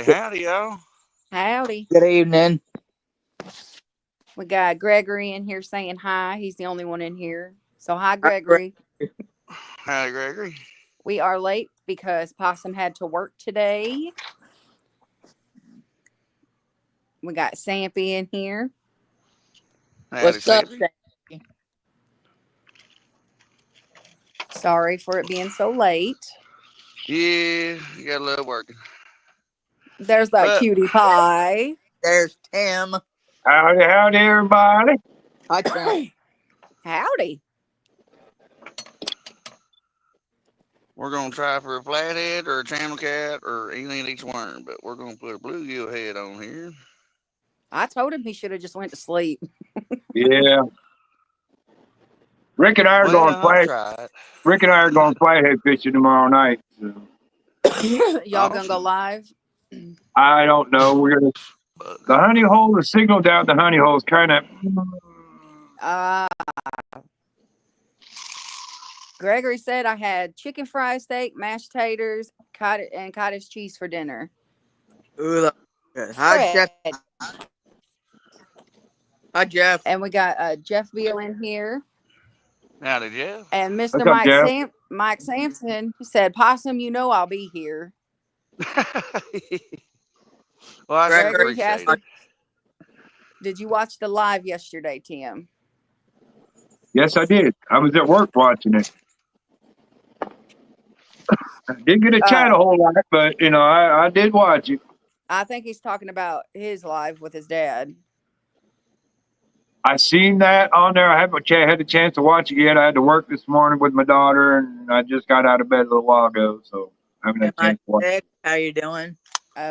Howdy, y'all. Howdy. Good evening. We got Gregory in here saying hi. He's the only one in here. So, hi, Hi, Greg. Gregory. Howdy, Gregory. We are late because Possum had to work today. We got Sampy in here. Howdy, What's up, Sandy. Sam? Sorry for it being so late. Yeah, you got a little working. There's that But cutie pie. There's Tim. Howdy, everybody. Hi, Tim. Howdy. we're going to try for a flathead or a channel cat or anything that eats worm, but we're going to put a bluegill head on here. I told him he should have just went to sleep. Yeah. Rick and I are Well, going I'll flat. try it. Rick and I are going flathead fishing tomorrow night. So Y'all gonna go Awesome. live? I don't know. We're gonna But the honey hole. The signal down the honey hole is kind of. Uh, Gregory said I had chicken fried steak, mashed taters, and cottage cheese for dinner. Ooh, that's good. Hi, Jeff. Hi, Jeff. And we got Jeff Beal in here. howdy, Jeff. And Mr. What's up, Jeff? Mike Sampson said, Possum, you know I'll be here. well, I sure Gregory appreciate asked, it. did you watch the live yesterday, Tim? Yes, I did. I was at work watching it. I didn't get to chat a whole lot, but I did watch it. I think he's talking about his live with his dad. I seen that on there. I haven't had a chance to watch it yet. I had to work this morning with my daughter, and I just got out of bed a little while ago, so I haven't had a Hi, chance to watch it. Nick. How you doing?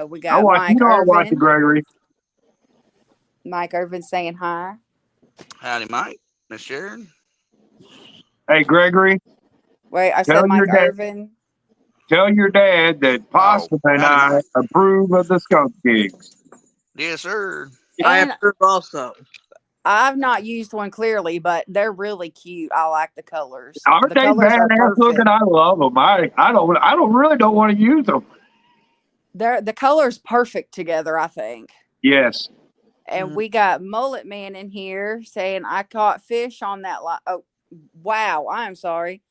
We I got watch. Mike I watch it, Irvin. Gregory. Mike Irvin saying hi. Howdy, Mike. Miss Sharon. Hey, Gregory. Wait, I Tell said Mike your dad. Irvin. Tell your dad that Oh, Possum and howdy, I Mike. approve of the skunk pigs. Yes, sir. I And approve also. I've not used one clearly, but they're really cute. I like the colors. Aren't The they colors are badass looking? perfect. I love them. I don't really don't want to use them. The colors perfect together, I think. Yes. And we got Mullet Man in here saying I caught fish on that live. Oh, wow! I'm sorry.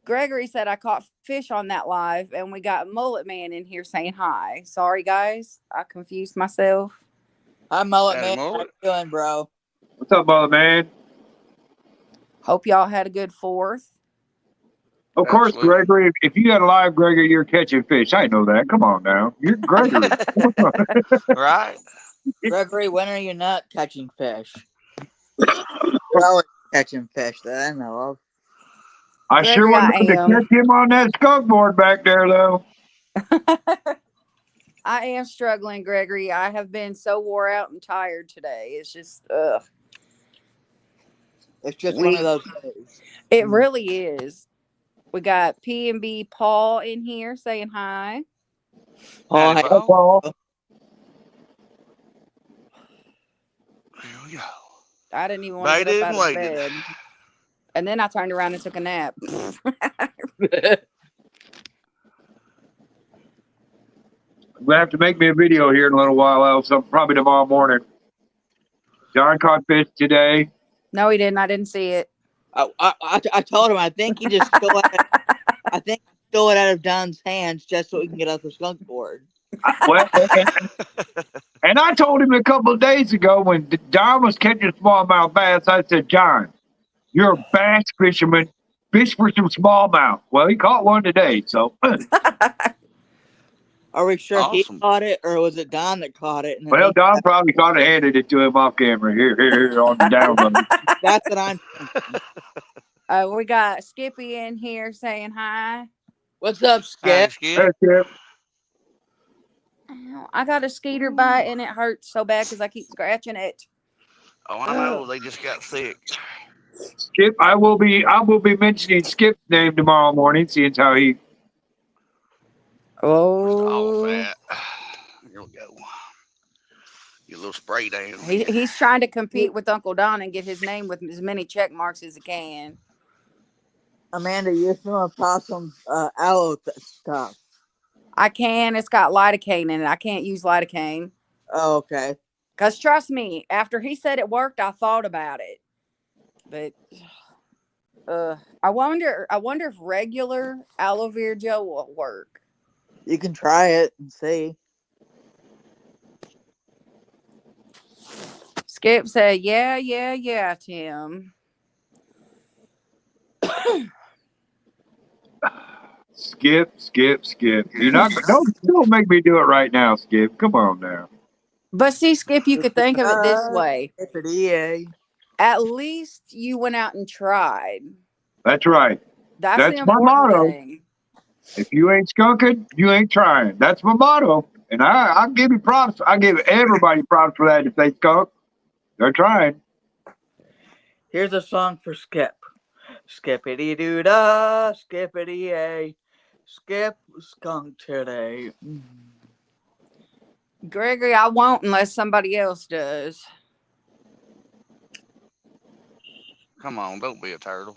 Gregory said I caught fish on that live, and we got Mullet Man in here saying hi. Sorry, guys, I confused myself. Hi, Mullet Howdy, Man. How Mullet. you doing, bro? What's up, brother man? Hope y'all had a good 4th. Of course, Absolutely. Gregory. If you got a live Gregory, you're catching fish. I know that. Come on now. You're Gregory. right? Gregory, when are you not catching fish? You're always catching fish that I know of. I sure Gregory, would I love to am. catch him on that skunk board back there, though. I am struggling, Gregory. I have been so wore out and tired today. It's just, ugh. It's just one of those days. It really is. We got P&B Paul in here saying hi. Paul, Howdy, hey, Paul. Paul. Here we go. I didn't even want to get Baited up and out of waited. bed. And then I turned around and took a nap. We'll have to make me a video here in a little while else, probably tomorrow morning. John caught fish today. No, he didn't. I didn't see it. I told him I think he just stole it. I think he stole it out of Don's hands just so he can get off the skunk board. Well, and I told him a couple of days ago when John was catching smallmouth bass, I said, John, you're a bass fisherman. Fish for some smallmouth. Well, he caught one today, so. Are we sure Awesome. he caught it, or was it Don that caught it? And then Well, he Don probably caught it, handed it to him off camera. Here on the download. That's what I'm thinking. We got Skippy in here saying hi. What's up, Howdy, Skip? Skip. That's it. Ow, I got a skeeter bite and it hurts so bad because I keep scratching it. Oh, I know. They just got thick. Skip, I will be mentioning Skip's name tomorrow morning, seeing how he. All Oh, fat. Here we go. Get a little spray down. he's trying to compete with Uncle Don and get his name with as many check marks as he can. Amanda, you're some of Possum's aloe stuff. I can. It's got lidocaine in it. I can't use lidocaine. Oh, okay. Because trust me, after he said it worked, I thought about it. But I wonder if regular aloe vera gel will work. You can try it and see. Skip said, yeah, Tim. Skip. You're not. Don't make me do it right now, Skip. Come on now. But see, Skip, you could think of it this way. It's an EA. At least you went out and tried. That's right. That's the my important motto. thing. If you ain't skunking, you ain't trying. That's my motto. And I give you props. I give everybody props for that. If they skunk, they're trying. Here's a song for Skip. Skippity doo dah, skippity a. Skip skunk today. Gregory, I won't unless somebody else does. Come on, don't be a turtle.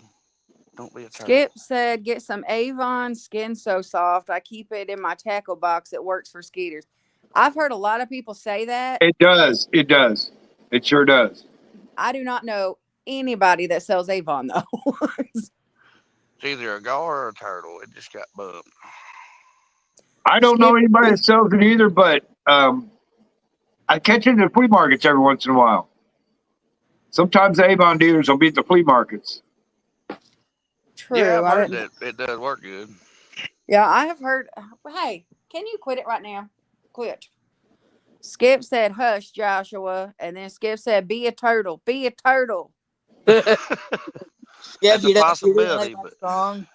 Don't be a turtle. Skip said, get some Avon Skin So Soft. I keep it in my tackle box. It works for skeeters. I've heard a lot of people say that. It does. It sure does. I do not know anybody that sells Avon, though. It's either a gar or a turtle. It just got bumped. I don't know anybody that sells it either, but I catch it in the flea markets every once in a while. Sometimes the Avon dealers will be at the flea markets. True. Yeah, I've heard that it does work good. Yeah, I have heard. Hey, can you quit it right now? Quit. Skip said, hush, Joshua. And then Skip said, be a turtle. Be a turtle. Skip, That's a you didn't possibility, like my but song?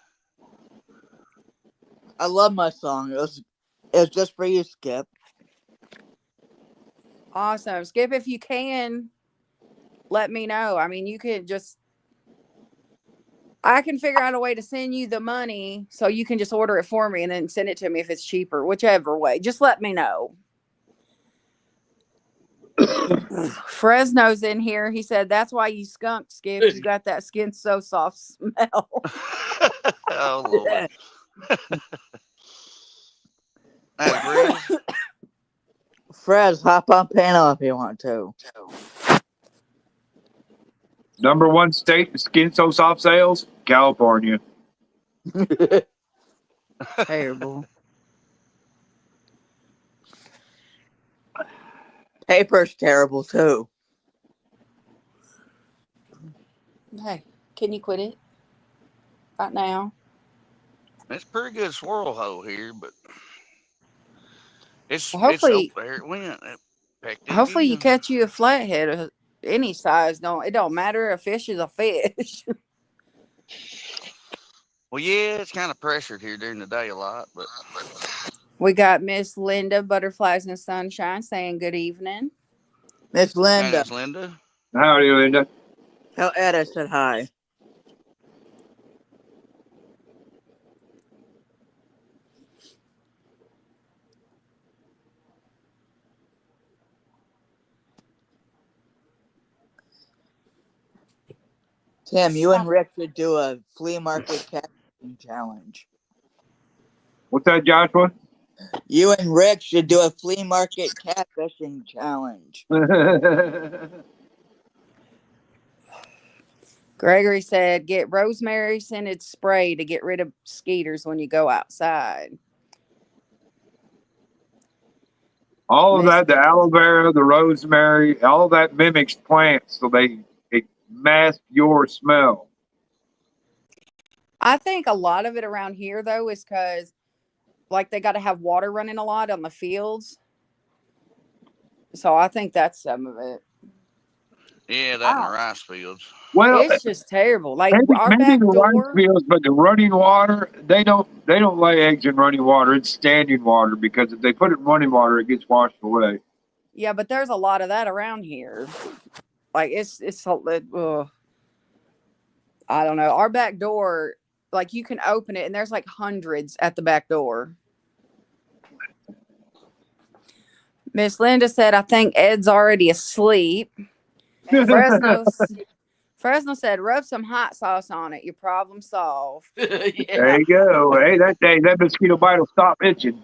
I love my song. It was just for you, Skip. Awesome. Skip, if you can, let me know. I mean, you can just, I can figure out a way to send you the money so you can just order it for me and then send it to me if it's cheaper, whichever way. Just let me know. Fresno's in here. He said, that's why you skunked, Skip. You got that skin so soft smell. oh Lord. I agree. Fred, hop on panel if you want to. Number one state in skin so soft sales, California. Terrible. Paper's terrible too. Hey, can you quit it right now? It's a pretty good swirl hole here, but it's Hopefully, there it went. It hopefully you again. catch you a flathead of any size. It don't matter. A fish is a fish. Well, yeah, it's kind of pressured here during the day a lot, but We got Miss Linda, Butterflies and Sunshine, saying good evening. Miss Linda. Miss Linda. Howdy, Linda. Tell Ed I said hi. Tim, you and Rick should do a flea market catfishing challenge. What's that, Joshua? You and Rick should do a flea market catfishing challenge. Gregory said, get rosemary scented spray to get rid of skeeters when you go outside. All of that, the aloe vera, the rosemary, all that mimics plants, so they mask your smell. I think a lot of it around here, though, is because, like, they got to have water running a lot on the fields. So I think that's some of it. Yeah, that in the rice fields. Well, it's just terrible. Like maybe our back the door, rice fields, but the running water, they don't lay eggs in running water. It's standing water, because if they put it in running water, it gets washed away. Yeah, but there's a lot of that around here. Like it's I don't know. Our back door, like you can open it and there's like hundreds at the back door. Miss Linda said, I think Ed's already asleep. Fresno said, rub some hot sauce on it. Your problem solved. Yeah. There you go. Hey, that mosquito bite will stop itching.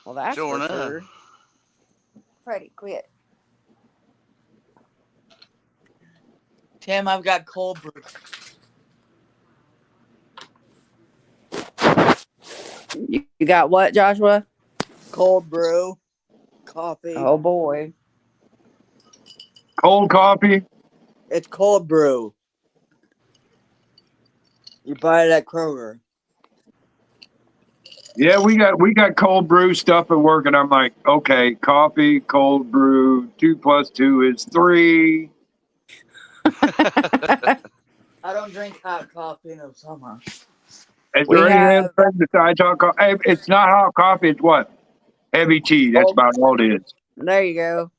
Well, that's Sure for enough. sure. Freddie, quit. Tim, I've got cold brew. You got what, Joshua? Cold brew. Coffee. Oh boy. Cold coffee. It's cold brew. You buy it at Kroger. Yeah, we got cold brew stuff at work, and I'm like, okay, coffee, cold brew, 2 + 2 is 3. I don't drink hot coffee in the summer. Is We there anything have besides hot coffee? Hey, it's not hot coffee. It's what? Heavy tea. That's about all it is. there you go.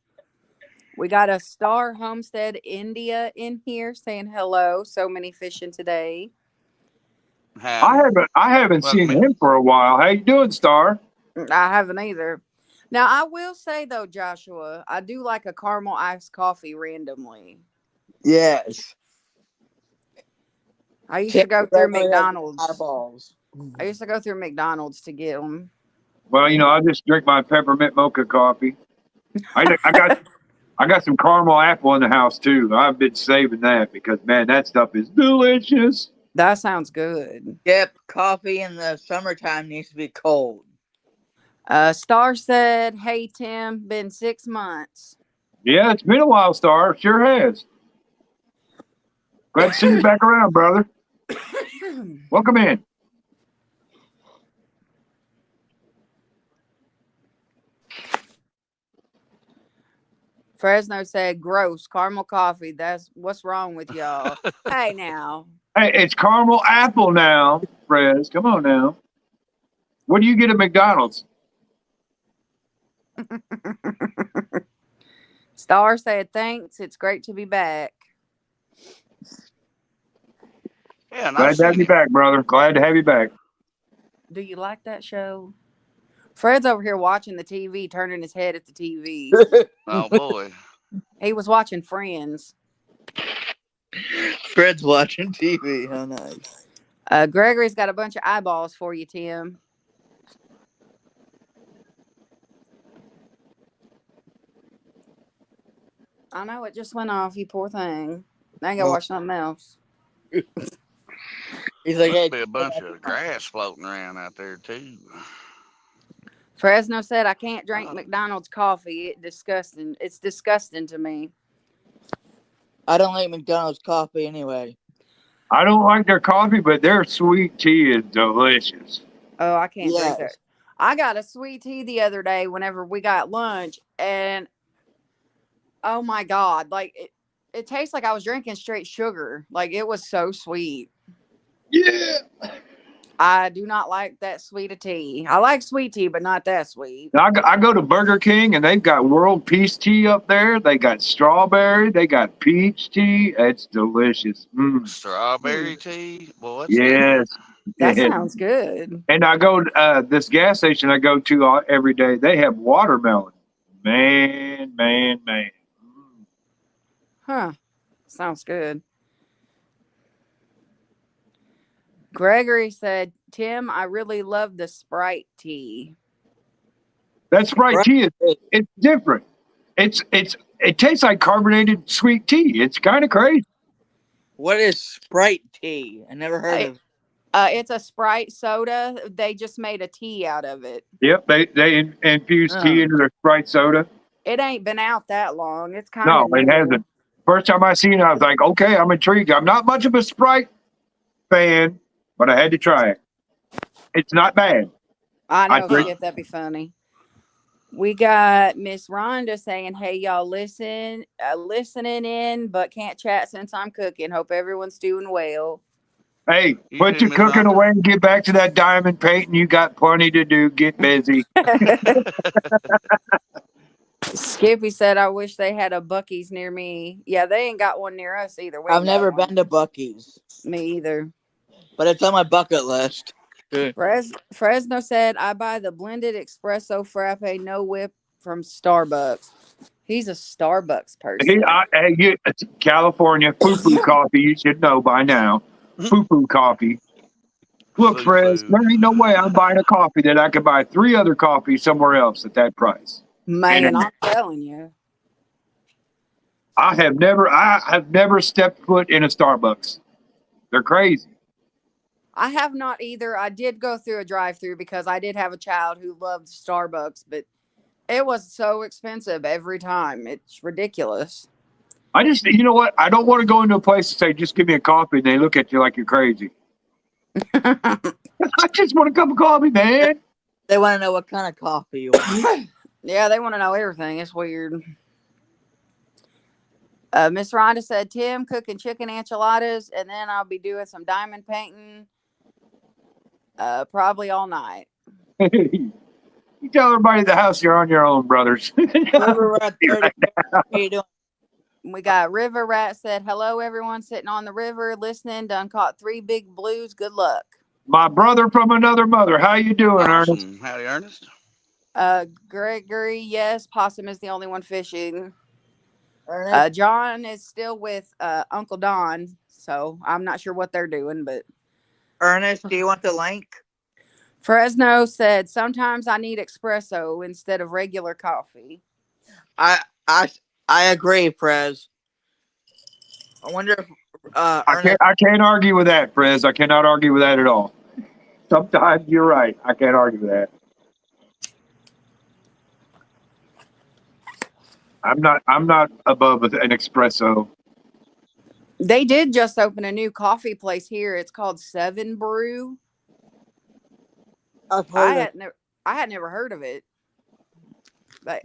We got a Star Homestead India in here saying hello. So many fishing today. I haven't seen Welcome in. him for a while. How you doing, Star? I haven't either. Now I will say though, Joshua, I do like a caramel iced coffee randomly. Yes. I used to go through McDonald's. Eyeballs. I used to go through McDonald's to get them. Well, I just drink my peppermint mocha coffee. I got some caramel apple in the house too. I've been saving that because man, that stuff is delicious. That sounds good. Yep, coffee in the summertime needs to be cold. Star said, "Hey Tim, been 6 months." Yeah, it's been a while, Star. Sure has. Glad to see you back around, brother. Welcome in. Fresno said, "Gross caramel coffee. That's what's wrong with y'all." Hey now. Hey, it's caramel apple now, Fres. Come on now. What do you get at McDonald's? Star said, "Thanks. It's great to be back." Yeah, and Glad I've to have seen you it. back, brother. Glad to have you back. Do you like that show? Fred's over here watching the TV, turning his head at the TV. Oh boy. He was watching Friends. Fred's watching TV. How nice. Gregory's got a bunch of eyeballs for you, Tim. I know it just went off, you poor thing. Now I gotta watch something else. He's like, Must hey, be a bunch of grass floating around out there too. Fresno said, "I can't drink Oh. McDonald's coffee. It's disgusting to me." I don't like McDonald's coffee anyway. I don't like their coffee, but their sweet tea is delicious. Oh, I can't drink that. Yes. I got a sweet tea the other day whenever we got lunch, and oh my God, like it tastes like I was drinking straight sugar. Like it was so sweet. Yeah. I do not like that sweet of tea. I like sweet tea, but not that sweet. I go to Burger King and they've got World Peace tea up there. They got strawberry. They got peach tea. It's delicious. Strawberry tea? Boy, what's Yes. That Yes. sounds good. And I go this gas station I go to every day. They have watermelon. Man. Huh. Sounds good. Gregory said, "Tim, I really love the Sprite tea." That Sprite tea it's different. It tastes like carbonated sweet tea. It's kind of crazy. What is Sprite tea? I never heard of it. It's a Sprite soda. They just made a tea out of it. Yep, they infuse tea into their Sprite soda. It ain't been out that long. It's kind No, of it hasn't. First time I seen it, I was like, okay, I'm intrigued. I'm not much of a Sprite fan, but I had to try it. It's not bad. I know, drink- Skip, that'd be funny. We got Miss Rhonda saying, "Hey, y'all, listening in, but can't chat since I'm cooking. Hope everyone's doing well." Hey, You put too, your Miss cooking Rhonda. away and get back to that diamond painting. You got plenty to do. Get busy. Skippy said, "I wish they had a Buc-ee's near me." Yeah, they ain't got one near us either. I've never been to Buc-ee's, Me either. but it's on my bucket list. Fresno said, "I buy the blended espresso frappe, no whip from Starbucks." He's a Starbucks person. California poo-poo coffee. You should know by now. Poo-poo coffee. Look, Fred, Foo-foo. there ain't no way I'm buying a coffee that I could buy 3 other coffees somewhere else at that price. Man, And I'm telling you. I have never stepped foot in a Starbucks. They're crazy. I have not either. I did go through a drive-through because I did have a child who loved Starbucks, but it was so expensive every time. It's ridiculous. You know what? I don't want to go into a place and say, just give me a coffee, and they look at you like you're crazy. I just want a cup of coffee, man. They want to know what kind of coffee you want. Yeah, they want to know everything. It's weird. Miss Rhonda said, Tim cooking chicken enchiladas, and then I'll be doing some diamond painting probably all night. You tell everybody at the house you're on your own, brothers. River Rat 30. How you doing? We got River Rat said, hello, everyone sitting on the river listening. Done caught 3 big blues. Good luck. My brother from another mother. How you doing, Ernest? Awesome. Howdy, Ernest. Gregory, yes, Possum is the only one fishing. Ernest? John is still with Uncle Don, so I'm not sure what they're doing, but Ernest, do you want the link? Fresno said, sometimes I need espresso instead of regular coffee. I agree, Prez. I wonder if Ernest. I can't argue with that, Prez. I cannot argue with that at all. Sometimes you're right. I can't argue with that. I'm not above an espresso. They did just open a new coffee place here. It's called Seven Brew. I had never heard of it. But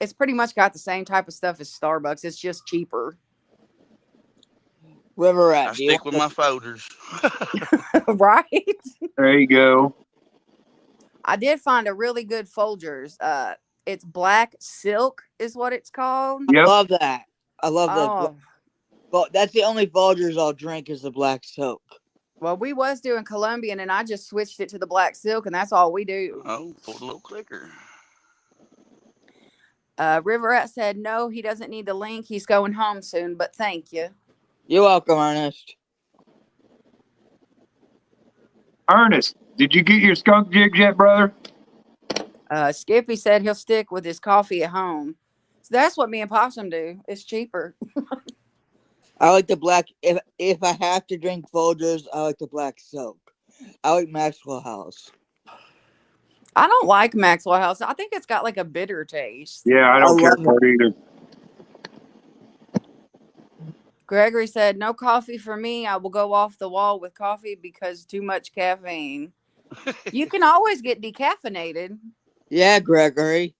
it's pretty much got the same type of stuff as Starbucks. It's just cheaper. River Rat. I stick with my folders. Right? There you go. I did find a really good Folgers. It's black silk is what it's called. I Yep. love that. I love that. Oh, Well, that's the only Folgers I'll drink is the black silk. well, we was doing Colombian, and I just switched it to the black silk, and that's all we do. Oh, pulled a little clicker. River Rat said, no, he doesn't need the link. He's going home soon, but thank you. You're welcome, Ernest. Ernest, did you get your skunk jigs yet, brother? Skippy said he'll stick with his coffee at home. So that's what me and Possum do. It's cheaper. I like the black. If I have to drink Folgers, I like the black silk. I like Maxwell House. I don't like Maxwell House. I think it's got like a bitter taste. Yeah, I don't care for it either. Gregory said, no coffee for me. I will go off the wall with coffee because too much caffeine. You can always get decaffeinated. Yeah, Gregory.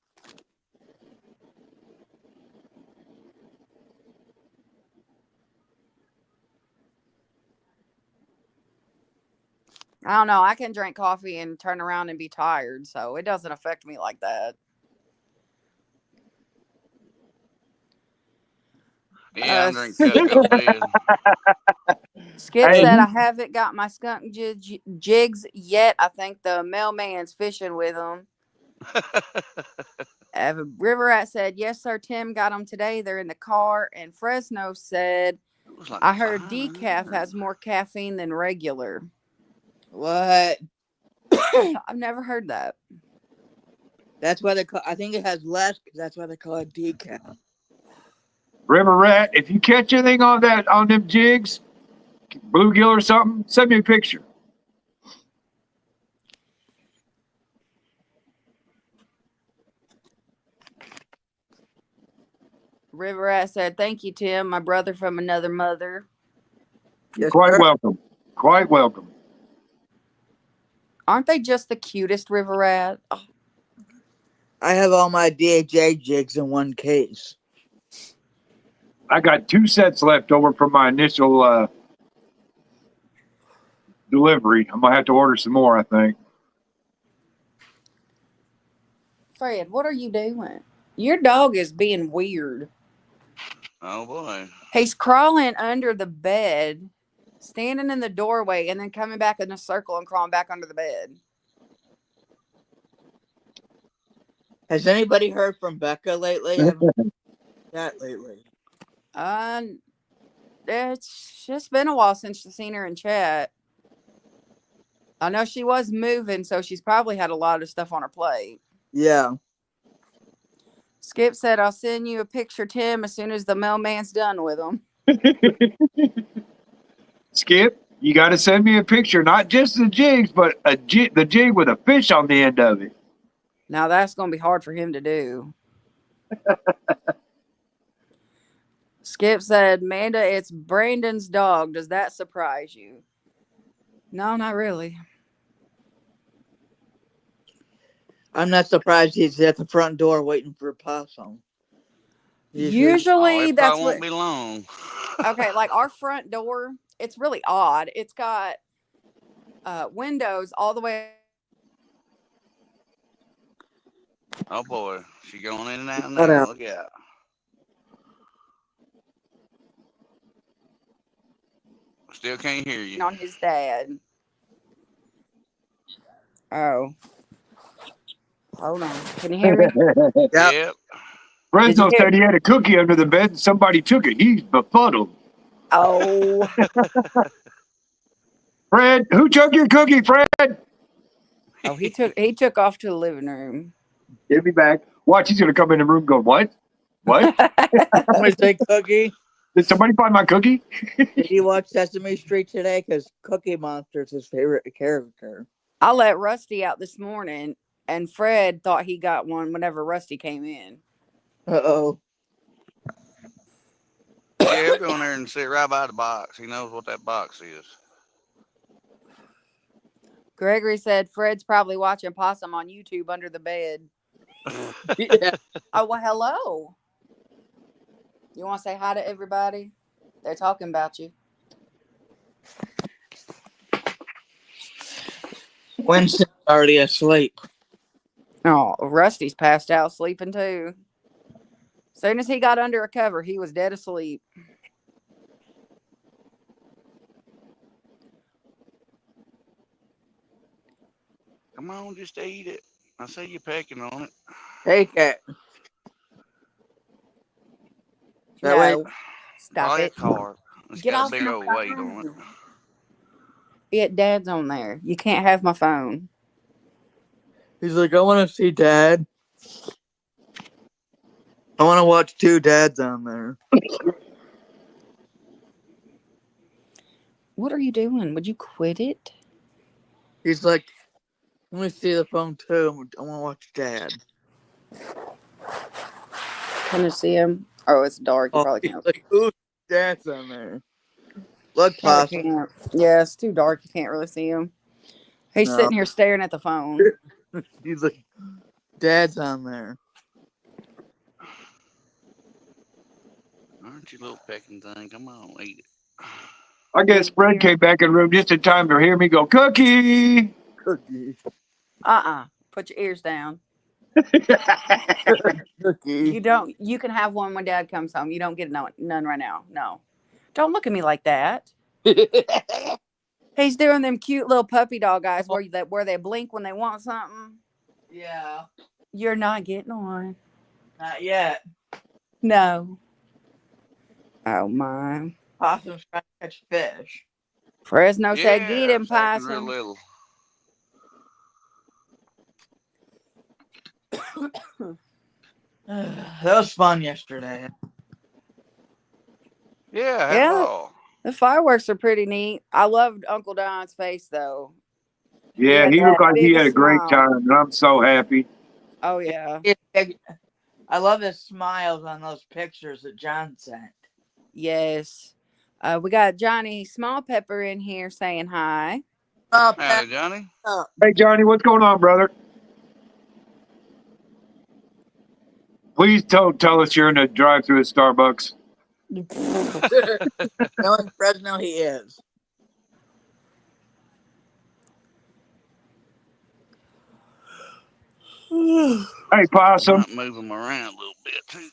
I don't know. I can drink coffee and turn around and be tired, so it doesn't affect me like that. Yeah, I drink cocoa bed. Skip said, I haven't got my skunk jigs yet. I think the mailman's fishing with them. River Rat said, yes, sir, Tim got them today. They're in the car. And Fresno said, Like I heard decaf has more caffeine than regular. What? I've never heard that. That's why they call. I think it has less because that's why they call it decaf. River Rat, if you catch anything on them jigs, bluegill or something, send me a picture. River Rat said, thank you, Tim, my brother from another mother. Yes, Quite sir. welcome. Quite welcome. Aren't they just the cutest, River Rat? Oh. I have all my DHA jigs in one case. I got 2 sets left over from my initial delivery. I'm gonna have to order some more, I think. Fred, what are you doing? Your dog is being weird. Oh boy. He's crawling under the bed, standing in the doorway, and then coming back in a circle and crawling back under the bed. Has anybody heard from Becca lately? I haven't heard that lately. It's just been a while since I've seen her in chat. I know she was moving, so she's probably had a lot of stuff on her plate. Yeah. Skip said, I'll send you a picture, Tim, as soon as the mailman's done with them. Skip, you got to send me a picture, not just the jigs, but the jig with a fish on the end of it. Now that's going to be hard for him to do. Skip said, Amanda, it's Brandon's dog. Does that surprise you? No, not really. I'm not surprised he's at the front door waiting for a possum. Usually it that's probably what. won't be long. Okay, like our front door, it's really odd. It's got windows all the way. Oh boy, she going in and out Shut now. up. Look out. Still can't hear you. On his dad. Oh. Hold on. Can you hear me? Yep. Fresno hear- said he had a cookie under the bed and somebody took it. He's befuddled. Oh. Fred, who took your cookie, Fred? Oh, he took off to the living room. Give me back. Watch, he's going to come in the room and go, what? What? Somebody say Cookie. Did somebody find my cookie? Did you watch Sesame Street today? Because Cookie Monster's his favorite character. I let Rusty out this morning, and Fred thought he got one whenever Rusty came in. Uh-oh. Yeah, he'll go in there and sit right by the box. He knows what that box is. Gregory said Fred's probably watching Possum on YouTube under the bed. Yeah. Oh, well, hello. You want to say hi to everybody? They're talking about you. Winston's already asleep. Oh, Rusty's passed out sleeping too. As soon as he got under a cover, he was dead asleep. Come on, just eat it. I see you pecking on it. Take it. That No, way, stop Oh, it. it's hard. It's Get got off a big my old weight on it. phone. Dad's on there. You can't have my phone. he's like, I want to see Dad. I want to watch two dads on there. What are you doing? Would you quit it? He's like, let me see the phone too. I want to watch Dad. Can you see him? Oh, it's dark. You probably he's can't. like, ooh, Dad's on there. Look, Probably Possum. can't. Yeah, it's too dark. You can't really see him. He's No. sitting here staring at the phone. He's like, Dad's on there. Aren't you, little pecking thing? Come on, eat it. I guess Fred came back in the room just in time to hear me go, Cookie! Cookie. Put your ears down. Cookie. You can have one when Dad comes home. You don't get none right now. No. Don't look at me like that. He's doing them cute little puppy dog eyes where they blink when they want something. Yeah. You're not getting one. Not yet. No. Oh my. Possum's trying to catch fish. Fresno said, "Get him, it's acting real Possum." little. That was fun yesterday. Yeah, I had Yeah. it all. The fireworks are pretty neat. I loved Uncle Don's face though. Yeah, he that looked like he big had a great smile. time, and I'm so happy. Oh yeah. I love his smiles on those pictures that John sent. Yes. We got Johnny Small Pepper in here saying hi. Howdy, Johnny. Hey, Johnny, what's going on, brother? Please don't tell us you're in the drive-thru at Starbucks. No, in Fresno he is. Hey, Possum. Might move them around a little bit too.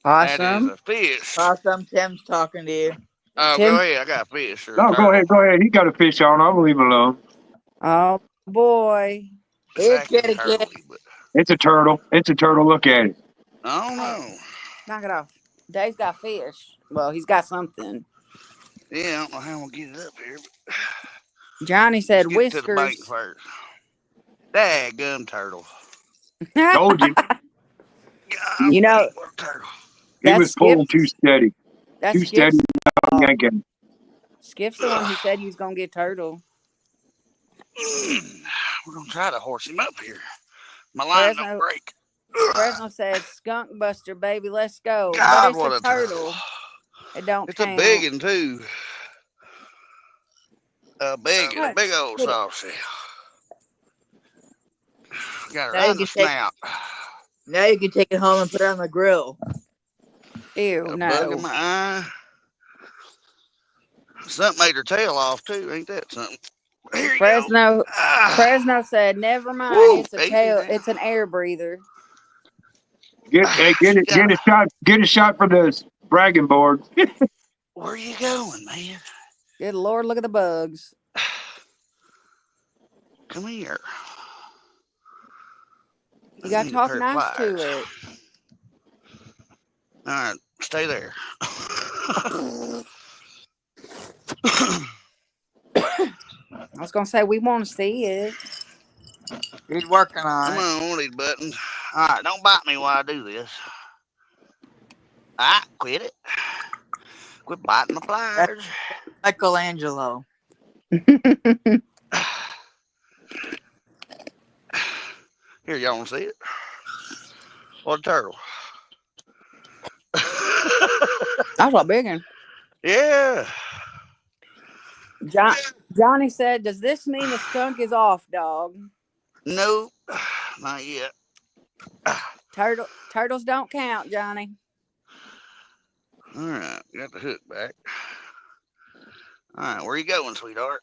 That is Possum. a fish. Possum, Tim's talking to you. Oh, Tim- go ahead. I got a fish. Or a No, go turtle. ahead. He got a fish on. I'll leave him alone. Oh boy. It's Here, acting kitty, kitty. turtley, but It's a turtle. Look at it. I don't know. Knock it off. Dave's got fish. Well, he's got something. Yeah, I don't know how I'm gonna get it up here, but Johnny let's said get to the bank whiskers. first. Daggum turtle. Told you. God, You know, what a turtle. He that's was pulling too Skip's. steady. That's Too steady. Skip's. Yanking. Skip's the one who said he was gonna get turtle. We're gonna try to horse him up here. My line don't Fresno break. Fresno said skunk buster, baby, let's go. But God, it's what a a turtle. turtle. It don't It's a big count. one too. A big old Hit it. saucy. Got her Now right you in the can take snout. now you can take it home and put it on the grill. Ew, Got a bug in no. my eye. Something ate her tail off too. Ain't that something? Here you go. Fresno Ah, said, never mind. woo, It's a easy tail. now. It's an air breather. Get She got get a, a shot. Get a shot for the bragging board. where are you going, man? Good Lord, look at the bugs. Come here. You I got to need a talk pair of nice to pliers. it. All right, stay there. I was gonna say we want to see it. He's working Come on it. on, these buttons. All right, don't bite me while I do this. All right, quit it. Quit biting my That's pliers. Michelangelo. Here, y'all want to see it? What a turtle. That's what big one. Yeah. Johnny said, "Does this mean the skunk is off, dog?" Nope. Not yet. Turtles don't count, Johnny. All right, got the hook back. All right, where you going, sweetheart?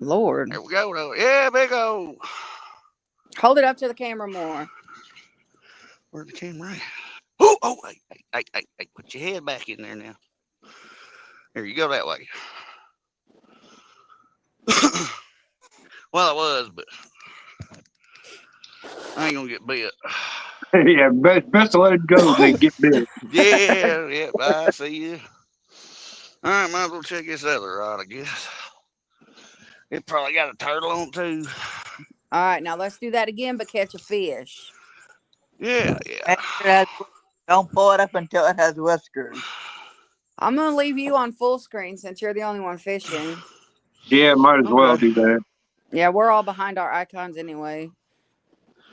Lord, There we go, though. Yeah, big old. hold it up to the camera more. Where's the camera at? Oh, hey, put your head back in there now. Here, you go that way. Well, it was, but I ain't gonna get bit. Yeah, best to let it go than get bit. Yeah, I see you. All right, might as well check this other rod, I guess. It probably got a turtle on it, too. All right, now let's do that again, but catch a fish. Yeah. Don't pull it up until it has whiskers. I'm gonna leave you on full screen since you're the only one fishing. Yeah, might as well Okay. do that. Yeah, we're all behind our icons anyway.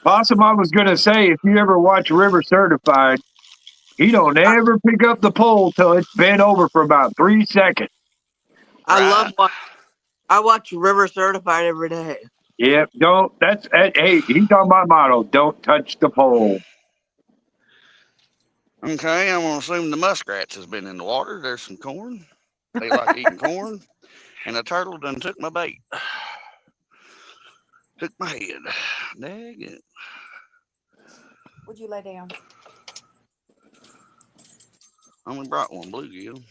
Possum, I was gonna say, if you ever watch River Certified, he don't I, ever pick up the pole till it's bent over for about 3 seconds. I Right. love what I watch River Certified every day. Yep, don't. Hey, he's on my motto. Don't touch the pole. Okay, I'm gonna assume the muskrats has been in the water. There's some corn. They like eating corn. And the turtle done took my bait. Took my head. Dang it. Would you lay down? I only brought one bluegill.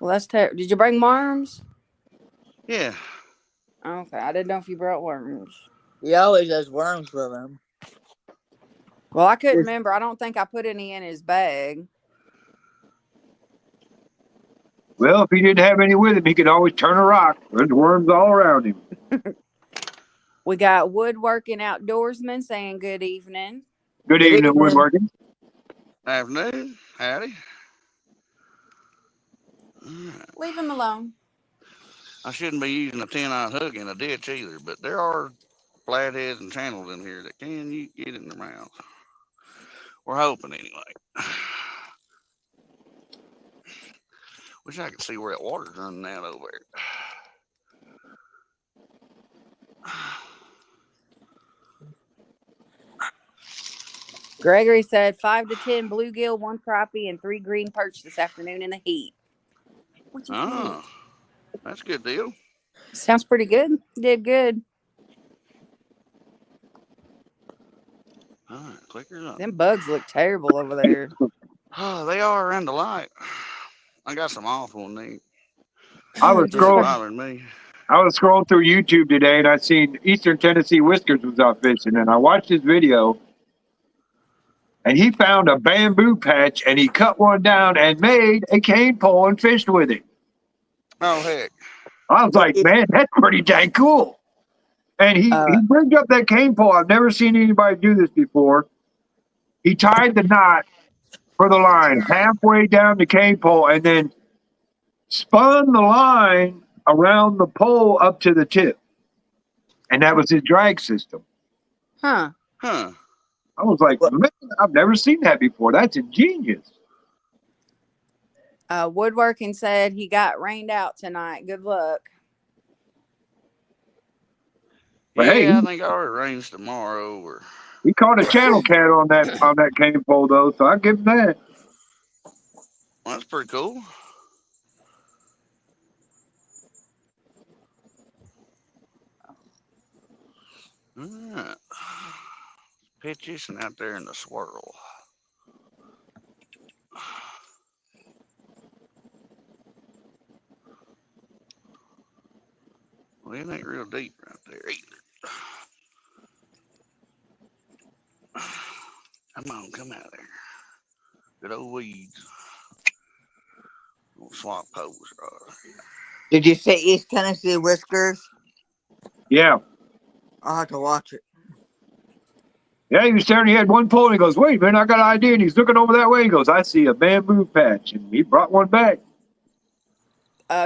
Well, that's Did you bring worms? Yeah. Okay, I didn't know if you brought worms. He always has worms with him. Well, I couldn't remember. I don't think I put any in his bag. Well, if he didn't have any with him, he could always turn a rock. There's worms all around him. We got woodworking outdoorsman saying good evening. Good evening, woodworking. Afternoon. Howdy. Leave him alone. I shouldn't be using a 10-aught hook in a ditch either, but there are flatheads and channels in here that can you get in their mouth. We're hoping anyway. Wish I could see where that water's running out over there. Gregory said 5 to 10 bluegill, 1 crappie, and 3 green perch this afternoon in the heat. Oh, that's a good deal. Sounds pretty good. Did good. All right, clickers up. Them bugs look terrible over there. Oh, they are around the light. I got some awful neat. I was They're scrolling. bothering me. I was scrolling through YouTube today and I seen Eastern Tennessee Whiskers was out fishing, and I watched his video. And he found a bamboo patch and he cut one down and made a cane pole and fished with it. Oh heck. I was like, man, that's pretty dang cool. And he rigged up that cane pole. I've never seen anybody do this before. He tied the knot for the line halfway down the cane pole and then spun the line around the pole up to the tip. And that was his drag system. Huh. I was like, man, I've never seen that before. That's ingenious. Woodworking said he got rained out tonight. Good luck. But Yeah, hey, I think ours rains tomorrow. Or he caught a channel cat on that cane pole though, so I give him that. well, that's pretty cool. All right. Pitch this one out there in the swirl. Well, it ain't real deep right there either. Come on, come out there. Good old weeds. Little swamp holes. Did you say East Tennessee Whiskers? Yeah. I'll have to watch it. Yeah, he was staring. He had one pole, and he goes, "Wait, man, I got an idea." And he's looking over that way. He goes, "I see a bamboo patch," and he brought one back.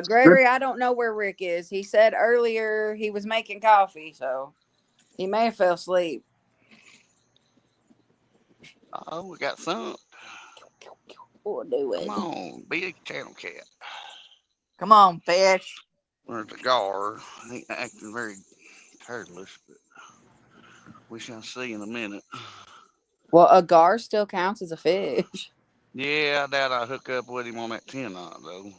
Gregory, I don't know where Rick is. He said earlier he was making coffee, so he may have fell asleep. Oh, we got some. We'll do it. Come on, big channel cat. Come on, fish. There's the gar. I ain't acting very careless, but we shall see in a minute. Well, a gar still counts as a fish. Yeah, I doubt I hook up with him on that 10-knot, though.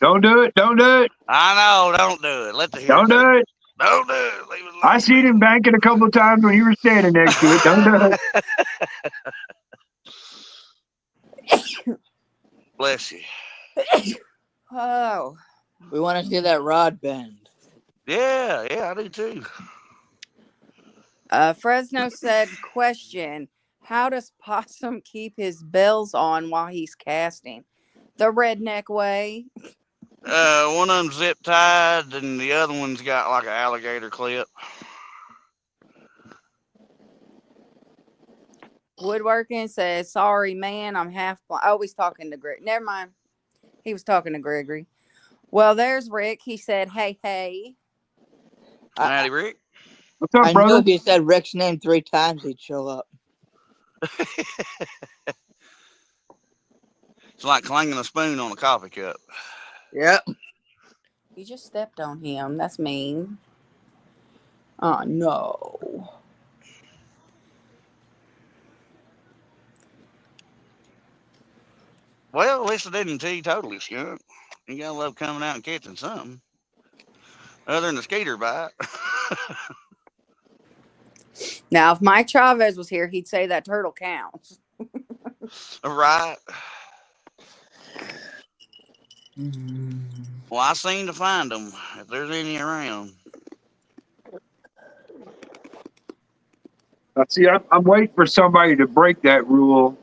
Don't do it. Don't do it. I know, don't do it. Let the Don't hear do it. Don't do it. Leave it alone. I seen him banking a couple of times when you were standing next to it. Don't do it. Bless you. Oh. We want to see that rod bend. Yeah, I do too. Fresno said, question, how does Possum keep his bells on while he's casting? The redneck way. One of them's zip tied, and the other one's got like an alligator clip. Woodworking says, sorry, man, I'm half blind. Oh, he's talking to Greg. Never mind. He was talking to Gregory. Well, there's Rick. He said, hey. Howdy, Rick. What's up, I brother? knew if you said Rick's name 3 times, he'd show up. It's like clanging a spoon on a coffee cup. Yep. You just stepped on him. That's mean. Oh, no. Well, at least I didn't totally skunk. You gotta love coming out and catching something. Other than the skater bite. Now, if Mike Chavez was here, he'd say that turtle counts. Right. Well, I seem to find them if there's any around. See, I'm waiting for somebody to break that rule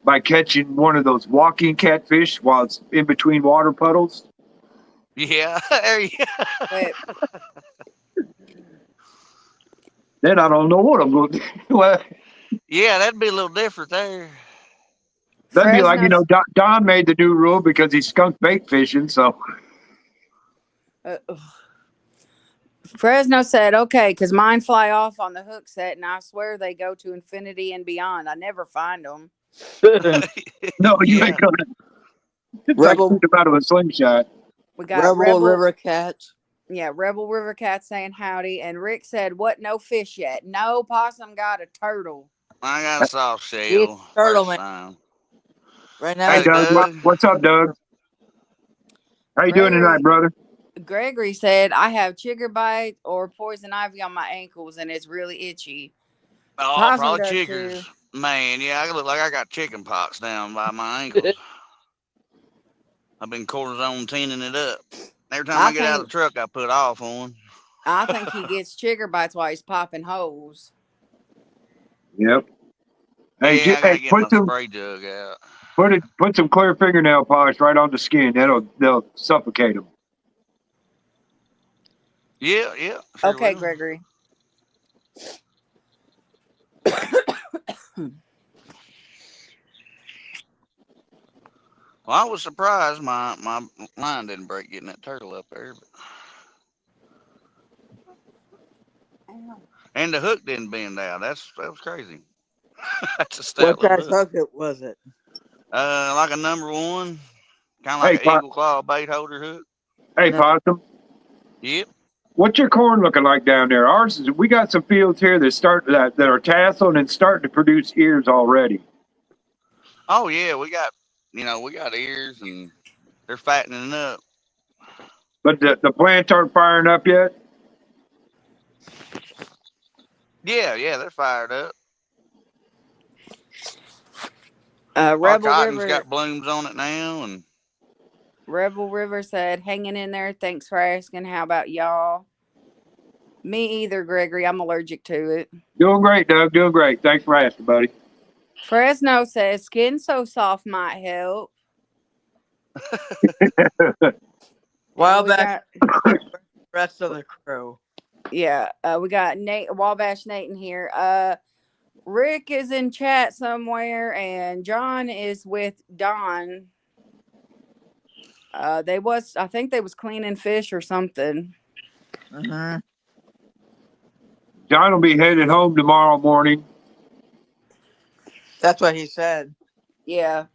by catching one of those walking catfish while it's in between water puddles. Yeah, there you Wait, Then I don't know what I'm going to do. Well, Yeah, that'd be a little different there. that'd be like, Fresno- Don made the new rule because he's skunk bait fishing. So Fresno said, okay, because mine fly off on the hook set, and I swear they go to infinity and beyond. I never find them. no, you Yeah. ain't going to. It's Rebel- like shooting out of a slingshot. We got Rebel River Cats. Yeah, Rebel River Cat saying howdy. And Rick said, what? No fish yet. No, Possum got a turtle. I got a soft He's shell. a turtle, First man. time. Right now, Hey, Hey, Doug. Doug. What's up, Doug? How you doing tonight, brother? Gregory said, I have chigger bite or poison ivy on my ankles, and it's really itchy. Oh, Possum probably does chiggers. too. Man, yeah, I look like I got chicken pox down by my ankles. I've been cortisone teaning it up. Every time I I get out of think the truck, I put off on. I think he gets chigger bites while he's popping holes. Yep. Hey, Yeah, I gotta get my put some spray jug out. put some clear fingernail polish right on the skin. They'll suffocate them. Yeah, sure Okay, will. Gregory. Well, I was surprised my line didn't break getting that turtle up there, and the hook didn't bend out. That was crazy. That's a stout What little size hook. hook it was it? Like a number one, kind of like Hey, an eagle claw bait holder hook. hey, No. Possum. Yep. What's your corn looking like down there? Ours is. We got some fields here that are tasseled and starting to produce ears already. Oh yeah, we got ears and they're fattening up. But the plants aren't firing up yet. Yeah, they're fired up. Our Rebel cotton's River got blooms on it now, and Rebel River said, hanging in there. Thanks for asking. How about y'all? Me either, Gregory. I'm allergic to it. Doing great, Doug. Doing great. Thanks for asking, buddy. Fresno says, skin so soft might help. Well, We that's got, the rest of the crew. yeah, we got Nate, Wabash Nate in here. Rick is in chat somewhere, and John is with Don. I think they was cleaning fish or something. Mm-hmm. John will be headed home tomorrow morning. That's what he said. Yeah.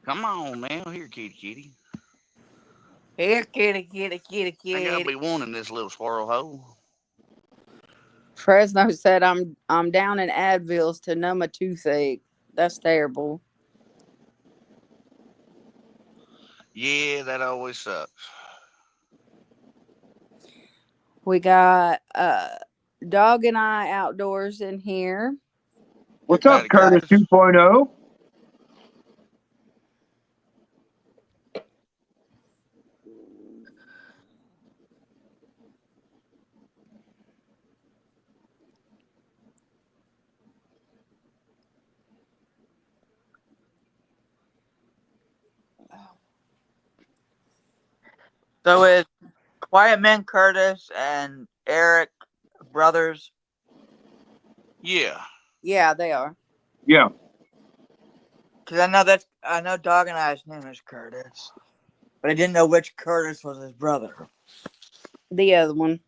come on now, here, kitty. Here, kitty. I gotta be wanting this little squirrel hole. Fresno said, I'm down in Advils to numb a toothache. That's terrible. Yeah, that always sucks. We got Dog and I outdoors in here. What's up, Howdy, Curtis Curtis. 2.0? So is Quiet Man Curtis and Eric brothers? Yeah. Yeah, they are. Yeah. Because I know Dog and I's name is Curtis, but I didn't know which Curtis was his brother. The other one.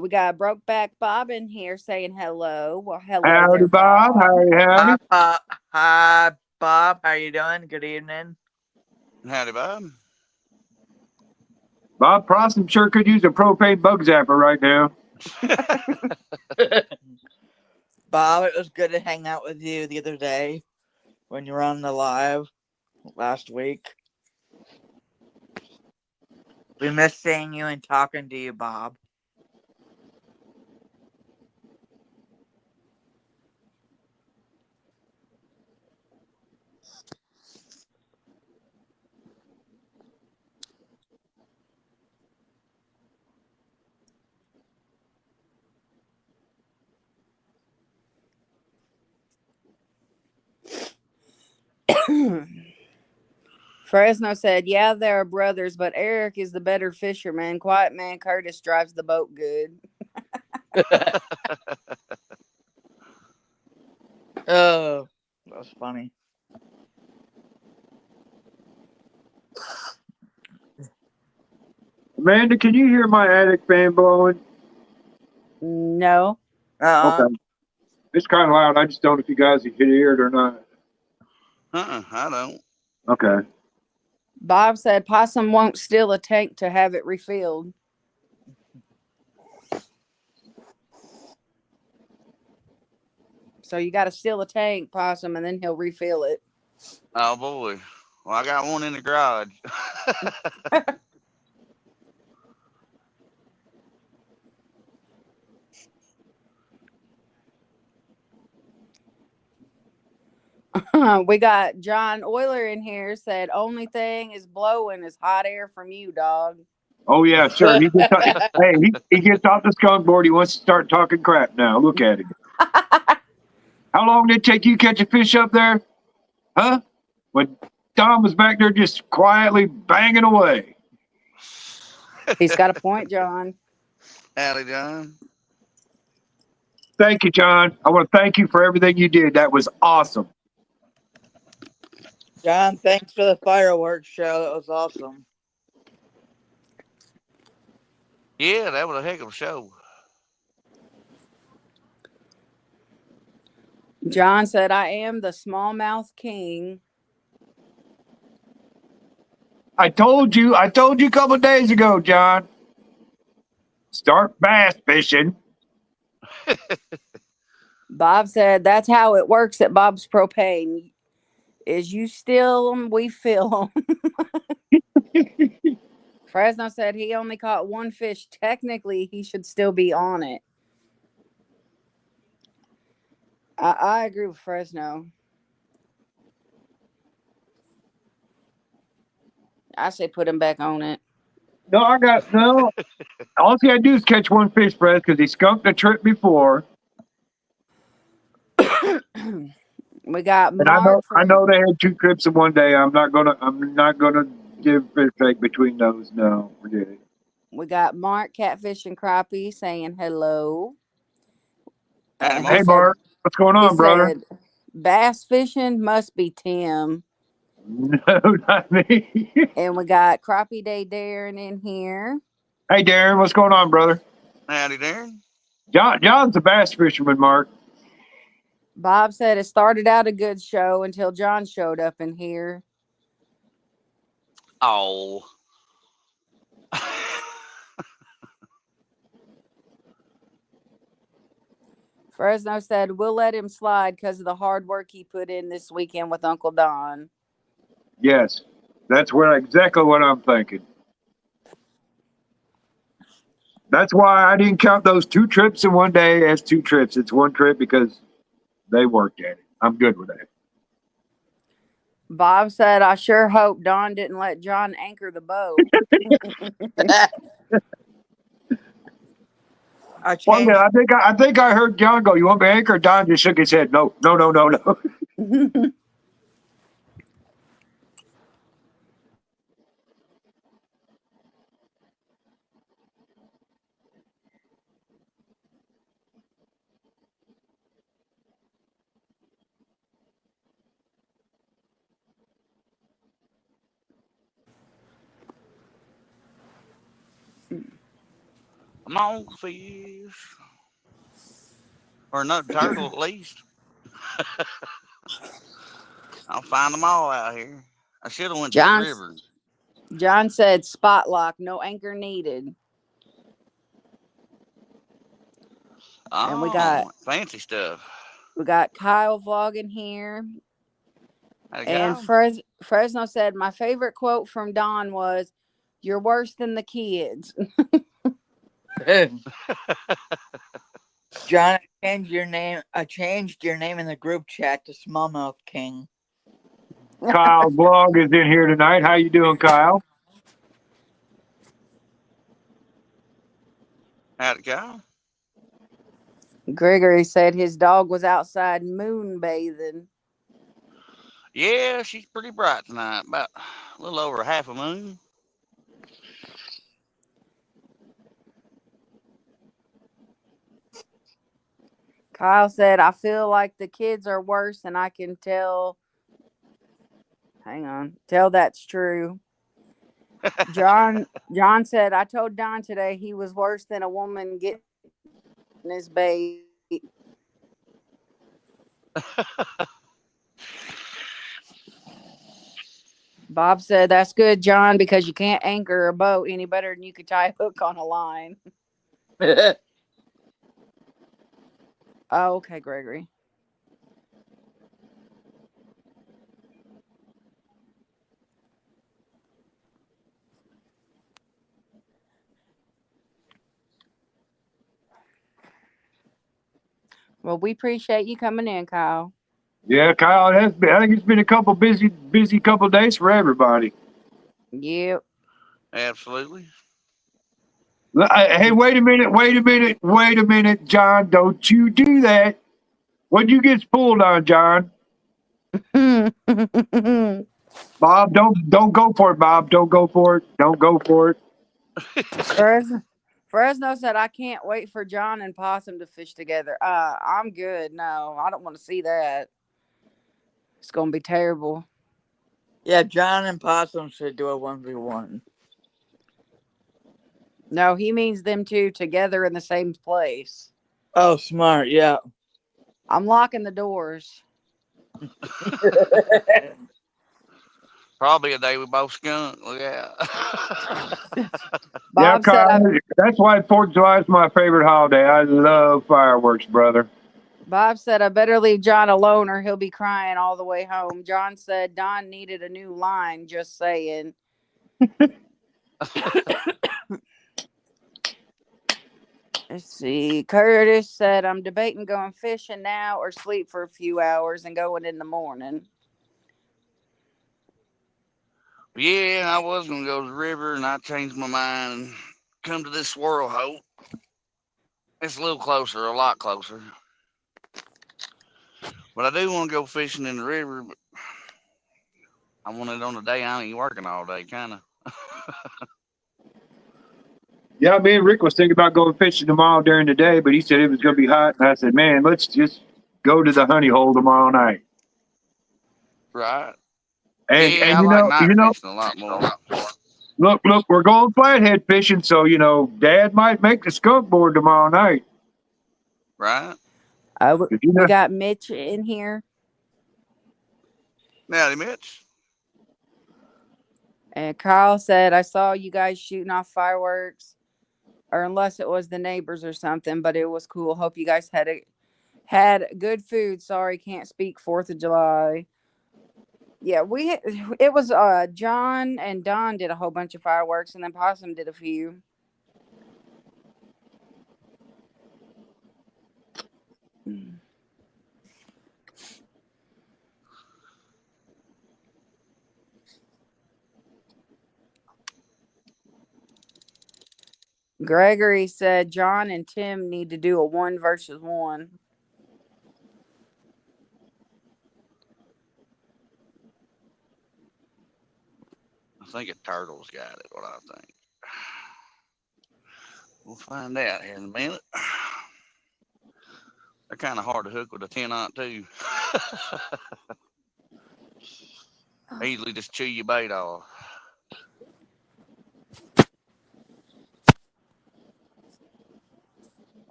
We got Brokeback Bob in here saying hello. Well, hello Howdy, there, Bob. Bob. Howdy. Hi, Bob. How you doing? Good evening. Howdy, Bob. Bob Prossom sure could use a propane bug zapper right now. Bob, it was good to hang out with you the other day when you were on the live last week. We missed seeing you and talking to you, Bob. Fresno said, yeah, they're brothers, but Eric is the better fisherman. Quiet Man Curtis drives the boat good. Oh, that was funny. Amanda, can you hear my attic fan blowing? No. Okay. It's kind of loud. I just don't know if you guys can hear it or not. I don't. Okay. Bob said Possum won't steal a tank to have it refilled. So you got to steal a tank, Possum, and then he'll refill it. Oh boy. Well, I got one in the garage. We got John Euler in here said, only thing is blowing is hot air from you, dog. Oh yeah, sir. Hey, he gets off the skunk board. He wants to start talking crap now. Look at him. How long did it take you to catch a fish up there? Huh? When Tom was back there just quietly banging away. He's got a point, John. Howdy, John. Thank you, John. I want to thank you for everything you did. That was awesome. John, thanks for the fireworks show. That was awesome. Yeah, that was a heck of a show. John said, I am the smallmouth king. I told you a couple of days ago, John. Start bass fishing. Bob said, that's how it works at Bob's Propane. Is you steal them, we fill them. Fresno said he only caught one fish. Technically, he should still be on it. I agree with Fresno. I say put him back on it. No, all he had to do is catch one fish, Fred, because he skunked the trip before. We got And Mark. I know they had 2 trips in one day. I'm not gonna give fish take between those. No, forget it. We got Mark Catfish and Crappie saying hello. Howdy, Hey, Mark, what's going on, brother? Said, bass fishing must be Tim. No, not me. And we got Crappie Day Darren in here. Hey, Darren, what's going on, brother? Howdy, Darren. John's a bass fisherman, Mark. Bob said it started out a good show until John showed up in here. Oh. Fresno said, we'll let him slide because of the hard work he put in this weekend with Uncle Don. Yes, that's exactly what I'm thinking. That's why I didn't count those 2 trips in one day as 2 trips. It's one trip because they worked at it. I'm good with that. Bob said, I sure hope Don didn't let John anchor the boat. I think I heard John go, you want me to anchor? Don just shook his head. No. Come on, fish. Or another turtle, at least. I'll find them all out here. I should have went to the river. John said spot lock, no anchor needed. Oh, and we got fancy stuff. We got Kyle vlogging here. And Fresno said, my favorite quote from Don was, you're worse than the kids. John, I changed your name in the group chat to Smallmouth King. Kyle Vlog is in here tonight. How you doing, Kyle? Howdy, Kyle. Gregory said his dog was outside moon bathing. Yeah, she's pretty bright tonight. About a little over half a moon. Kyle said, I feel like the kids are worse, and I can tell. Tell that's true. John said, I told Don today he was worse than a woman getting his bait. Bob said, that's good, John, because you can't anchor a boat any better than you could tie a hook on a line. Oh, okay, Gregory. Well, we appreciate you coming in, Kyle. Yeah, Kyle, it has been. I think it's been a couple busy couple of days for everybody. Yep. Absolutely. Hey, wait a minute, John. Don't you do that. What'd you get pulled on, John? Bob, don't go for it, Bob. Don't go for it. Don't go for it. Fresno said, I can't wait for John and Possum to fish together. I'm good. No, I don't want to see that. It's going to be terrible. Yeah, John and Possum should do a 1v1. No, he means them two together in the same place. Oh, smart. Yeah. I'm locking the doors. Probably a day we both skunk. Look out. Yeah, Bob said, Kyle. That's why 4th of July is my favorite holiday. I love fireworks, brother. I better leave John alone or he'll be crying all the way home. John said Don needed a new line. Just saying. Let's see. Curtis said, I'm debating going fishing now or sleep for a few hours and going in the morning. Yeah, I was going to go to the river, and I changed my mind and come to this swirl hole. It's a little closer, a lot closer. But I do want to go fishing in the river, but I want it on a day I ain't working all day, kind of. Yeah, me and Rick was thinking about going fishing tomorrow during the day, but he said it was going to be hot, and I said, man, let's just go to the honey hole tomorrow night. Right. And Yeah, I like night fishing a lot more. Look, we're going flathead fishing, so Dad might make the skunk board tomorrow night. Right. We got Mitch in here. Howdy, Mitch. And Kyle said, I saw you guys shooting off fireworks, or unless it was the neighbors or something, but it was cool. Hope you guys had good food. Sorry, can't speak 4th of July. Yeah, it was John and Don did a whole bunch of fireworks, and then Possum did a few. Gregory said John and Tim need to do a 1 versus 1. I think a turtle's got it, what I think. We'll find out here in a minute. They're kind of hard to hook with a 10-aught, too. They usually just chew your bait off.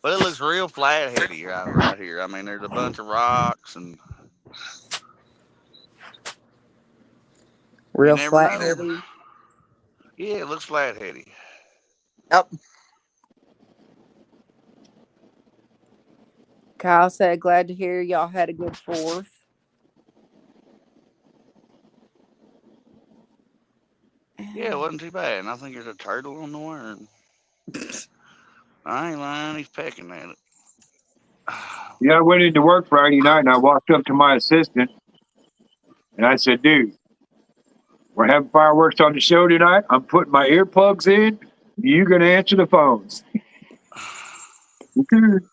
But it looks real flat-heady right here. I mean, there's a bunch of rocks and real flat-heady. Yeah, it looks flat-heady. Yep. Kyle said, glad to hear y'all had a good 4th. Yeah, it wasn't too bad. And I think there's a turtle on the worm. I ain't lying, he's pecking at it. Yeah, I went into work Friday night and I walked up to my assistant and I said, dude, we're having fireworks on the show tonight. I'm putting my earplugs in. You're going to answer the phones. Okay.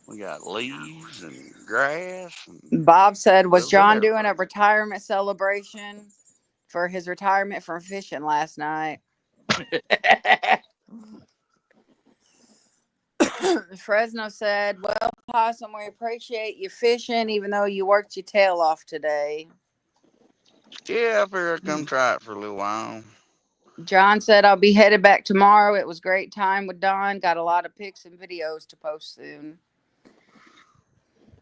We got leaves and grass. And Bob said, was John doing a retirement celebration for his retirement from fishing last night? Fresno said, well, Possum, we appreciate you fishing even though you worked your tail off today. Yeah, I figured I'd come try it for a little while. John said, I'll be headed back tomorrow. It was a great time with Don. Got a lot of pics and videos to post soon.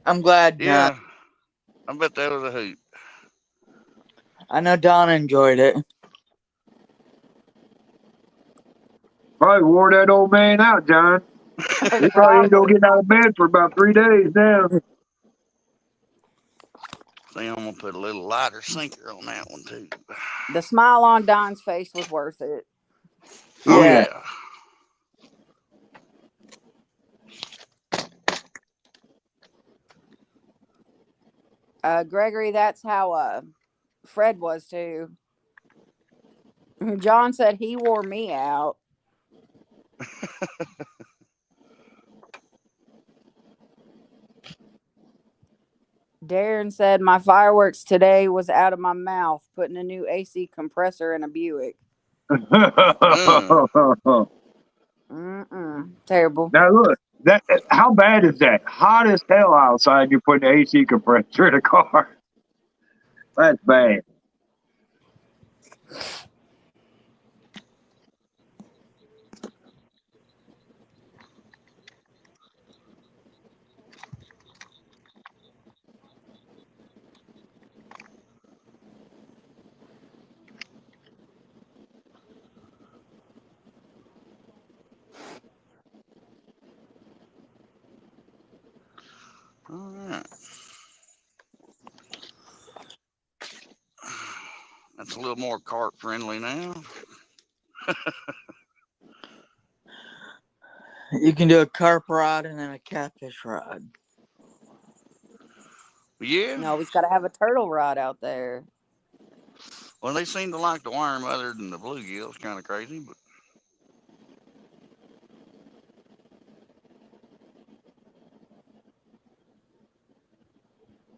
I'm glad, John. Yeah, I bet that was a hoot. I know Don enjoyed it. Probably wore that old man out, John. He probably ain't gonna get out of bed for about 3 days now. I think I'm gonna put a little lighter sinker on that one too. The smile on Don's face was worth it. Oh yeah. Gregory, that's how Fred was too. John said he wore me out. Darren said my fireworks today was out of my mouth, putting a new AC compressor in a Buick. Uh, Terrible. Now look, that how bad is that? Hot as hell outside. You're putting an AC compressor in a car. That's bad. all right. That's a little more cart friendly now. You can do a carp rod and then a catfish rod. Yeah. No, he's got to have a turtle rod out there. Well, they seem to like the worm other than the bluegill. It's kind of crazy, but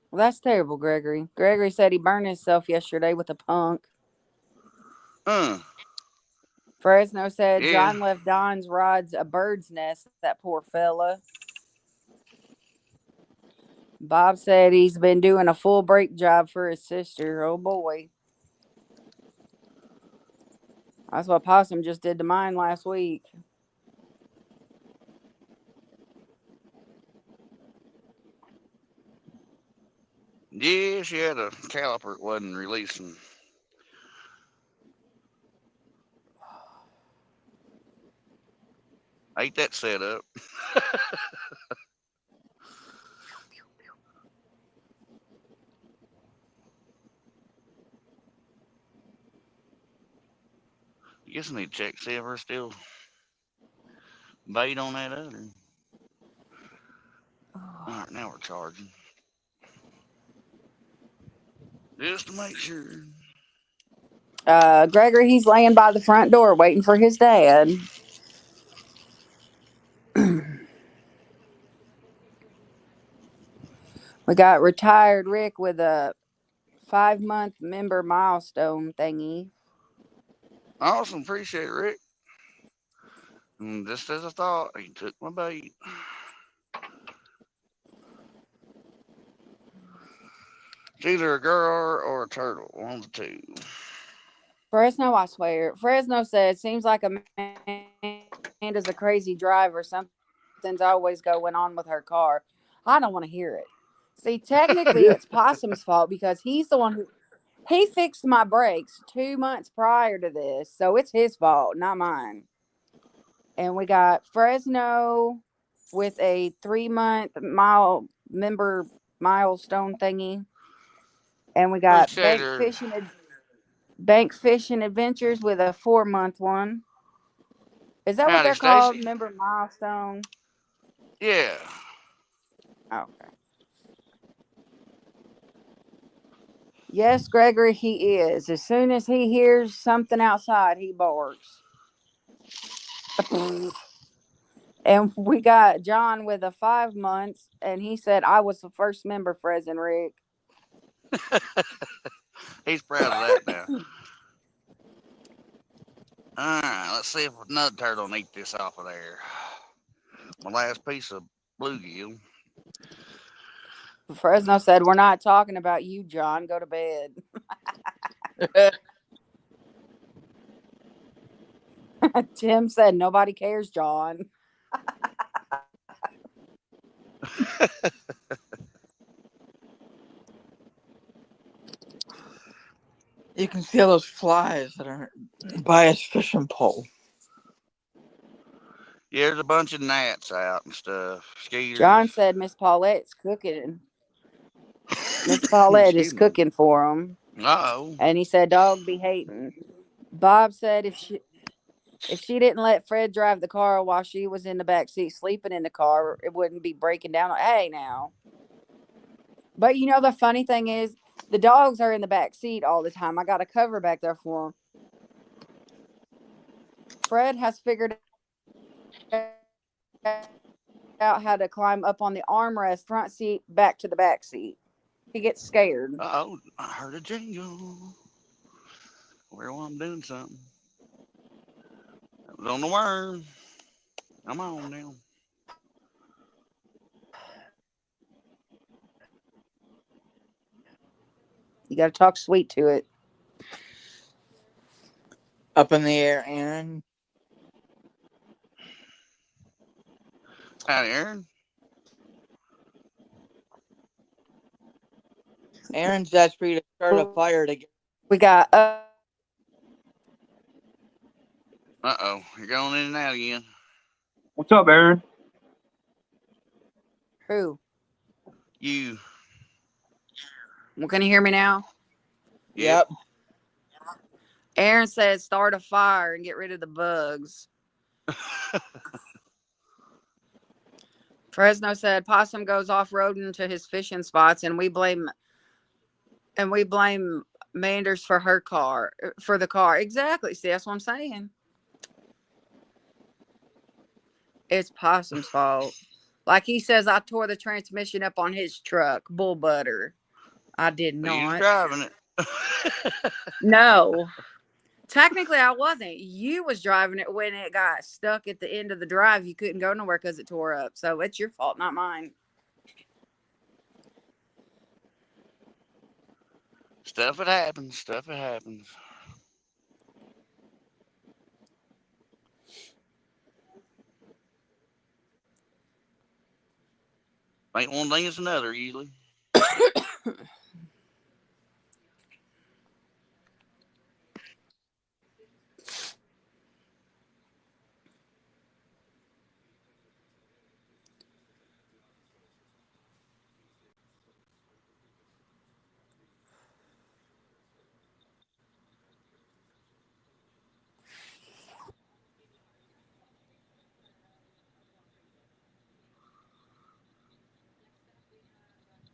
Well, that's terrible, Gregory. Gregory said he burned himself yesterday with a punk. uh, Fresno said yeah. John left Don's rods a bird's nest. That poor fella. Bob said he's been doing a full brake job for his sister. Oh boy. That's what Possum just did to mine last week. Yeah, she had a caliper that wasn't releasing. Ain't that set up? I guess I need to check see if we're still bait on that other. All right, now we're charging. Just to make sure. Gregory, he's laying by the front door waiting for his dad. We got retired Rick with a 5-month member milestone thingy. Awesome, appreciate it, Rick. And just as I thought, he took my bait. It's either a girl or a turtle, one of the two. Fresno, I swear. Fresno said, seems like Amanda's a crazy driver. Something's always going on with her car. I don't want to hear it. See, technically, it's Possum's fault because he's the one who he fixed my brakes 2 months prior to this, so it's his fault, not mine. And we got Fresno with a 3-month member milestone thingy, and we got Appreciate her. Bank Fishing Adventures with a 4-month one. Is that what Howdy, they're called? Stacy. Member milestone. Yeah. Okay. Yes, Gregory, he is. As soon as he hears something outside, he barks. And we got John with a 5 months, and he said I was the first member, Frez and Rick. He's proud of that now. Alright, let's see if another turtle can eat this off of there. My last piece of bluegill. Fresno said, we're not talking about you, John. Go to bed. Tim said, nobody cares, John. You can see all those flies that are by his fishing pole. Yeah, there's a bunch of gnats out and stuff. Skeeters. John said Miss Paulette's cooking. Miss Paulette is Excuse me. cooking for him. Uh-oh. And he said, dog be hating. Bob said if she didn't let Fred drive the car while she was in the back seat sleeping in the car, it wouldn't be breaking down. Hey, now. But you know, the funny thing is, the dogs are in the back seat all the time. I got a cover back there for them. Fred has figured out how to climb up on the armrest front seat back to the back seat. He gets scared. Oh, I heard a jingle. Where I'm doing something. That was on the worm. Come on now. You got to talk sweet to it. Up in the air, Aaron. Howdy, Aaron. Aaron's asked for you to start a fire to get. We got Uh-oh. You're going in and out again. What's up, Aaron? who? You. Well, can you hear me now? Yep. Aaron said start a fire and get rid of the bugs. Fresno said Possum goes off-roading to his fishing spots, and we blame Manders for the car. Exactly. See, that's what I'm saying. It's Possum's fault. Like he says, I tore the transmission up on his truck. Bull butter. I did But you was not. driving it. No. Technically, I wasn't. You was driving it when it got stuck at the end of the drive. You couldn't go nowhere because it tore up. So it's your fault, not mine. Stuff it happens. Stuff it happens. Ain't one thing, it's another usually.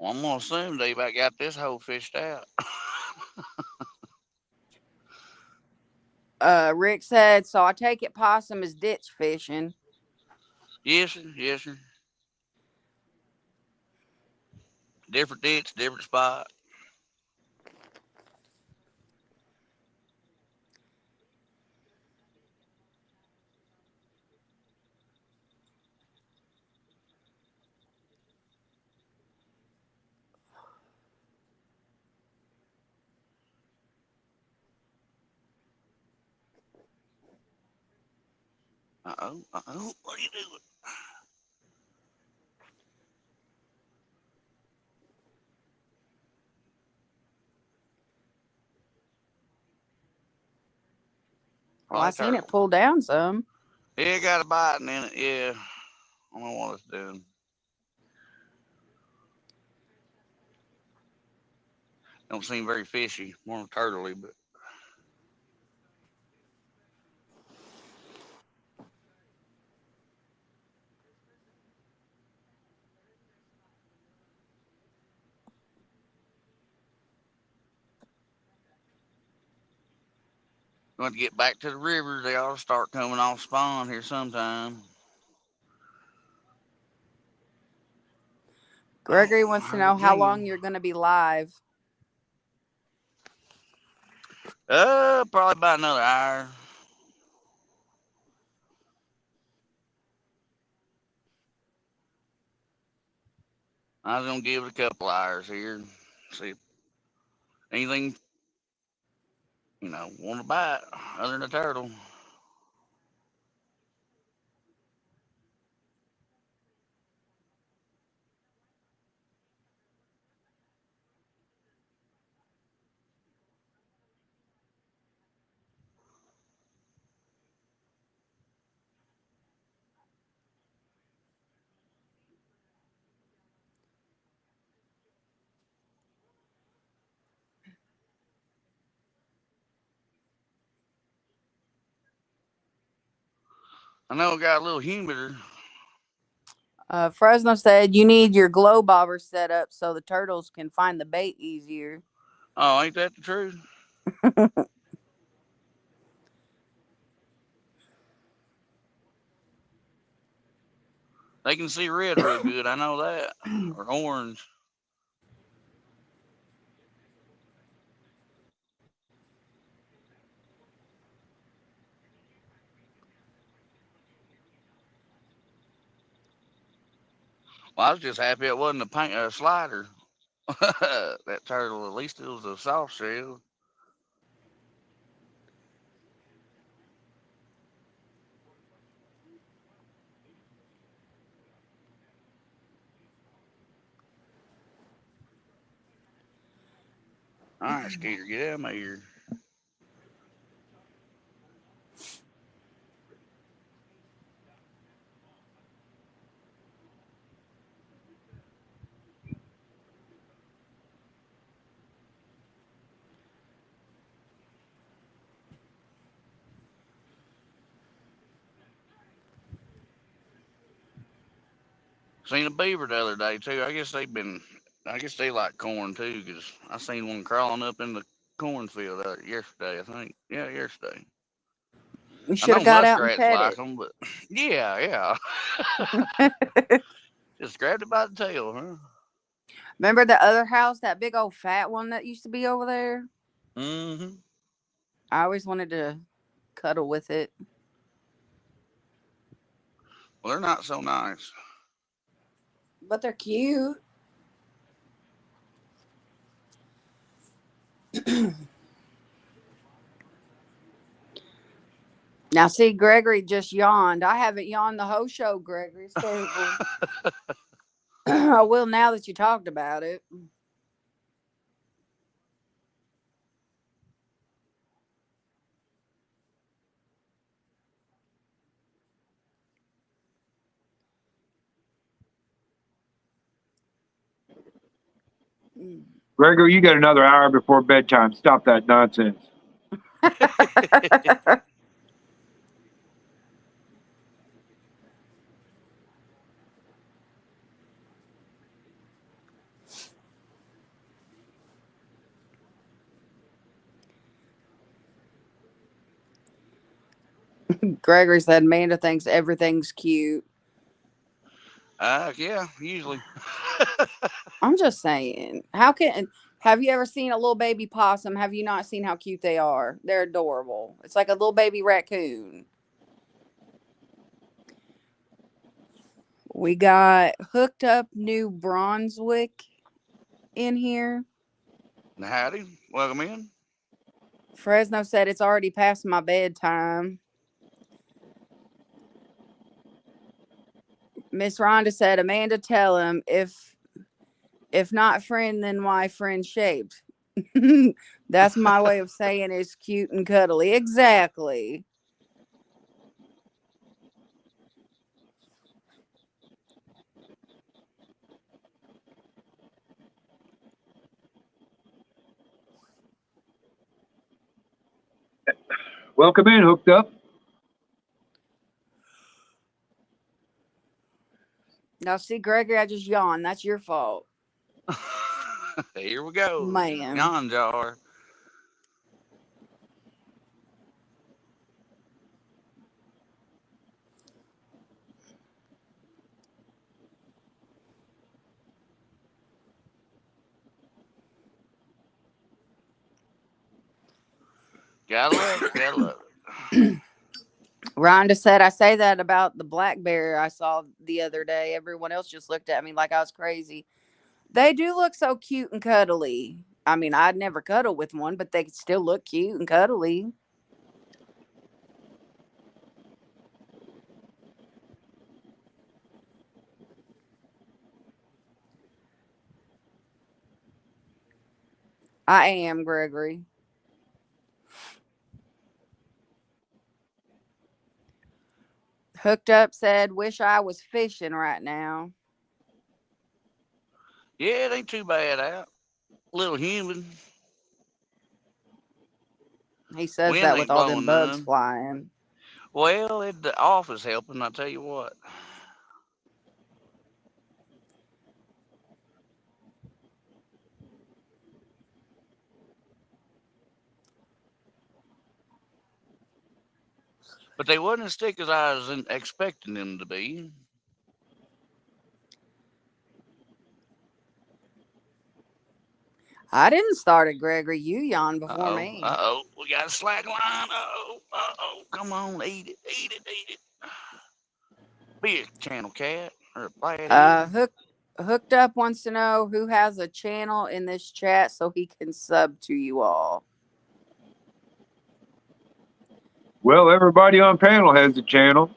Well, I'm gonna assume they about got this hole fished out. Rick said, so I take it Possum is ditch fishing. Yes, sir. Yes, sir. Different ditch, different spot. Uh-oh. Uh-oh. What are you doing? Well, I Probably seen it turtle. pull down some. Yeah, it got a biting in it. Yeah. I don't know what it's doing. Don't seem very fishy. More turtley, but going to get back to the river. They ought to start coming off spawn here sometime. Gregory Oh, I wants to heard a know how jingle. long you're going to be live. Probably about another hour. I was gonna give it a couple hours here. See if anything, want to bite other than a turtle. I know it got a little humider. Fresno said you need your glow bobber set up so the turtles can find the bait easier. Oh, ain't that the truth? They can see red real good. I know that. Or orange. Well, I was just happy it wasn't a paint slider. That turtle, at least it was a soft shell. All right, Skeeter, get out of my ear. Seen a beaver the other day too. I guess they've been. I guess they like corn too, 'cause I seen one crawling up in the cornfield yesterday. I think. Yeah, yesterday. You I should know have got out and muskrats pet like it. them, but yeah. Just grabbed it by the tail, huh? Remember the other house, that big old fat one that used to be over there? Mm-hmm. I always wanted to cuddle with it. Well, they're not so nice. But they're cute. Now, see, Gregory just yawned. I haven't yawned the whole show, Gregory. It's terrible. I will now that you talked about it. Gregory, you got another hour before bedtime. Stop that nonsense. Gregory said Amanda thinks everything's cute. Yeah, usually. I'm just saying. How can have you ever seen a little baby possum? Have you not seen how cute they are? They're adorable. It's like a little baby raccoon. We got hooked up New Brunswick in here. Howdy, welcome in. Fresno said it's already past my bedtime. Miss Rhonda said, Amanda, tell him if not friend, then why friend shaped? That's my way of saying it's cute and cuddly. Exactly. Welcome in, hooked up. Now, see, Gregory, I just yawned. That's your fault, Here we go. man. Yawn jar. Gotta love it. Gotta love it. Rhonda said, I say that about the black bear I saw the other day. Everyone else just looked at me like I was crazy. They do look so cute and cuddly. I mean, I'd never cuddle with one, but they still look cute and cuddly. I am, Gregory. Hooked up said, wish I was fishing right now. Yeah, it ain't too bad out. Little humid. He says Wind that with ain't all them blowing bugs none. flying. Well, the office helping, I tell you what. But they wasn't as thick as I was expecting them to be. I didn't start it, Gregory. You yawned Uh before oh. me. Uh oh. We got a slack line. Come on, eat it. Eat it. Eat it. Be a channel cat or a flathead. Hooked up wants to know who has a channel in this chat so he can sub to you all. Well, everybody on panel has a channel.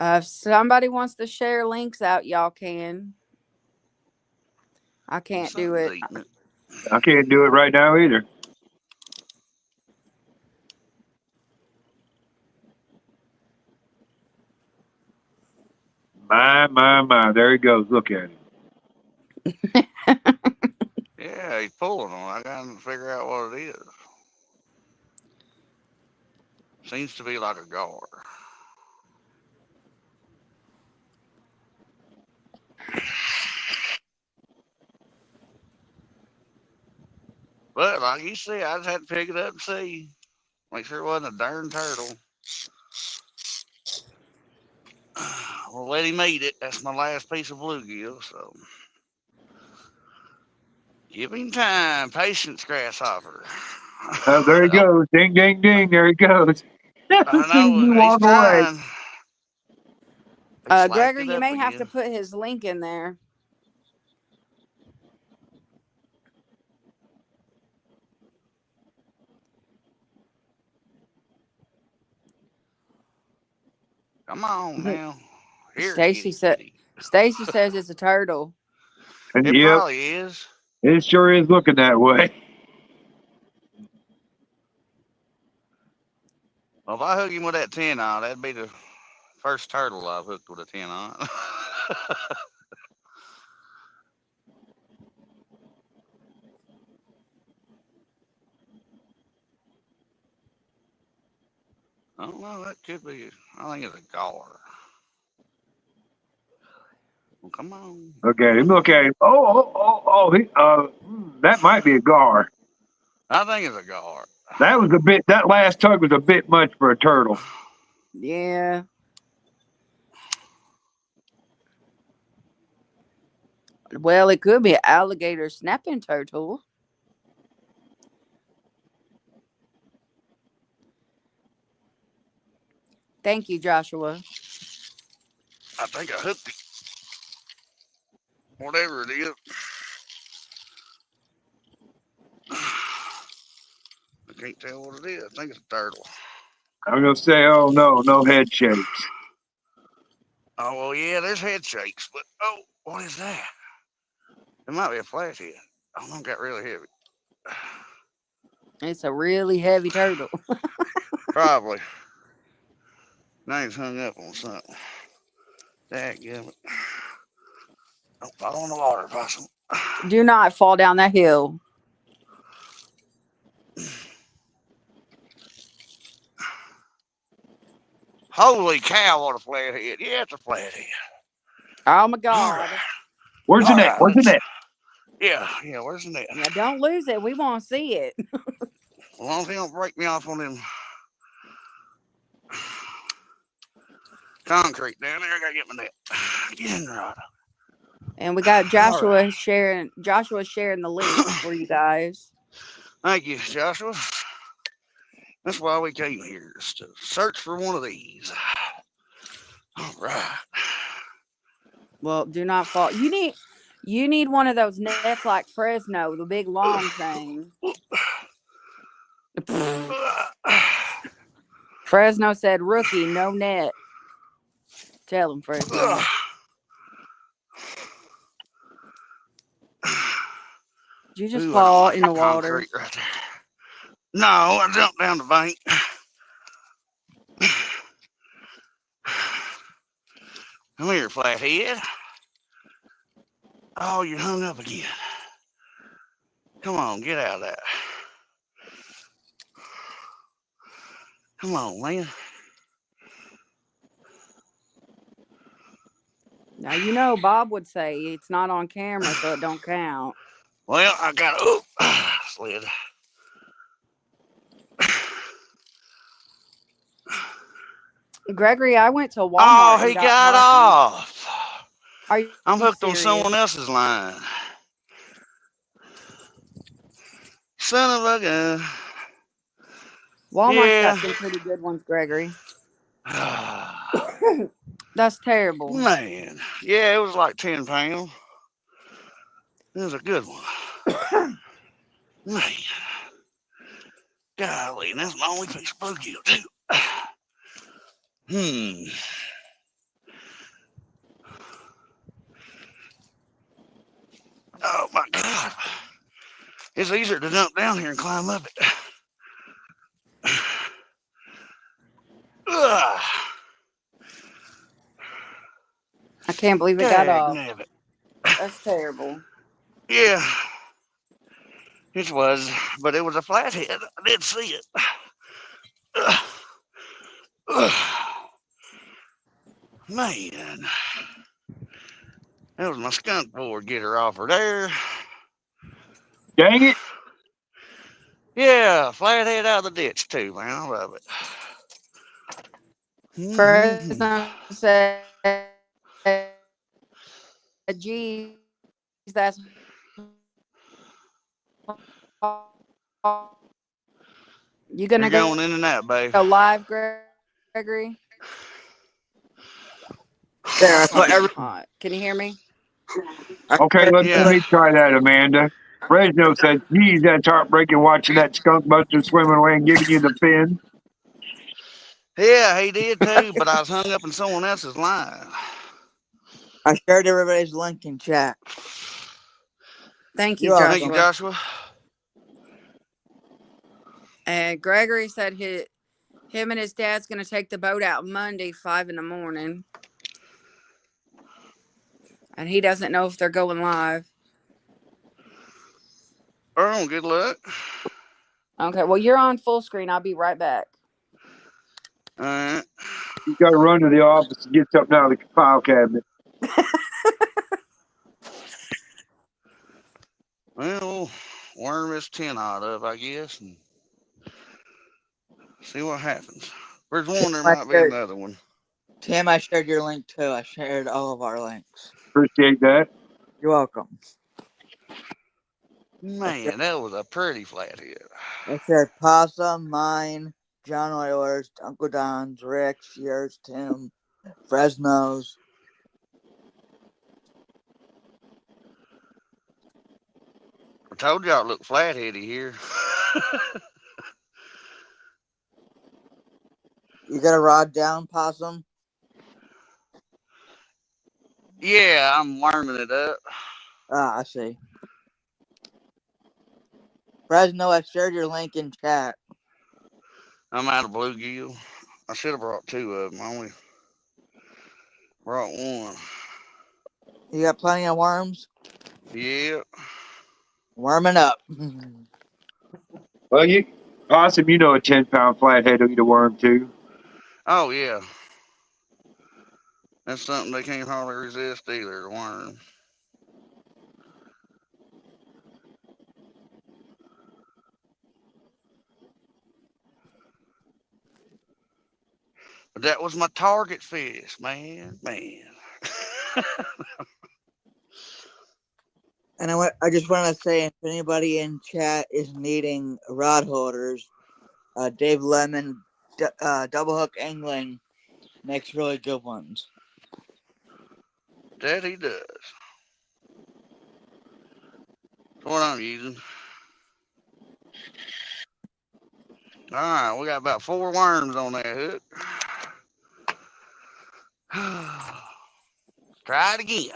If somebody wants to share links out, y'all can. I can't do Something's it. eating it. I can't do it right now either. My. There he goes. Look at him. Yeah, he's pulling them. I got to figure out what it is. Seems to be like a gar. But like you see, I just had to pick it up and see. Make sure it wasn't a darn turtle. We'll let him eat it. That's my last piece of bluegill, so give him time. Patience, grasshopper. There he Oh, goes. Ding, ding, ding. There he goes. I See me know he's walk away. trying. He slacked Gregory, it you up may have to again. put his link in there. Come on now. Here, Stacy kitty, said. kitty. Stacy says it's a turtle. And It yep, probably is. it sure is looking that way. Well, if I hook him with that 10 on, that'd be the first turtle I've hooked with a 10 on. I don't know. That could be. I think it's a gar. Well, come on. Look at him. Come Look at on. him. That might be a gar. I think it's a gar. That was a bit. That last tug was a bit much for a turtle. Yeah. Well, it could be an alligator snapping turtle. Thank you, Joshua. I think I hooked it. Whatever it is. I can't tell what it is. I think it's a turtle. I'm gonna say, oh no, no head shakes. Oh, well, yeah, there's head shakes, but oh, what is that? It might be a flathead. I don't got really heavy. It's a really heavy turtle. Probably. Name's hung up on something. Dadgummit. Don't fall in the water, possum. Do not fall down that hill. Holy cow, what a flathead. Yeah, it's a flathead. Oh my All God. right. Where's the All net? right. Where's the net? Yeah, where's the net? Yeah, don't lose it. We want to see it. As long as he don't break me off on them concrete down there, I gotta get my net. Get in the rod. And we got All right. sharing the links for you guys. Thank you, Joshua. That's why we came here, is to search for one of these. All right. Well, do not fall. You need one of those nets like Fresno, the big long thing. Fresno said, "Rookie, no net." Tell him, Fresno. Did you just Ooh, I don't fall like in that the water? concrete right there. No, I jumped down the bank. Come here, flathead. Oh, you're hung up again. Come on, get out of that. Come on, man. Now you know Bob would say it's not on camera, so it don't count. Well, I got slid. Gregory, I went to Oh, Walmart and he got got possum. off. Are you I'm hooked on serious? someone else's line. Son of a gun. Walmart's got Yeah. some pretty good ones, Gregory. That's terrible. Man. Yeah, it was like 10 pounds. It was a good one. Man. Golly, and that's my only piece of bluegill, too. Hmm. Oh, my God. It's easier to jump down here and climb up it. Ugh. I can't believe it got Dag off. nabbit. That's terrible. Yeah, it was, but it was a flathead. I did see it. Ugh. Ugh. Man, that was my skunk board getter offer there. Dang it. Yeah, flathead out of the ditch too, man. I love it. Fresno said, geez, that's you You're gonna going in and out, babe. go live, Gregory? There, I put every. Hot. Can you hear me? I Okay, shared let Yeah. me try that, Amanda. Fresno says, geez, that's heartbreaking watching that skunk buster swimming away and giving you the fin. Yeah, he did too, but I was hung up in someone else's line. I shared everybody's link in chat. Thank you, You're Thank you, welcome. Joshua. Joshua. And Gregory said him and his dad's gonna take the boat out Monday, 5 in the morning, and he doesn't know if they're going live. Oh, good luck. Okay, well you're on full screen. I'll be right back. All right. You got to run to the office and get something out of the file cabinet. Well, worm this 10 out of, I guess, and see what happens. There's one, there might be another one. Tim, I shared your link too. I shared all of our links. Appreciate that. You're welcome. Man, that was a pretty flathead. I shared Possum, mine, John Oilers, Uncle Don's, Rick's, yours, Tim, Fresno's. I told y'all it looked flatheady here. You got a rod down, Possum? Yeah, I'm warming it up. Ah, I see. Fresno, I shared your link in chat. I'm out of bluegill. I should have brought two of them. I only brought one. You got plenty of worms? Yeah. Warming up. Well, Awesome, a 10-pound flathead will eat a worm too. Oh, yeah. That's something they can't hardly resist either, the worm. But that was my target fish, man. And I just want to say, if anybody in chat is needing rod holders, Dave Lemon, Double Hook Angling, makes really good ones. That he does. That's what I'm using. All right, we got about 4 worms on that hook. Try it again.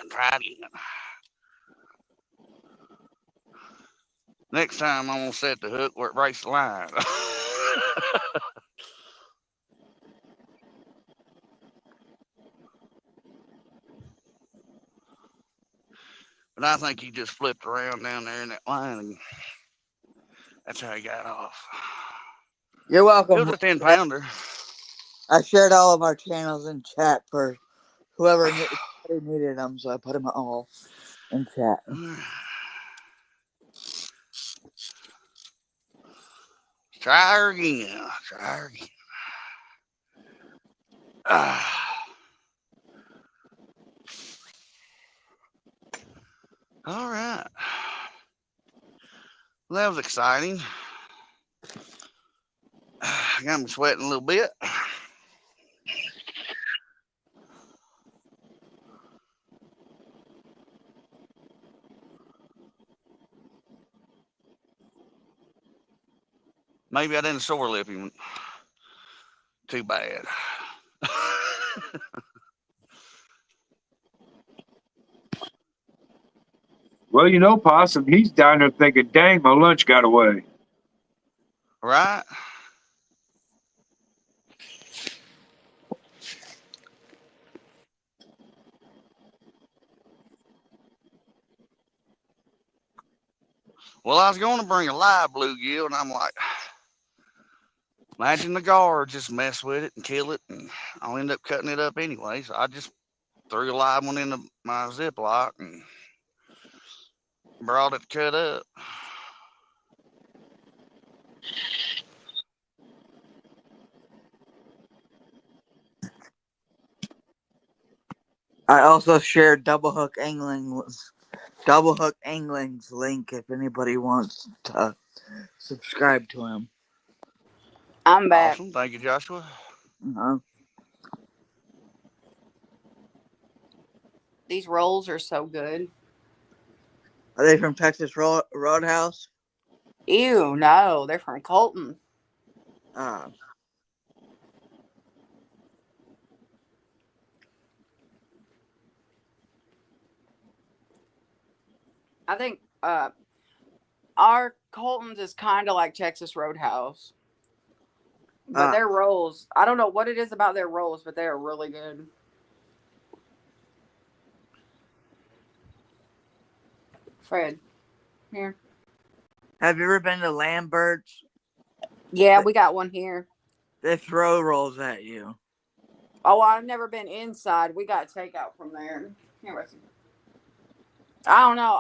Next time I'm gonna set the hook where it breaks the line. But I think he just flipped around down there in that line, and that's how he got off. You're It was welcome. a 10-pounder. I shared all of our channels in chat for whoever needed them, so I put them all in chat. Try her again. All right. Well, that was exciting. Got me sweating a little bit. Maybe I didn't sore lip him. Too bad. Well, you know, Possum, he's down there thinking, dang, my lunch got away. Right? Well, I was going to bring a live bluegill, and I'm like, imagine the guard just mess with it and kill it, and I'll end up cutting it up anyway. So I just threw a live one into my Ziploc and brought it cut up. I also shared Double Hook Angling's link if anybody wants to subscribe to him. I'm back. Awesome. Thank you, Joshua. Uh-huh. These rolls are so good. Are they from Texas Roadhouse? Ew, no, they're from Colton. Ah. I think our Colton's is kind of like Texas Roadhouse. But their rolls, I don't know what it is about their rolls, but they are really good. Fred, here. Have you ever been to Lambert's? Yeah, we got one here. They throw rolls at you. Oh, I've never been inside. We got takeout from there. Here, I don't know.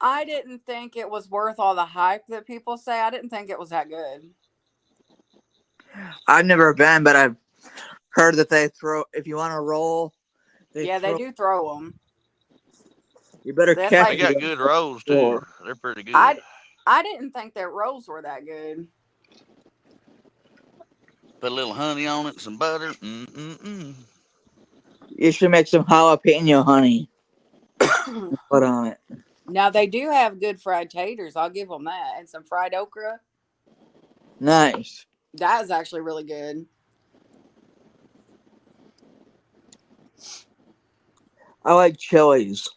I didn't think it was worth all the hype that people say. I didn't think it was that good. I've never been, but I've heard that they throw. If you want to roll, They do throw them. You better That's check. They got good rolls too. They're pretty good. I didn't think their rolls were that good. Put a little honey on it, some butter. Mm-mm-mm. You should make some jalapeno honey. Put on it. Now they do have good fried taters. I'll give them that, and some fried okra. Nice. That is actually really good. I like chilies.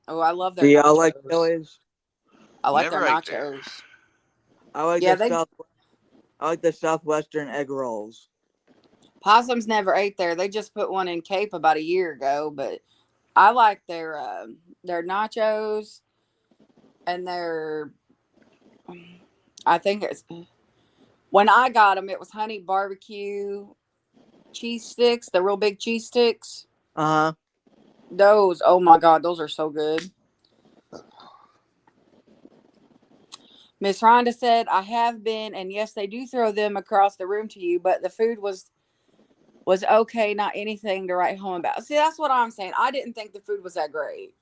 Oh, I love their Do y'all nachos. like chilies? I like Never their ate there. nachos. I like the Southwestern egg rolls. Possums never ate there. They just put one in Cape about a year ago, but I like their nachos and their. I think it's when I got them, it was honey barbecue cheese sticks, the real big cheese sticks. Uh huh. Those, oh my God, those are so good. Miss Rhonda said, I have been, and yes, they do throw them across the room to you, but the food was okay, not anything to write home about. See, that's what I'm saying. I didn't think the food was that great.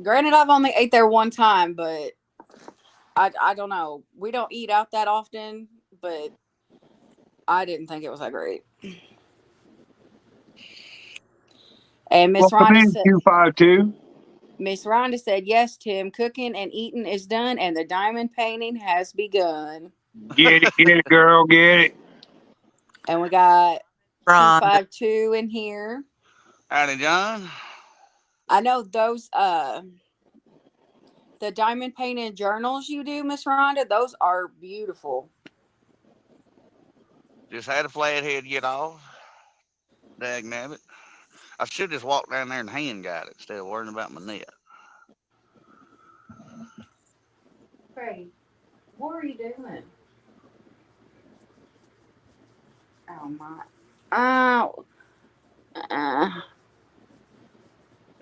Granted, I've only ate there one time, but I don't know. We don't eat out that often, but I didn't think it was that great. And Miss Rhonda said, Q52. Miss Rhonda said, yes, Tim, cooking and eating is done, and the diamond painting has begun. Get it, girl, get it. And we got Rhonda. 252 in here. Howdy, John. I know those the diamond painted journals you do, Miss Rhonda, those are beautiful. Just had a flathead get off. Dagnabbit. I should just walk down there and hand guide it instead of worrying about my net. Hey, what are you doing? Oh my!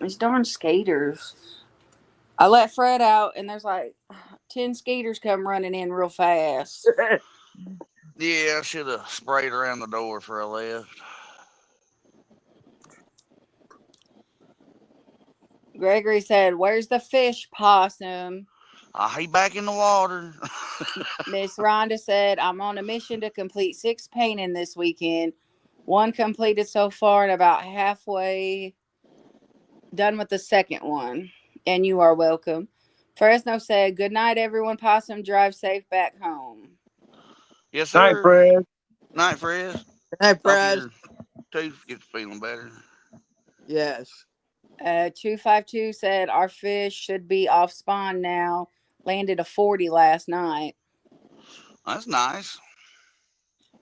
These darn skaters. I let Fred out, and there's like 10 skaters come running in real fast. Yeah, I should have sprayed around the door for I left. Gregory said, "Where's the fish, Possum?" He back in the water. Miss Rhonda said, "I'm on a mission to complete 6 painting this weekend. 1 completed so far and about halfway done with the second one. And you are welcome." Fresno said, "Good night, everyone. Possum, drive safe back home." Yes, Night, sir. Fred. Night, Fred. Hi, Hope Fred. your tooth gets feeling better. Yes. 252 said, "Our fish should be off spawn now. Landed a 40 last night." That's nice.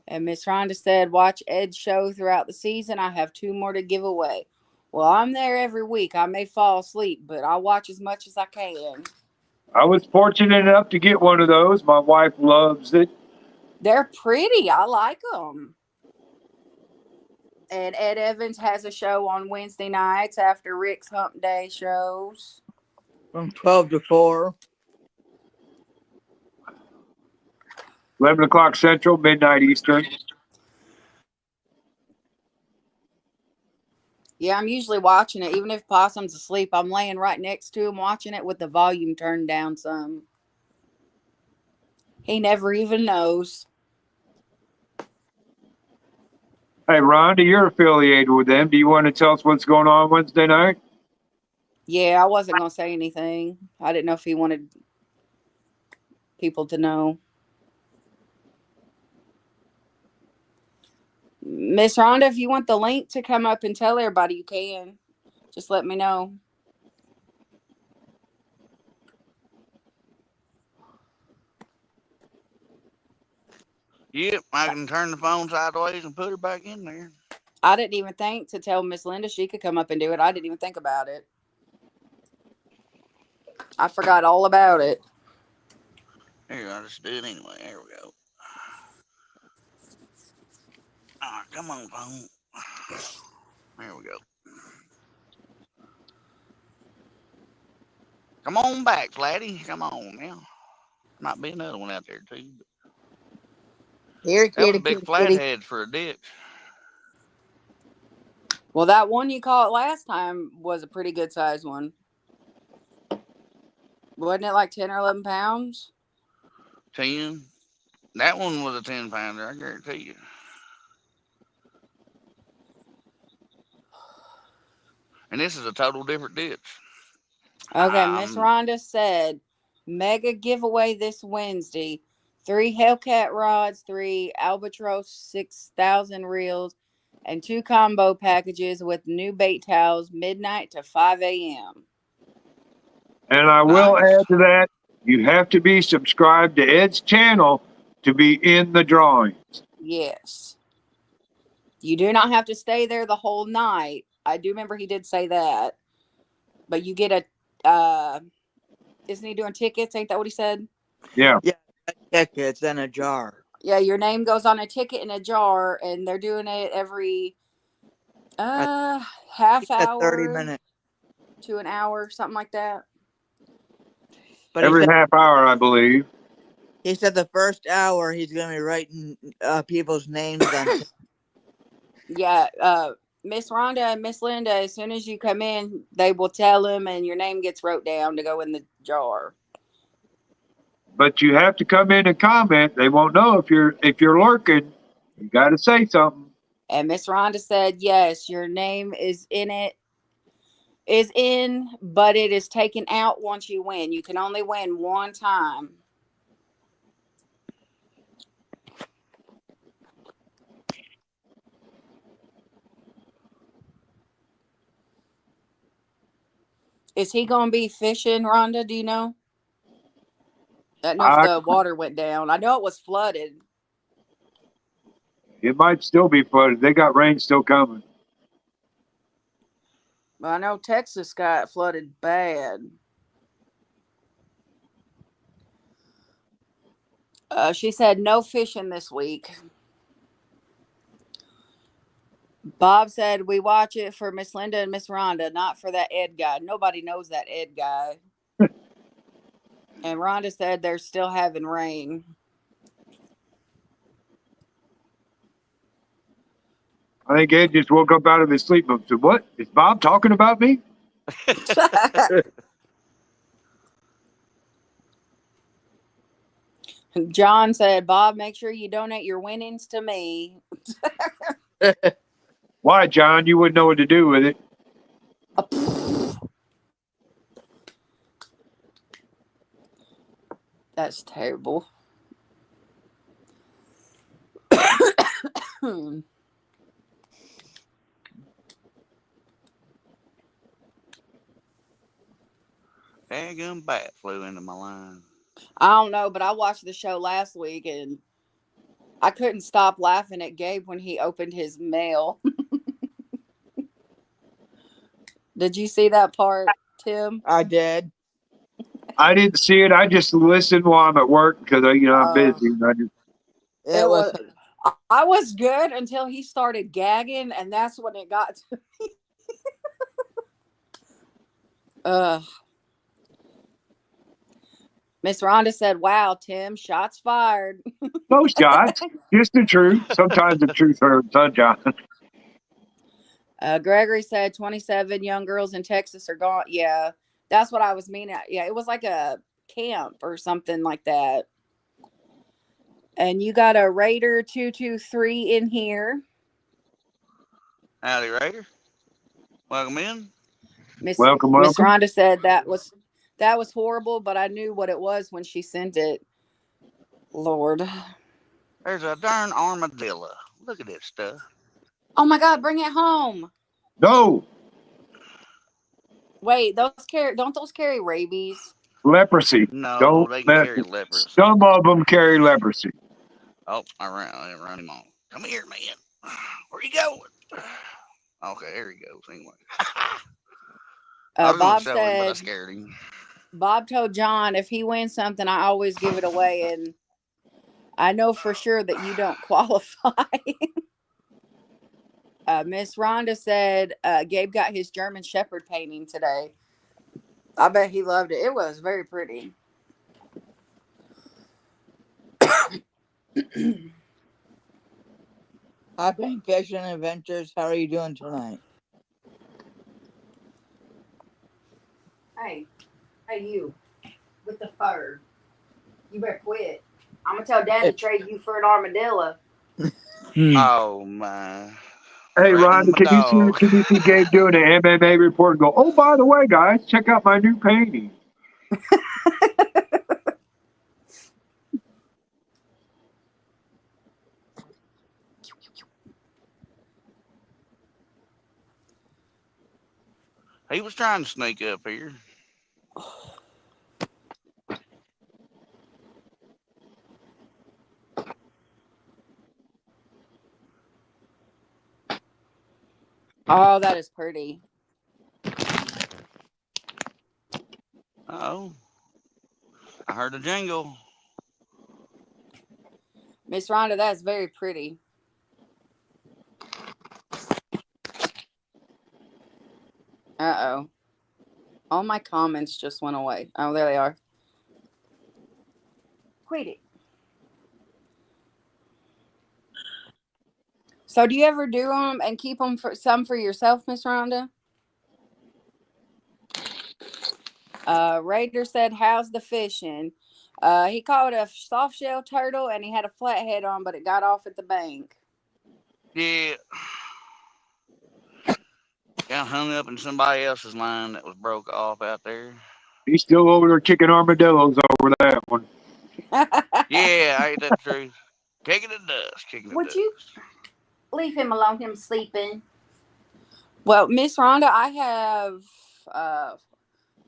And Miss Rhonda said, "Watch Ed's show throughout the season. I have 2 more to give away." Well, I'm there every week. I may fall asleep, but I'll watch as much as I can. I was fortunate enough to get one of those. My wife loves it. They're pretty. I like them. And Ed Evans has a show on Wednesday nights after Rick's Hump Day shows. From 12 to 4. 11 o'clock Central, midnight Eastern. Yeah, I'm usually watching it. Even if Possum's asleep, I'm laying right next to him watching it with the volume turned down some. He never even knows. Hey, Rhonda, you're affiliated with them. Do you want to tell us what's going on Wednesday night? Yeah, I wasn't going to say anything. I didn't know if he wanted people to know. Miss Rhonda, if you want the link to come up and tell everybody, you can. Just let me know. Yep, I can turn the phone sideways and put her back in there. I didn't even think to tell Miss Linda she could come up and do it. I didn't even think about it. I forgot all about it. Here, I'll just do it anyway. There we go. All right, come on, phone. There we go. Come on back, Flatty. Come on now. Might be another one out there, too. Here, That was kitty, a big kitty, kitty. flathead for a ditch. Well, that one you caught last time was a pretty good sized one. Wasn't it like 10 or 11 pounds? 10. That one was a 10-pounder, I guarantee you. And this is a total different ditch. Okay, Miss Rhonda said, "Mega giveaway this Wednesday. 3 Hellcat rods, 3 Albatross 6,000 reels, and 2 combo packages with new bait towels, midnight to 5 a.m. And I will Nice. add to that, you have to be subscribed to Ed's channel to be in the drawings. Yes. You do not have to stay there the whole night. I do remember he did say that. But you get a, isn't he doing tickets? Ain't that what he said? Yeah. Yeah, tickets in a jar. Yeah, your name goes on a ticket in a jar, and they're doing it every half hour, 30 minutes. to an hour, something like that. But Every half hour, I believe. he said the first hour he's going to be writing people's names on. Yeah, Miss Rhonda and Miss Linda, as soon as you come in, they will tell them, and your name gets wrote down to go in the jar. But you have to come in and comment. They won't know if you're lurking. You got to say something. And Miss Rhonda said, "Yes, your name is in it. Is in, but it is taken out once you win. You can only win one time." Is he going to be fishing, Rhonda? Do you know? I don't know if the water went down. I know it was flooded. It might still be flooded. They got rain still coming. But I know Texas got flooded bad. She said no fishing this week. Bob said we watch it for Miss Linda and Miss Rhonda, not for that Ed guy. Nobody knows that Ed guy. And Rhonda said they're still having rain. I think Ed just woke up out of his sleep and said, "What? Is Bob talking about me?" John said, Bob, make sure you donate your winnings to me. Why, John? You wouldn't know what to do with it. That's terrible. Daggum bat flew into my line. I don't know, but I watched the show last week and I couldn't stop laughing at Gabe when he opened his mail. Did you see that part, Tim? I did. I didn't see it. I just listened while I'm at work because I'm busy. And It was. I was good until he started gagging, and that's when it got to me. Miss Rhonda said, "Wow, Tim, shots fired." no shots, just the truth. Sometimes the truth hurts, huh, John? Gregory said 27 young girls in Texas are gone. Yeah, that's what I was meaning. Yeah, it was like a camp or something like that. And you got a Raider 223 in here. Howdy, Raider. Welcome in. Miss Welcome. Rhonda said that was horrible, but I knew what it was when she sent it. Lord. There's a darn armadillo. Look at this stuff. Oh my God, bring it home. No. Wait, don't those carry rabies? Leprosy. No, Don't they can carry leprosy. Some of them carry leprosy. Oh, I ran him on. Come here, man. Where you going? Okay, there he goes. Anyway. Bob said, him, but I scared him. Bob told John, if he wins something, I always give it away, and I know for sure that you don't qualify. Miss Rhonda said Gabe got his German Shepherd painting today. I bet he loved it. It was very pretty. Hi, Bank Fishing Adventures. How are you doing tonight? Hey, you with the fur. You better quit. I'm gonna tell Dad to trade you for an armadillo. Oh my! Hey, Ron, can you see Gabe doing an MMA report and go, "Oh, by the way, guys, check out my new painting." He was trying to sneak up here. Oh, that is pretty. Oh, I heard a jingle. Miss Rhonda, that's very pretty. Uh-oh. All my comments just went away. Oh, there they are. Quit it. So do you ever do them and keep them for yourself, Miss Rhonda? Raider said, how's the fishing? He caught a soft shell turtle and he had a flathead on, but it got off at the bank. Yeah. Got hung up in somebody else's line that was broke off out there. He's still over there kicking armadillos over that one. Yeah, ain't that the truth? Kicking the dust. Would you leave him alone? Him sleeping. Well, Miss Rhonda, I have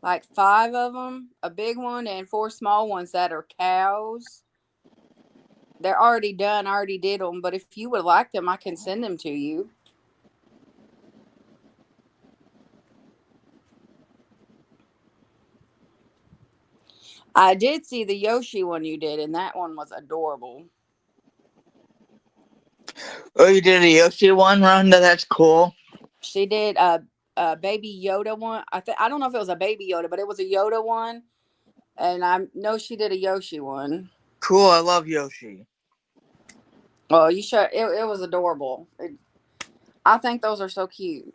like 5 of them, a big one and 4 small ones that are cows. They're already done. I already did them, but if you would like them, I can send them to you. I did see the Yoshi one you did, and that one was adorable. Oh, you did a Yoshi one, Rhonda? That's cool. She did a baby Yoda one. I don't know if it was a baby Yoda, but it was a Yoda one. And I know she did a Yoshi one. Cool. I love Yoshi. Oh, you sure? It was adorable. I think those are so cute.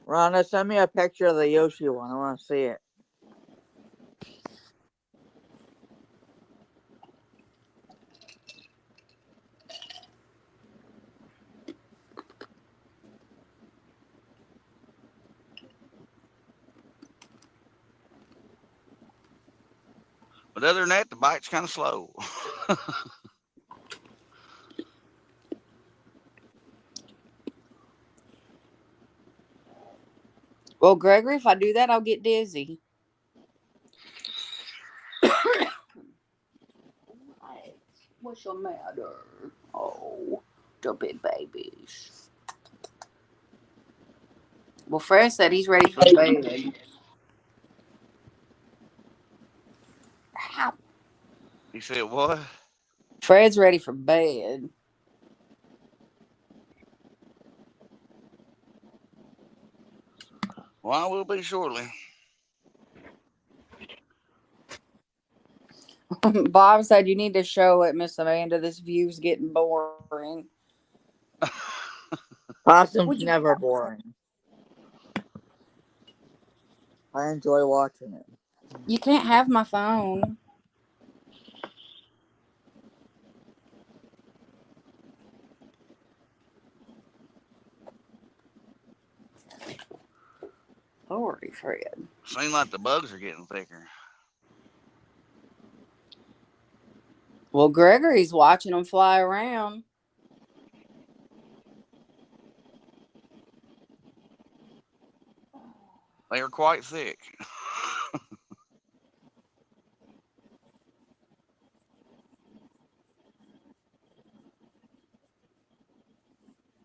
Rhonda, send me a picture of the Yoshi one. I want to see it. But other than that, the bite's kind of slow. Well, Gregory, if I do that, I'll get dizzy. What's the matter? Oh, stupid babies. Well, Fred said he's ready for bed. Ow. He said, what? Fred's ready for bed. Well, I will be shortly. Bob said you need to show it, Miss Amanda. This view's getting boring. Possum's You never boring. I enjoy watching it. You can't have my phone. Lordy, Fred. Seems like the bugs are getting thicker. Well, Gregory's watching them fly around. They are quite thick.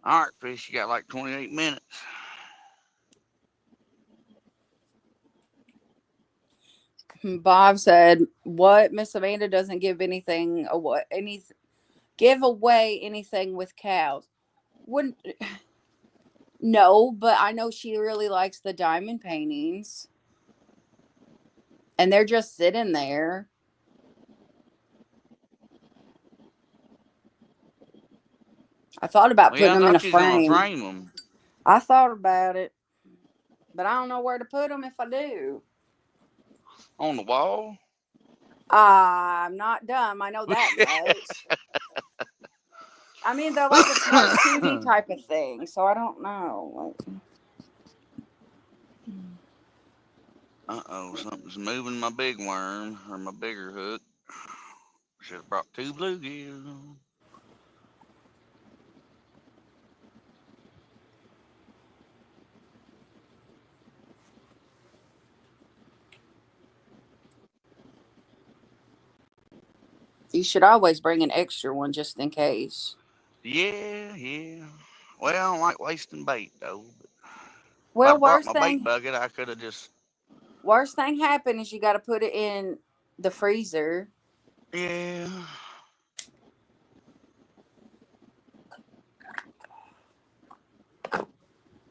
All right, fish, you got like 28 minutes. Bob said, "What? Miss Amanda doesn't give anything away. Give away anything with cows? Wouldn't? No, but I know she really likes the diamond paintings, and they're just sitting there. I thought about Well, yeah, putting I them in know a she's going to frame. frame them. I thought about it, but I don't know where to put them if I do. On the wall. I'm not dumb. I know that much. I mean, they're like a smart TV type of thing, so I don't know. Uh-oh, something's moving my big worm, or my bigger hook. Should have brought 2 bluegill. You should always bring an extra one just in case. Yeah, yeah. Well, I don't like wasting bait, though. But if I'd Well, have brought my bait bucket, I could have just... worst thing happen is you got to put it in the freezer. Yeah.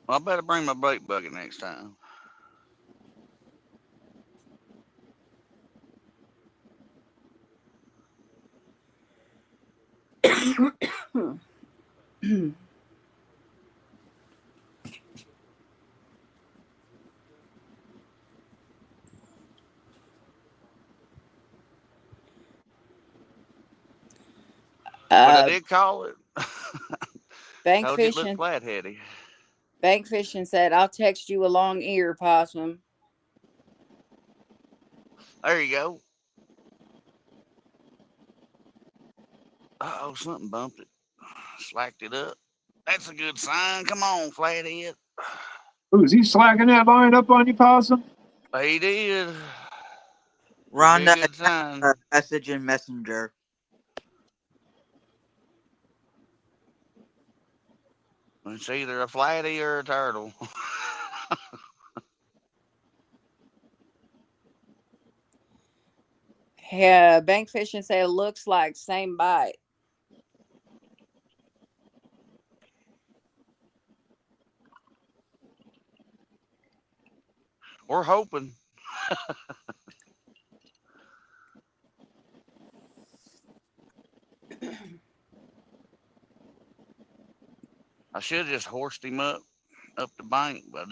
Well, I better bring my bait bucket next time. But I did call it. Bank Told you it looked fishing. flatheady. Bank fishing said, "I'll text you a long ear, Possum." There you go. Uh-oh, something bumped it. Slacked it up. That's a good sign. Come on, flathead. Ooh, is he slacking that line up on you, Possum? He did. Rhonda, Be a good sign. a message in Messenger. It's either a flatty or a turtle. Yeah, bank fishing said it looks like same bite. We're hoping. I should have just horsed him up the bank, but I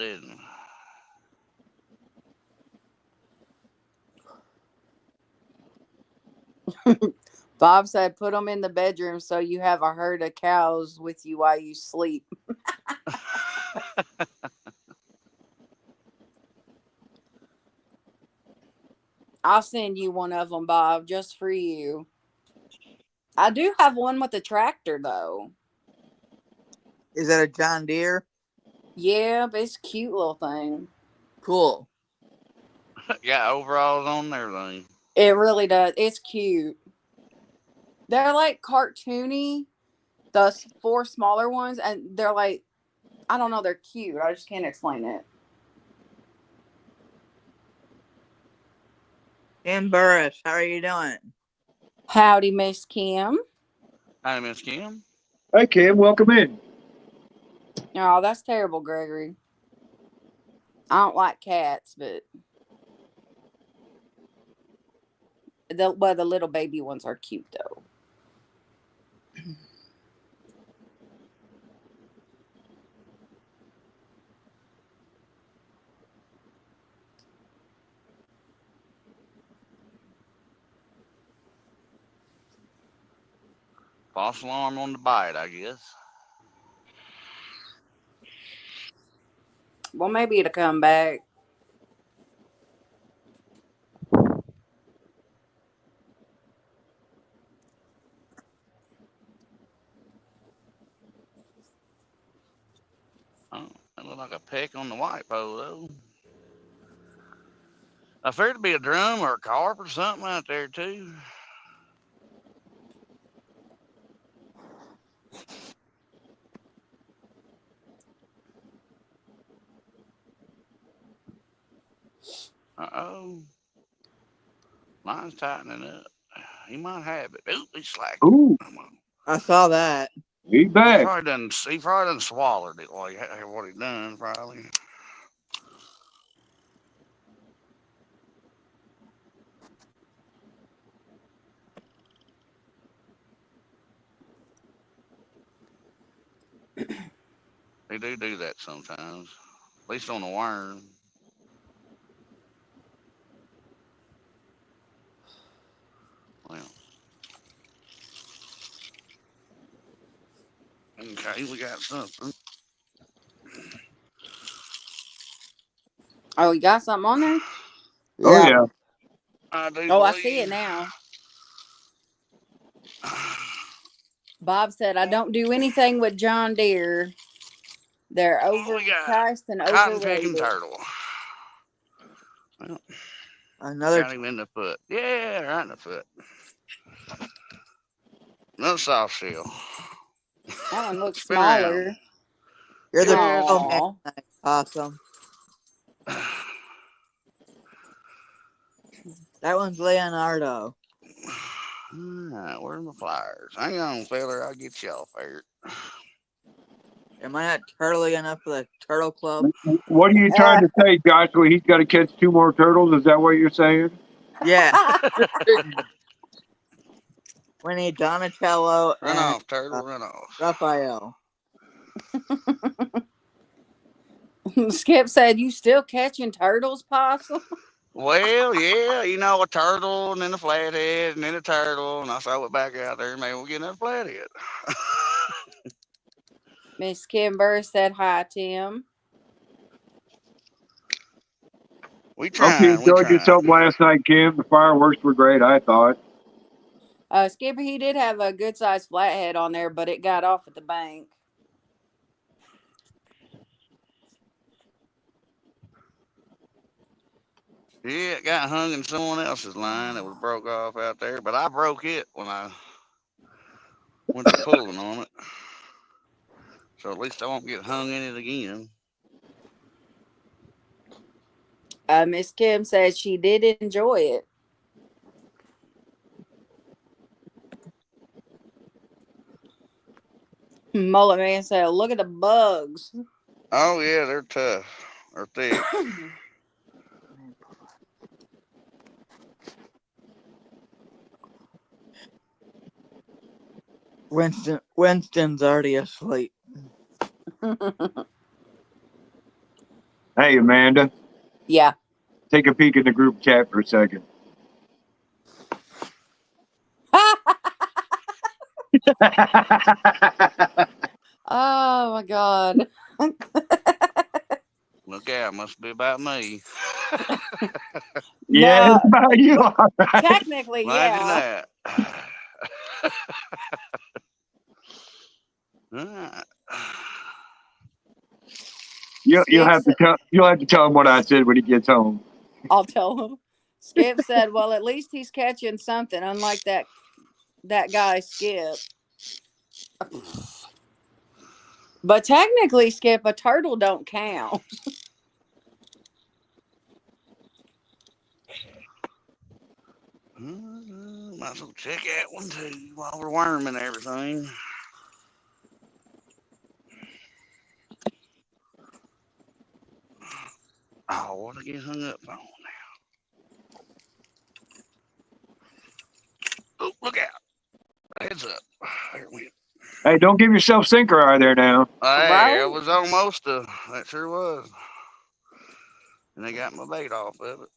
didn't. Bob said, put them in the bedroom so you have a herd of cows with you while you sleep. I'll send you one of them, Bob, just for you. I do have one with a tractor, though. Is that a John Deere? Yeah, but it's a cute little thing. Cool. Got overalls on and everything. It really does. It's cute. They're like cartoony, the 4 smaller ones, and they're like, I don't know, they're cute. I just can't explain it. Kim Burris, how are you doing? Howdy, Miss Kim. Hi, Miss Kim. Hey, Kim, welcome in. Oh, that's terrible, Gregory. I don't like cats, but the little baby ones are cute though. False alarm on the bite, I guess. Well, maybe it'll come back. Oh, that looked like a peck on the white pole, though. I feared to be a drum or a carp or something out there, too. Uh-oh. Mine's tightening up. He might have it. Oop, he's slacking. Ooh, I saw that. he's He back. probably done swallowed it while what he done, probably. They do that sometimes. At least on a worm. Well. Okay, we got something. Oh, you got something on there? Oh, yeah. I do Oh, I believe. see it now. Bob said, I don't do anything with John Deere. They're Oh, we got overpriced and cotton picking overrated. turtle. Well, Another. got him in the foot. Yeah, right in the foot. Another soft shell. That one looks Spin around. smaller. You're the Yeah, oh man. Aw. Awesome. That one's Leonardo. Alright, where's my flyers? Hang on, feller. I'll get you off there. Am I not turtly enough for the turtle club? What are you trying to say, Joshua? He's got to catch 2 more turtles? Is that what you're saying? Yeah. We need Donatello Run and off, turtle. Run off. Raphael. Skip said, you still catching turtles, Possum? Well, yeah, you know, a turtle and then a flathead and then a turtle, and I throw it back out there. Maybe we'll get another flathead. Miss Kimber said, hi, Tim. We Hope you trying. We enjoyed yourself trying. last night, Kim. The fireworks were great, I thought. Skipper, he did have a good sized flathead on there, but it got off at the bank. Yeah, it got hung in someone else's line that was broke off out there, but I broke it when I went to pulling on it. So at least I won't get hung in it again. Miss Kim said she did enjoy it. Mullet Man said, look at the bugs. Oh yeah, they're tough. They're thick. Winston's already asleep. Hey, Amanda, Yeah. take a peek in the group chat for a second. Oh my God. Look out, must be about me. Yeah, No, it's about you. All right. technically, Imagine yeah. that. Alright. You'll Skip have to said, tell him what I said when he gets home. I'll tell him. Skip said, well, at least he's catching something, unlike that guy Skip. But technically, Skip, a turtle don't count. Might as well check that one too while we're worming everything. Oh, what I get hung up on now? Oh, look out! Heads up! There it went. Hey, don't give yourself sinker eye there now. Hey, it Right? was almost that sure was. And they got my bait off of it.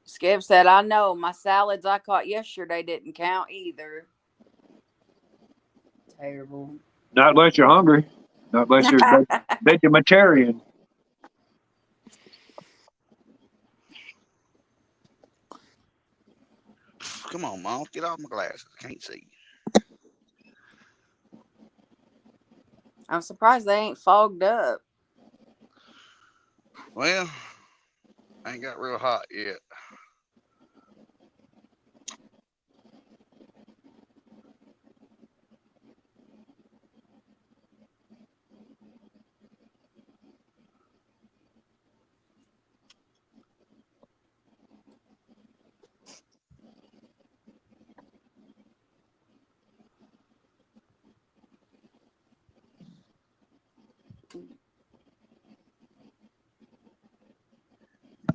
Skip said, I know my salads I caught yesterday didn't count either. Terrible. Not unless you're hungry. Not unless you're vegetarian. Come on, Mom, get off my glasses. I can't see. I'm surprised they ain't fogged up. Well, ain't got real hot yet.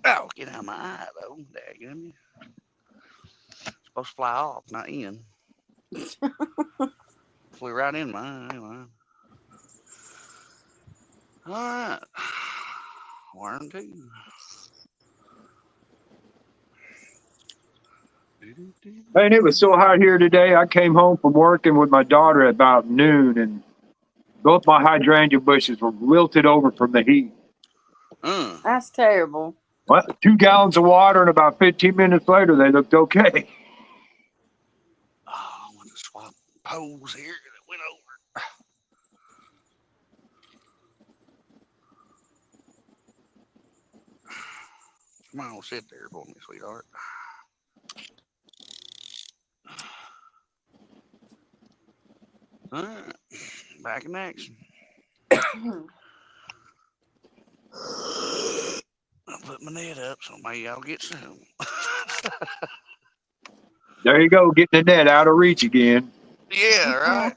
Oh, get out of my eye, though. Daggum. Supposed to fly off, not in. Flew right in my eye. Anyway. All right. Worm two. And it was so hot here today. I came home from working with my daughter at about noon, and both my hydrangea bushes were wilted over from the heat. That's terrible. Well, 2 gallons of water, and about 15 minutes later, they looked okay. Oh, I want to swap poles here. It went over. Come on, sit there for me, sweetheart. All right. Back in action. I'll put my net up so maybe I'll get some. There you go, getting the net out of reach again. Yeah, right.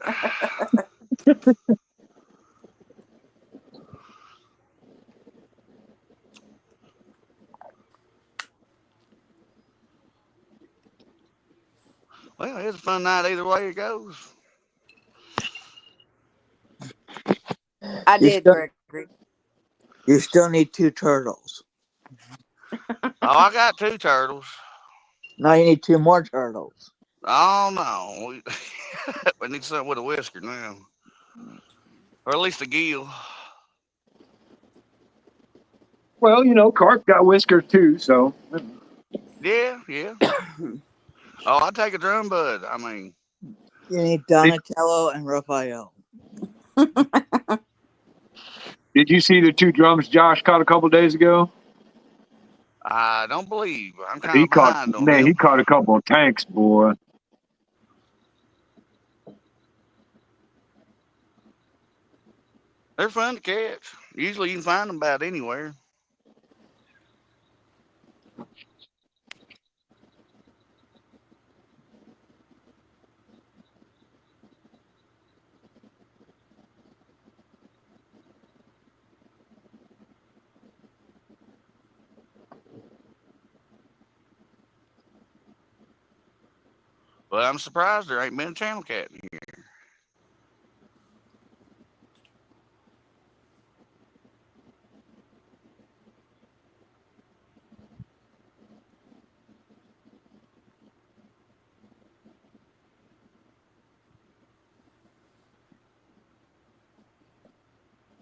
Well, it's a fun night either way it goes. I You did, still, Gregory. you still need 2 turtles. Oh, I got 2 turtles. Now you need 2 more turtles. Oh, no. We need something with a whisker now. Or at least a gill. Well, carp got whiskers too, so. Yeah, yeah. Oh, I'd take a drum bud. I mean, You need Donatello and Raphael. Did you see the 2 drums Josh caught a couple days ago? I don't believe. I'm kind He of behind on he them. caught a couple of tanks, boy. They're fun to catch. Usually you can find them about anywhere. But I'm surprised there ain't been a channel cat in here.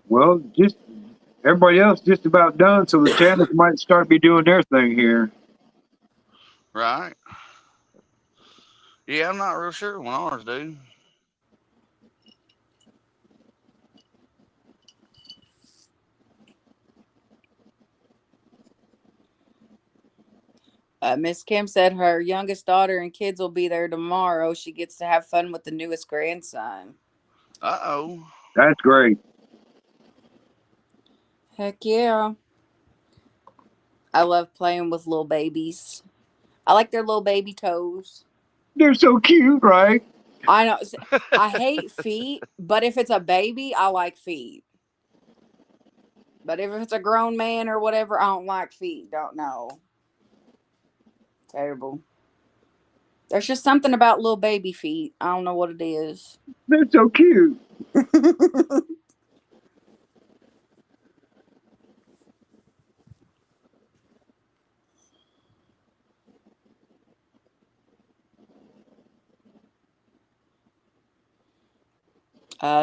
Well, just everybody else just about done, so the channels might start be doing their thing here. Right? Yeah, I'm not real sure when ours do. Miss Kim said her youngest daughter and kids will be there tomorrow. She gets to have fun with the newest grandson. Uh-oh. That's great. Heck yeah. I love playing with little babies. I like their little baby toes. They're so cute, right? I know. I hate feet, but if it's a baby, I like feet. But if it's a grown man or whatever, I don't like feet. Don't know. Terrible. There's just something about little baby feet. I don't know what it is. They're so cute.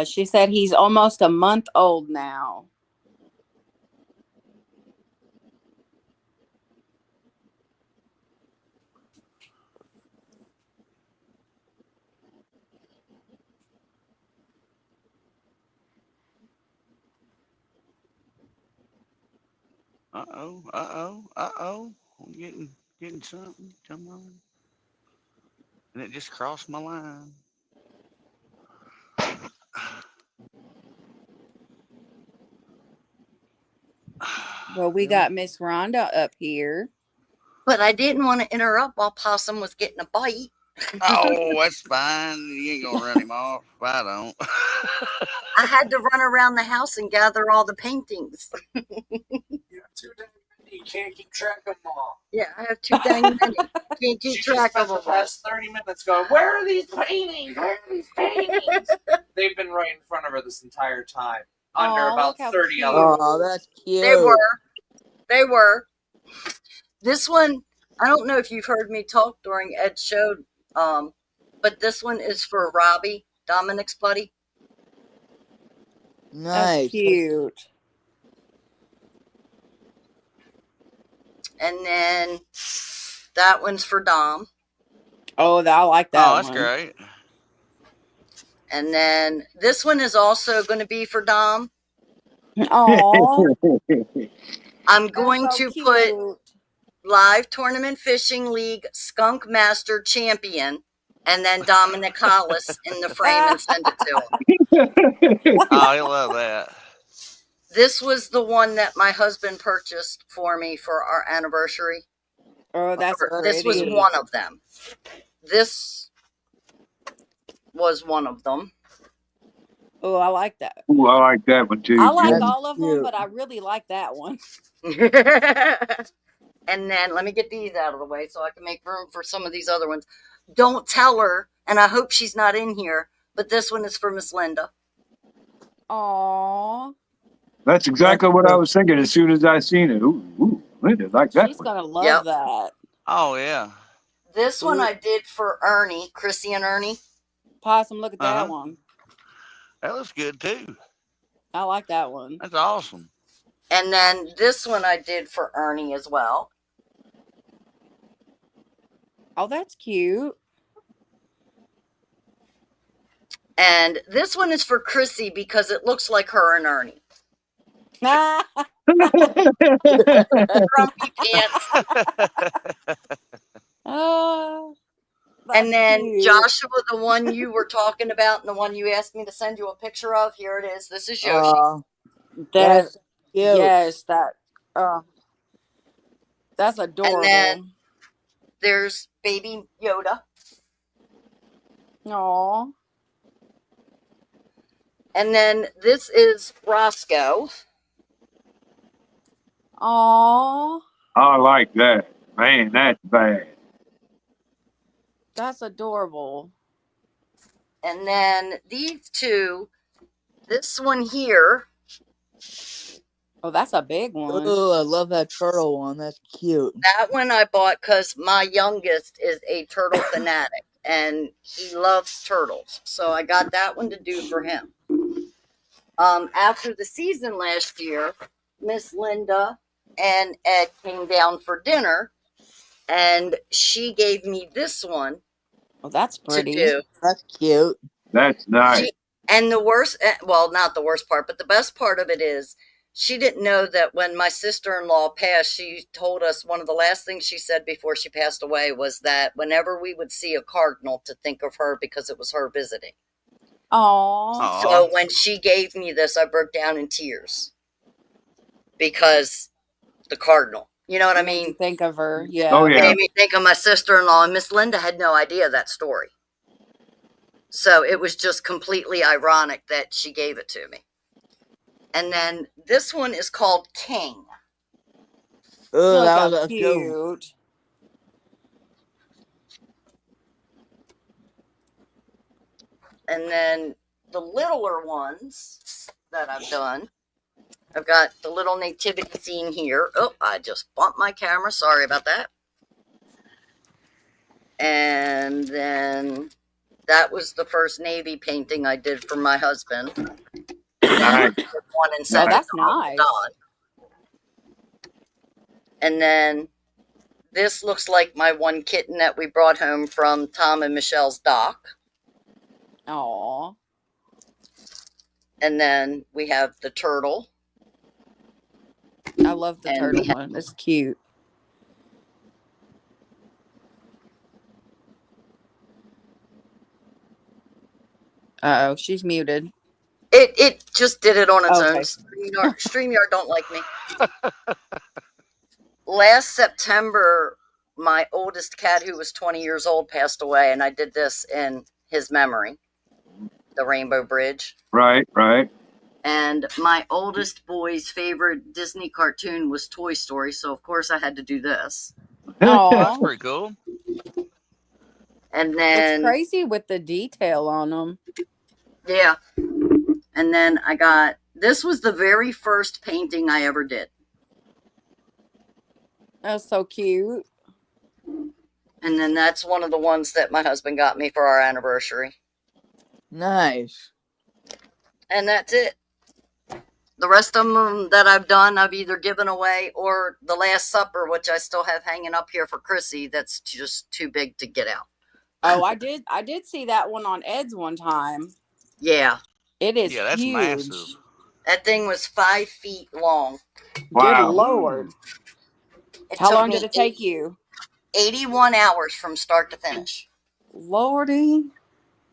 She said he's almost a month old now. Uh-oh. Uh-oh. Uh-oh. I'm getting something. Come on. And it just crossed my line. Well, we got Miss Rhonda up here. But I didn't want to interrupt while Possum was getting a bite. Oh, that's fine. You ain't gonna run him off. I don't. I had to run around the house and gather all the paintings. You have too dang many. You can't keep track of them all. Yeah, I have too dang many. Can't keep She track just of them spent the past 30 minutes going, where are these paintings? Where are these paintings? They've been right in front of her this entire time. Under Aw, about look how 30 cute. other Oh, that's cute. They were. They were. This one, I don't know if you've heard me talk during Ed's show, but this one is for Robbie, Dominic's buddy. Nice. That's cute. And then that one's for Dom. Oh, I like that Oh, that's one. great. And then this one is also going to be for Dom. Oh, I'm going to cute. put Live Tournament Fishing League Skunk Master Champion and then Dominic Hollis in the frame and send it to him. Oh, he'll love that. This was the one that my husband purchased for me for our anniversary. Oh, that's This was pretty. one of them. This was one of them. Oh, I like that. Ooh, I like that one too. I like That's all of them, cute. but I really like that one. And then let me get these out of the way so I can make room for some of these other ones. Don't tell her, and I hope she's not in here, but this one is for Miss Linda. Aw. That's exactly what I was thinking as soon as I seen it. Ooh, Linda, like that She's one. going to love Yep. that. Oh, yeah. This one I did for Ernie, Chrissy and Ernie. Possum, look at that Uh-huh. one. That looks good, too. I like that one. That's awesome. And then this one I did for Ernie as well. Oh, that's cute. And this one is for Chrissy because it looks like her and Ernie. Grumpy pants. Oh, And then cute. Joshua, the one you were talking about and the one you asked me to send you a picture of, here it is. This is Yoshi. That, That's cute. yes, that's adorable. And then there's baby Yoda. Aw. And then this is Roscoe. Aw. I like that. Man, that's bad. That's adorable. And then these two, this one here, Oh, that's a big one. Oh, I love that turtle one. That's cute. that one I bought because my youngest is a turtle fanatic and he loves turtles. So I got that one to do for him. After the season last year, Miss Linda and Ed came down for dinner and she gave me this one Oh, that's to pretty. do. That's cute. That's nice. And the worst, well, not the worst part, but the best part of it is she didn't know that when my sister-in-law passed, she told us one of the last things she said before she passed away was that whenever we would see a cardinal to think of her because it was her visiting. Aw. So when she gave me this, I broke down in tears because the cardinal, you know what I Made you mean? think of her. Yeah. Oh, It yeah. made me think of my sister-in-law, and Miss Linda had no idea that story. So it was just completely ironic that she gave it to me. And then this one is called King. Oh, Look that how was a good one. cute. And then the littler ones that I've done, I've got the little nativity scene here. Oh, I just bumped my camera. Sorry about that. And then that was the first Navy painting I did for my husband. Nice. One and sent Oh, it that's to Uncle nice. Don. And then this looks like my one kitten that we brought home from Tom and Michelle's dock. Aw. And then we have the turtle. I love the And turtle we have- one. It's cute. Uh-oh, she's muted. It just did it on its Okay. own. StreamYard don't like me. Last September, my oldest cat, who was 20 years old, passed away, and I did this in his memory, the Rainbow Bridge. Right, right. And my oldest boy's favorite Disney cartoon was Toy Story, so of course I had to do this. That's Aw. pretty cool. And It's then, crazy with the detail on them. yeah. And then I got, this was the very first painting I ever did. That's so cute. And then that's one of the ones that my husband got me for our anniversary. Nice. And that's it. The rest of them that I've done, I've either given away or the Last Supper, which I still have hanging up here for Chrissy. That's just too big to get out. Oh, I did see that one on Ed's one time. Yeah. It is Yeah, that's huge. massive. That thing was 5 feet long. Wow. Good Lord. How long did it take you? 81 hours from start to finish. Lordy.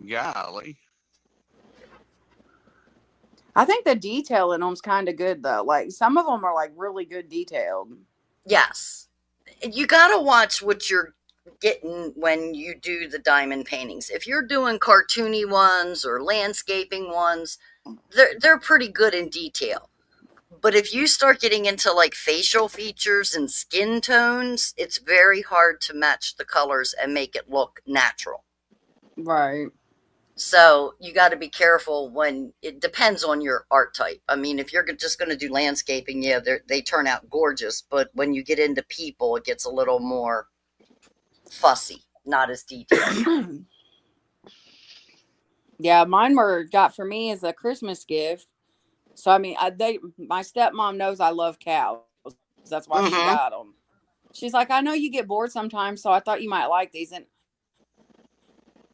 Golly. I think the detail in them's kind of good though. Like some of them are like really good detailed. Yes. You got to watch what you're getting when you do the diamond paintings. If you're doing cartoony ones or landscaping ones, they're pretty good in detail. But if you start getting into like facial features and skin tones, it's very hard to match the colors and make it look natural. Right. So you got to be careful when it depends on your art type. I mean, if you're just going to do landscaping, yeah, they turn out gorgeous. But when you get into people, it gets a little more fussy, not as detailed. Yeah, mine were got for me as a Christmas gift. So I mean, my stepmom knows I love cows. That's why she got them. She's like, I know you get bored sometimes, so I thought you might like these. And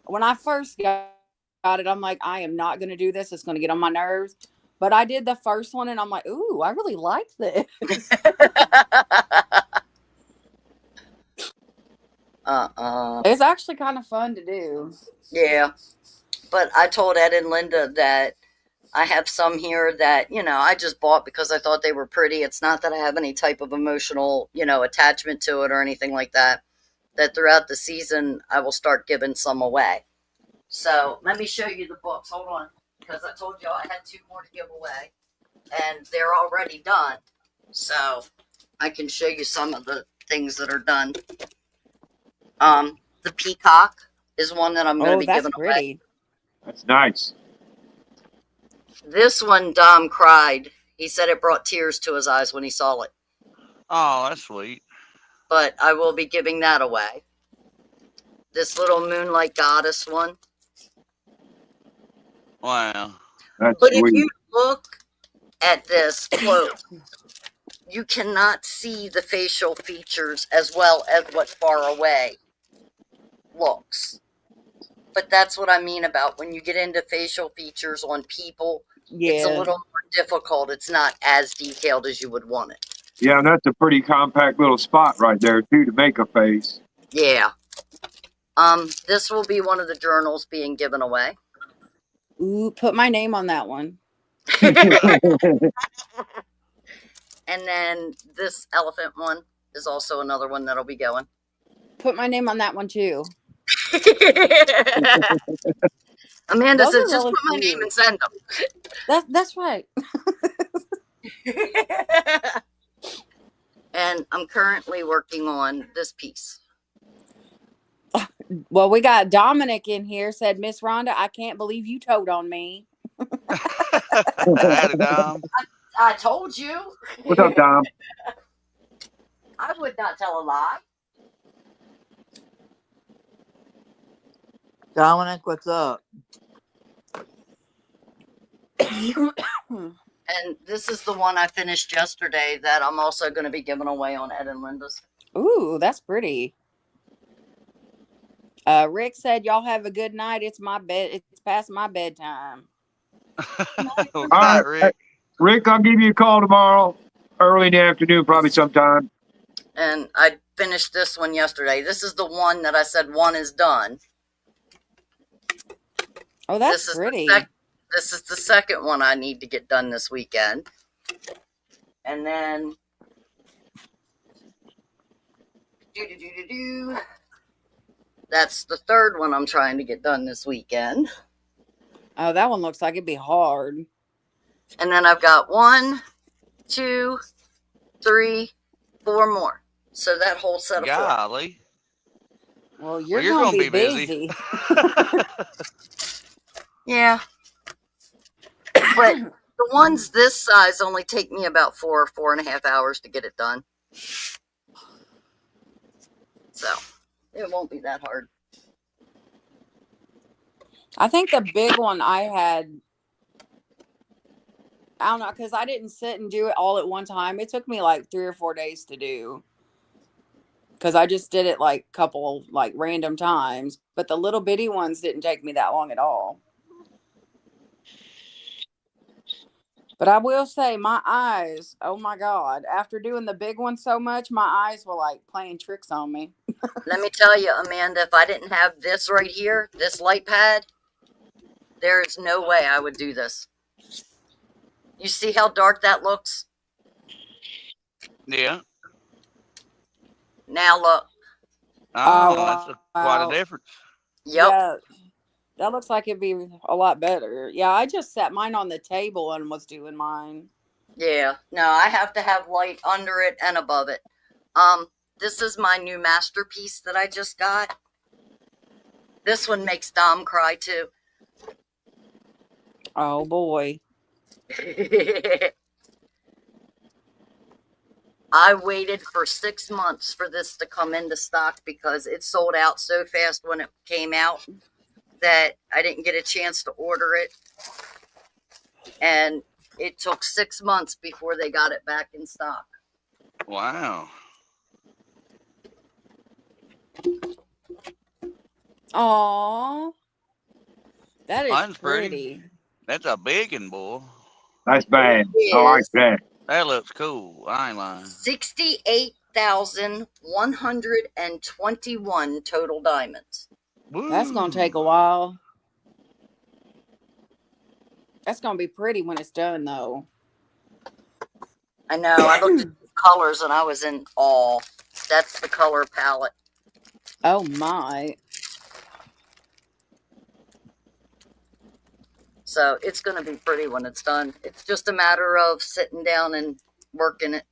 when I first got it, I'm like, I am not going to do this. It's going to get on my nerves. But I did the first one, and I'm like, ooh, I really like this. It's actually kind of fun to do. Yeah. But I told Ed and Linda that I have some here that, I just bought because I thought they were pretty. It's not that I have any type of emotional, attachment to it or anything like that. That throughout the season, I will start giving some away. So let me show you the books. Hold on. Because I told you I had 2 more to give away. And they're already done. So I can show you some of the things that are done. The peacock. is one that I'm going to Oh, be that's giving away. pretty. That's nice. This one, Dom cried. He said it brought tears to his eyes when he saw it. Oh, that's sweet. But I will be giving that away. This little Moonlight Goddess one. Wow. That's But if sweet. you look at this close, you cannot see the facial features as well as what far away looks. But that's what I mean about when you get into facial features on people, it's a Yeah. little more difficult. It's not as detailed as you would want it. Yeah, and that's a pretty compact little spot right there too to make a face. Yeah. This will be one of the journals being given away. Ooh, put my name on that one. And then this elephant one is also another one that'll be going. Put my name on that one too. Amanda Those says, are just really put my name cute. and send That's right. them. And I'm currently working on this piece. Well, we got Dominic in here. Said, Miss Rhonda, I can't believe you told on me. Howdy, Dom. I told you. What's up, Dom? I would not tell a lie. Dominic, what's up? And this is the one I finished yesterday that I'm also going to be giving away on Ed and Linda's. Ooh, that's pretty. Rick said, y'all have a good night. It's my bed. It's past my bedtime. Good night, Rick. Rick, I'll give you a call tomorrow, early in the afternoon, probably sometime. And I finished this one yesterday. This is the one that I said one is done. Oh, that's pretty. This is the second one I need to get done this weekend. And then that's the third one I'm trying to get done this weekend. Oh, that one looks like it'd be hard. And then I've got 1, 2, 3, 4 more. So that whole set of 4. Golly. Well, you're Well, going to be busy. Yeah. But the ones this size only take me about 4.5 hours to get it done. So it won't be that hard. I think the big one I had, I don't know, because I didn't sit and do it all at one time. It took me like 3 or 4 days to do. Because I just did it like couple like random times. But the little bitty ones didn't take me that long at all. But I will say my eyes, oh my God, after doing the big one so much, my eyes were like playing tricks on me. Let me tell you, Amanda, if I didn't have this right here, this light pad, there is no way I would do this. You see how dark that looks? Yeah. Now look. Oh, Oh, that's quite wow. a difference. Yep. Yeah, that looks like it'd be a lot better. Yeah, I just set mine on the table and was doing mine. Yeah. No, I have to have light under it and above it. This is my new masterpiece that I just got. This one makes Dom cry too. Oh boy. I waited for 6 months for this to come into stock because it sold out so fast when it came out that I didn't get a chance to order it. And it took 6 months before they got it back in stock. Wow. Aw. That is Mine's pretty. That's a big one, boy. That's bad. It I like is. that. That looks cool. I ain't lying. 68,121 total diamonds. That's going to take a Woo. while. That's going to be pretty when it's done, though. I know. I looked at the colors and I was in awe. That's the color palette. Oh, my. So it's going to be pretty when it's done. It's just a matter of sitting down and working it.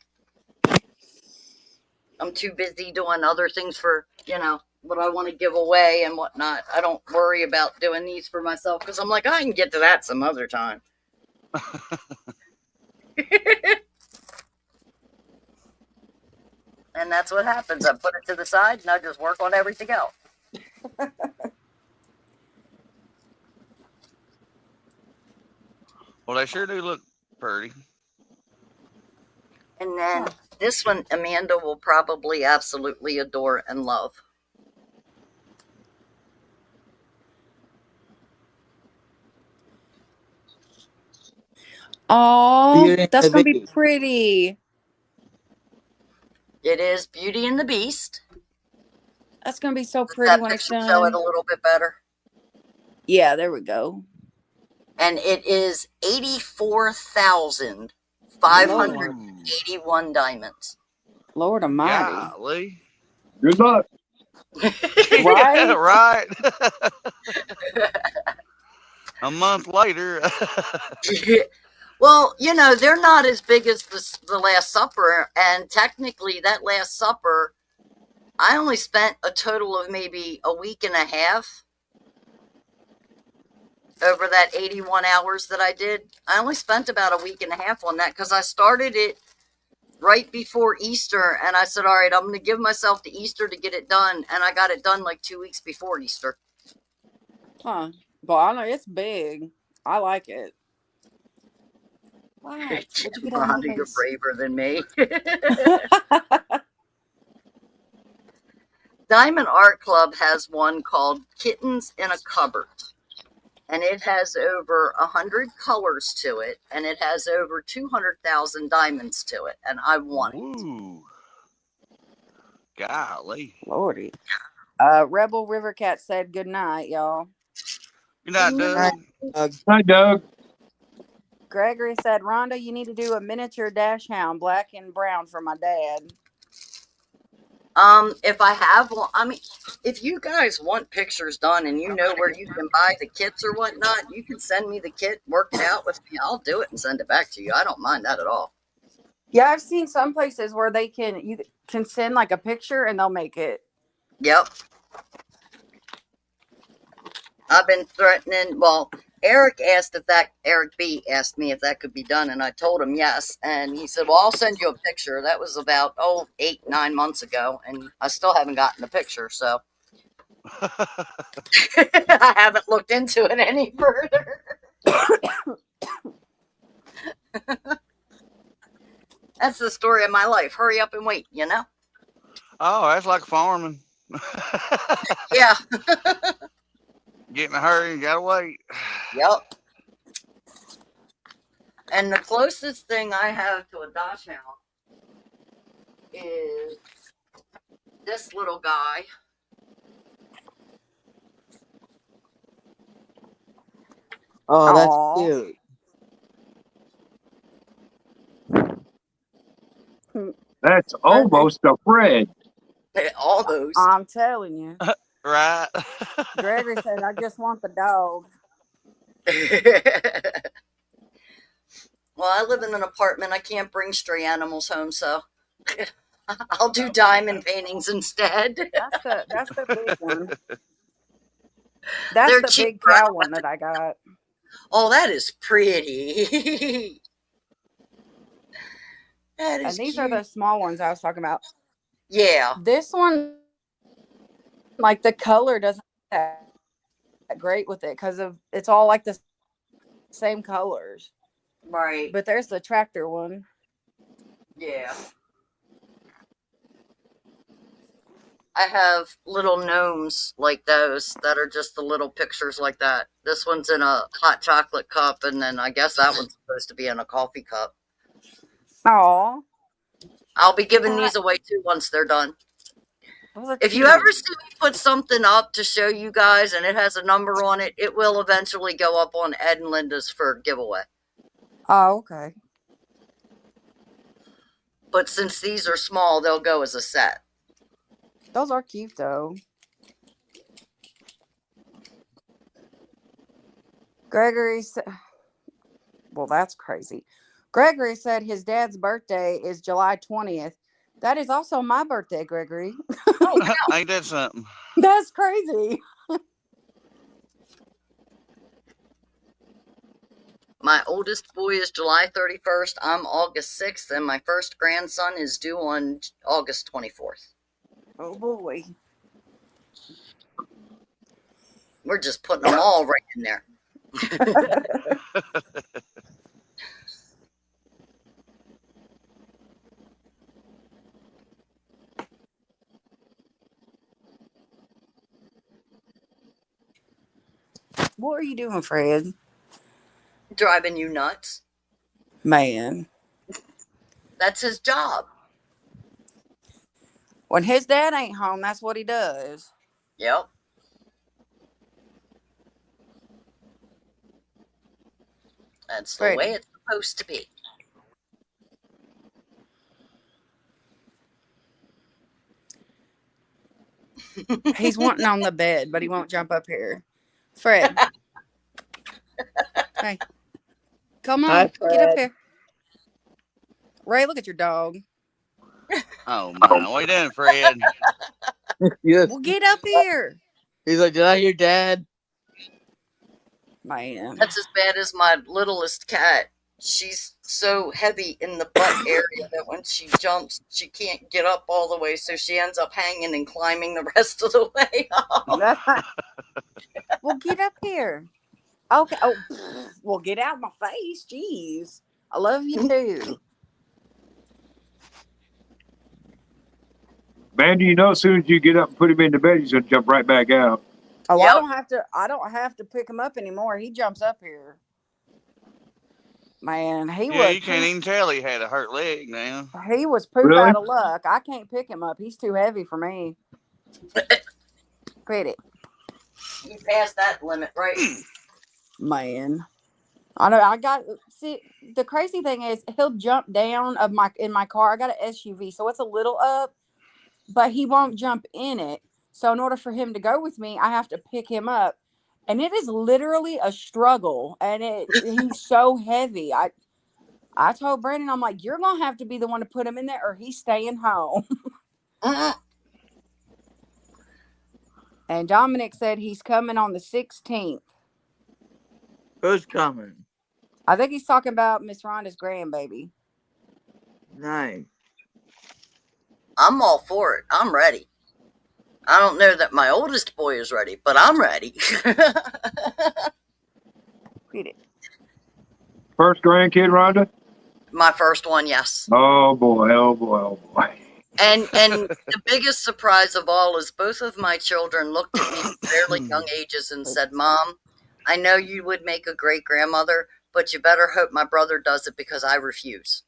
I'm too busy doing other things for, what I want to give away and whatnot. I don't worry about doing these for myself because I'm like, I can get to that some other time. And that's what happens. I put it to the side and I just work on everything else. Well, they sure do look pretty. And then this one, Amanda will probably absolutely adore and love. Oh, Beauty and that's the gonna be Beast. pretty. It is Beauty and the Beast. That's gonna be so Does pretty that when it's picture show it done. a little bit better? Yeah, there we go. And it is Lord. 84,581 diamonds. Lord Almighty. Golly. Good luck. Yeah, Right? right. A month later. Well, you know, they're not as big as the Last Supper. And technically, that Last Supper, I only spent a total of maybe a week and a half over that 81 hours that I did. I only spent about a week and a half on that because I started it right before Easter. And I said, all right, I'm going to give myself to Easter to get it done. And I got it done like 2 weeks before Easter. Huh. Well, I know it's big. I like it. What? What'd you get on my Rhonda, you're face? braver than me. Diamond Art Club has one called Kittens in a Cupboard. And it has over 100 colors to it. And it has over 200,000 diamonds to it. And I want it. Woo. Golly. Lordy. Rebel River Cat said good night, y'all. Good night, Night, Doug. Doug. Hi, Doug. Gregory said, Rhonda, you need to do a miniature dash hound, black and brown, for my dad. If I have one, I mean, if you guys want pictures done and you know where you can buy the kits or whatnot, you can send me the kit, work it out with me. I'll do it and send it back to you. I don't mind that at all. Yeah, I've seen some places where you can send like a picture and they'll make it. Yep. I've been threatening. Well, Eric B asked me if that could be done, and I told him yes. And he said, well, I'll send you a picture. That was about 8-9 months ago, and I still haven't gotten the picture, so I haven't looked into it any further. That's the story of my life. Hurry up and wait, you know? Oh, that's like farming. Yeah. Get in a hurry and gotta wait. Yep. And the closest thing I have to a dash hound is this little guy. Oh, that's Aw. cute. That's almost a Fred. Almost. I'm telling you. Right. Gregory said, I just want the dog. Well, I live in an apartment. I can't bring stray animals home, so I'll do diamond paintings instead. That's the big one. That's They're the cheap. big cow one that I got. Oh, that is pretty. That And is these cute. are the small ones I was talking about. Yeah. This one, like the color doesn't that great with it because of it's all like the same colors. Right. But there's the tractor one. Yeah. I have little gnomes like those that are just the little pictures like that. This one's in a hot chocolate cup, and then I guess that one's supposed to be in a coffee cup. Aw. I'll be giving these away too once they're done. Those are If you cute. ever see me put something up to show you guys and it has a number on it, it will eventually go up on Ed and Linda's for giveaway. Oh, okay. But since these are small, they'll go as a set. Those are cute though. Gregory said, well, that's crazy. Gregory said his dad's birthday is July 20th. That is also my birthday, Gregory. Oh, wow. Ain't that something? That's crazy. My oldest boy is July 31st. I'm August 6th, and my first grandson is due on August 24th. Oh boy. We're just putting them all right in there. What are you doing, Fred? Driving you nuts. Man. That's his job. When his dad ain't home, that's what he does. Yep. That's the Freddie. way it's supposed to be. He's wanting on the bed, but he won't jump up here. Fred. Hey. Come on. Hi, Get up Fred. here. Ray, look at your dog. Oh my, what you doing, Fred? Yes. Well, get up here. He's like, did I hear Dad? Man. That's as bad as my littlest cat. She's so heavy in the butt area that when she jumps, she can't get up all the way, so she ends up hanging and climbing the rest of the way up. Well, get up here. Okay. Oh, well, get out of my face. Jeez. I love you too. Man, do you know as soon as you get up and put him in the bed, he's gonna jump right back out. Oh, Yep. I don't have to pick him up anymore. He jumps up here. Man, Yeah, you can't even tell he had a hurt leg now. he was poop Really? out of luck. I can't pick him up. He's too heavy for me. Quit it. You passed that limit, right? Man. I know. See, the crazy thing is he'll jump down in my car. I got an SUV, so it's a little up, but he won't jump in it. So in order for him to go with me, I have to pick him up. And it is literally a struggle. And he's so heavy. I told Brandon, I'm like, you're gonna have to be the one to put him in there or he's staying home. And Dominic said he's coming on the 16th. Who's coming? I think he's talking about Miss Rhonda's grandbaby. Nice. I'm all for it. I'm ready. I don't know that my oldest boy is ready, but I'm ready. Read it. First grandkid, Rhonda? My first one, yes. Oh boy, oh boy, oh boy. And the biggest surprise of all is both of my children looked at me at fairly young ages and said, Mom, I know you would make a great grandmother, but you better hope my brother does it because I refuse.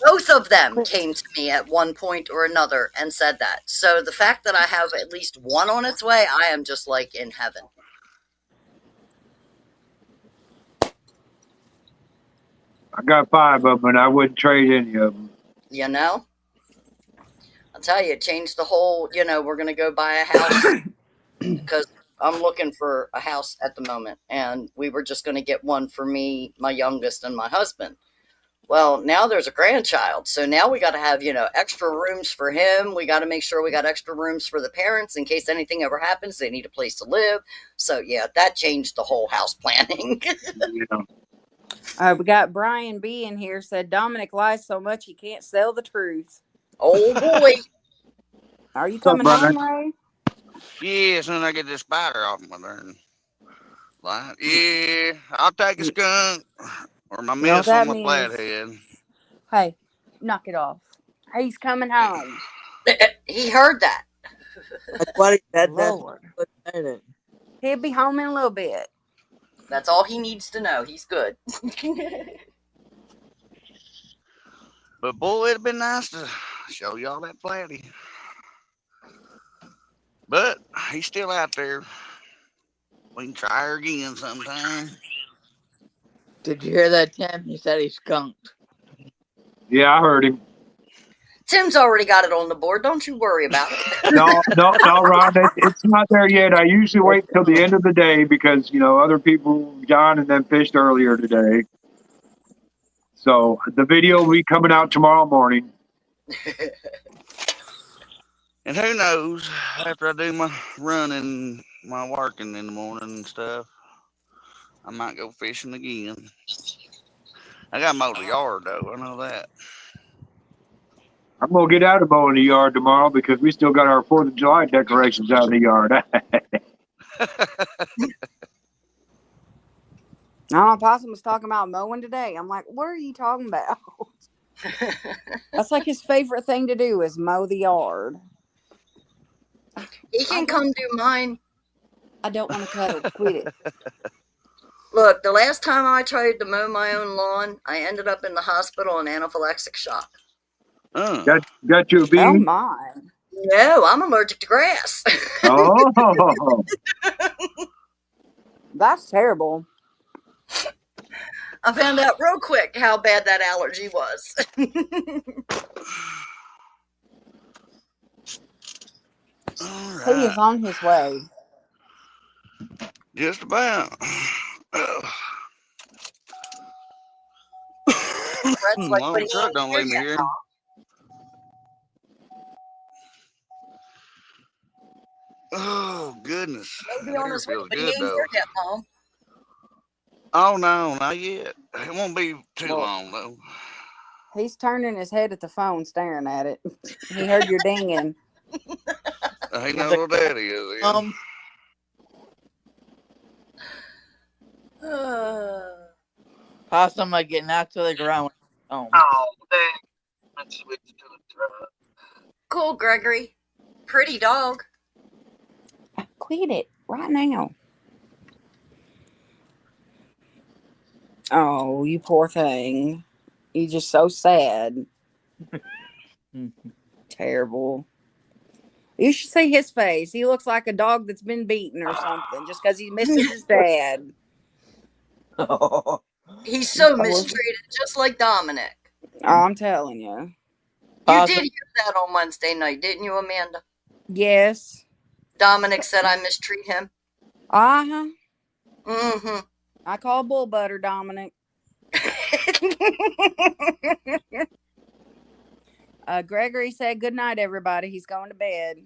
Both of them came to me at one point or another and said that. So the fact that I have at least one on its way, I am just like in heaven. I got 5 of them, and I wouldn't trade any of them. You know? I'll tell you, it changed the whole, we're going to go buy a house because I'm looking for a house at the moment. And we were just going to get one for me, my youngest, and my husband. Well, now there's a grandchild. So now we got to have, extra rooms for him. We got to make sure we got extra rooms for the parents in case anything ever happens. They need a place to live. So, yeah, that changed the whole house planning. We got Brian B in here said Dominic lies so much he can't sell the truth. Oh, boy. Are you coming home, Ray? Yeah, as soon as I get this spider off my darn line. Yeah, I'll take a skunk or my You know miss what on that my means? flathead. Hey, knock it off. He's coming home. He heard that. That's what he said. Lord. He'll be home in a little bit. That's all he needs to know. He's good. But boy, it'd been nice to show y'all that flatty. But he's still out there. We can try her again sometime. Did you hear that, Tim? He said he skunked. Yeah, I heard him. Tim's already got it on the board. Don't you worry about it. No, Ron, it's not there yet. I usually wait till the end of the day because, other people, John and them fished earlier today. So the video will be coming out tomorrow morning. And who knows, after I do my running, my working in the morning and stuff, I might go fishing again. I got to mow the yard, though. I know that. I'm gonna get out of mowing the yard tomorrow because we still got our 4th of July decorations out in the yard. Oh, Possum was talking about mowing today. I'm like, what are you talking about? That's like his favorite thing to do is mow the yard. He can come do mine. I don't want to cuddle. Quit it. Look, the last time I tried to mow my own lawn, I ended up in the hospital in anaphylactic shock. got you a Oh beanie? my. No, I'm allergic to grass. Oh, That's terrible. I found out real quick how bad that allergy was. All He is right. on his way. Just about. Fred's like, Well, but the he truck ain't don't here leave me yet. here. Oh, goodness. Maybe on That his way, feels but he good, ain't though. here yet, Mom. Oh, no, not yet. It won't be too Well, long, though. he's turning his head at the phone, staring at it. He heard your dinging. He knows what daddy is. Yeah. Possum might get knocked to the ground when he's home. Oh, dang. Let's switch to the truck. Cool, Gregory. Pretty dog. Quit it right now. Oh, you poor thing. You're just so sad. Terrible. You should see his face. He looks like a dog that's been beaten or something just because he misses his dad. He's so mistreated, just like Dominic. Oh, I'm telling you. You did hear that on Wednesday night, didn't you, Amanda? Yes. Dominic said I mistreat him. Uh-huh. Mm-hmm. I call bull butter, Dominic. Gregory said good night, everybody. He's going to bed.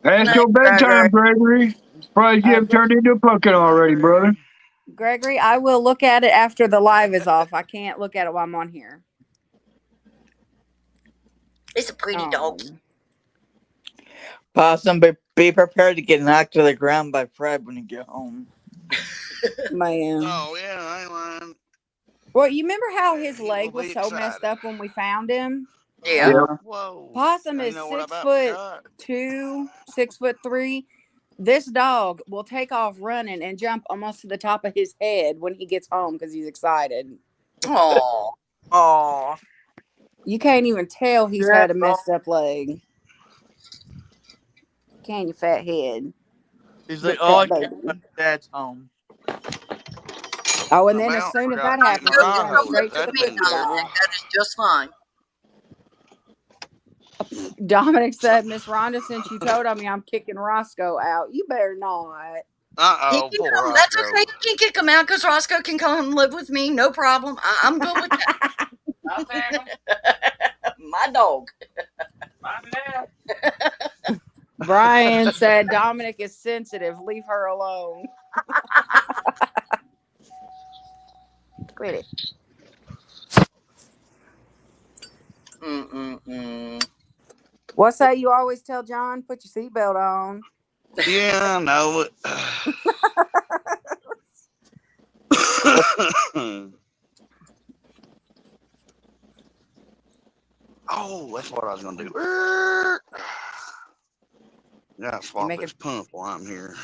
past your bedtime, Gregory. Surprised you haven't turned into a pumpkin already, brother. Gregory, I will look at it after the live is off. I can't look at it while I'm on here. It's a pretty dog. Possum, be prepared to get knocked to the ground by Fred when you get home. Man. Oh, yeah, I ain't lying. Well, you remember how his He leg will was be so excited. messed up when we found him? Yeah. Whoa. Possum I is know what 6'2", 6'3". This dog will take off running and jump almost to the top of his head when he gets home because he's excited. Oh. You can't even tell he's had a messed up leg. Can you, fat head? He's like, Big oh, fat baby. Dad's home. Oh, and then as soon as that happens, he runs straight to the cookie bar. That is just fine. Dominic said, Miss Rhonda, since you told me I'm kicking Roscoe out, you better not. Uh-oh, He poor can come. Roscoe. That's okay. You can kick him out because Roscoe can come and live with me. No problem. I'm good with that. My dog. My dad. Brian said, Dominic is sensitive. Leave her alone. Quit it. What's that you always tell John? Put your seatbelt on. Yeah, I know it. Oh, that's what I was going to do. Gotta swap this pump while I'm here.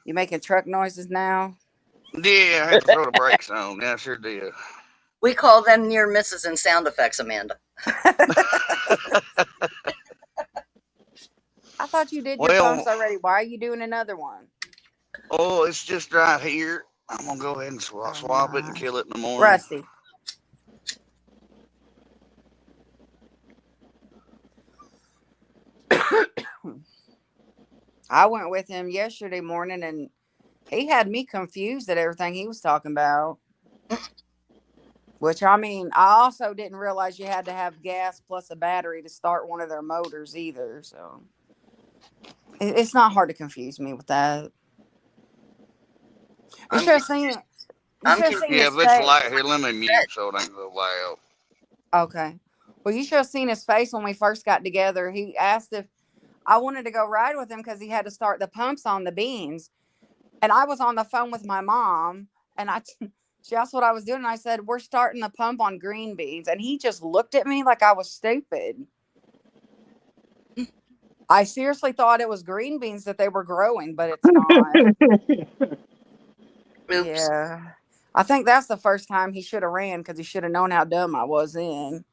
You making truck noises now? Yeah, I had to throw the brakes on. Yeah, I sure did. We call them near misses and sound effects, Amanda. I thought you did your pumps already. Why are you doing another one? Oh, it's just right here. I'm going to go ahead and swap it and kill it in the morning. Rusty. I went with him yesterday morning and he had me confused at everything he was talking about. Which, I mean, I also didn't realize you had to have gas plus a battery to start one of their motors either. So It's not hard to confuse me with that. You I'm should have seen. You I'm should have seen Yeah, his if it's face. light here, let me mute so it ain't so loud. Okay. Well, you should have seen his face when we first got together. He asked if I wanted to go ride with him because he had to start the pumps on the beans. And I was on the phone with my mom, and she asked what I was doing. And I said, "We're starting the pump on green beans." And he just looked at me like I was stupid. I seriously thought it was green beans that they were growing, but it's not. Oops. Yeah. I think that's the first time he should have ran because he should have known how dumb I was then.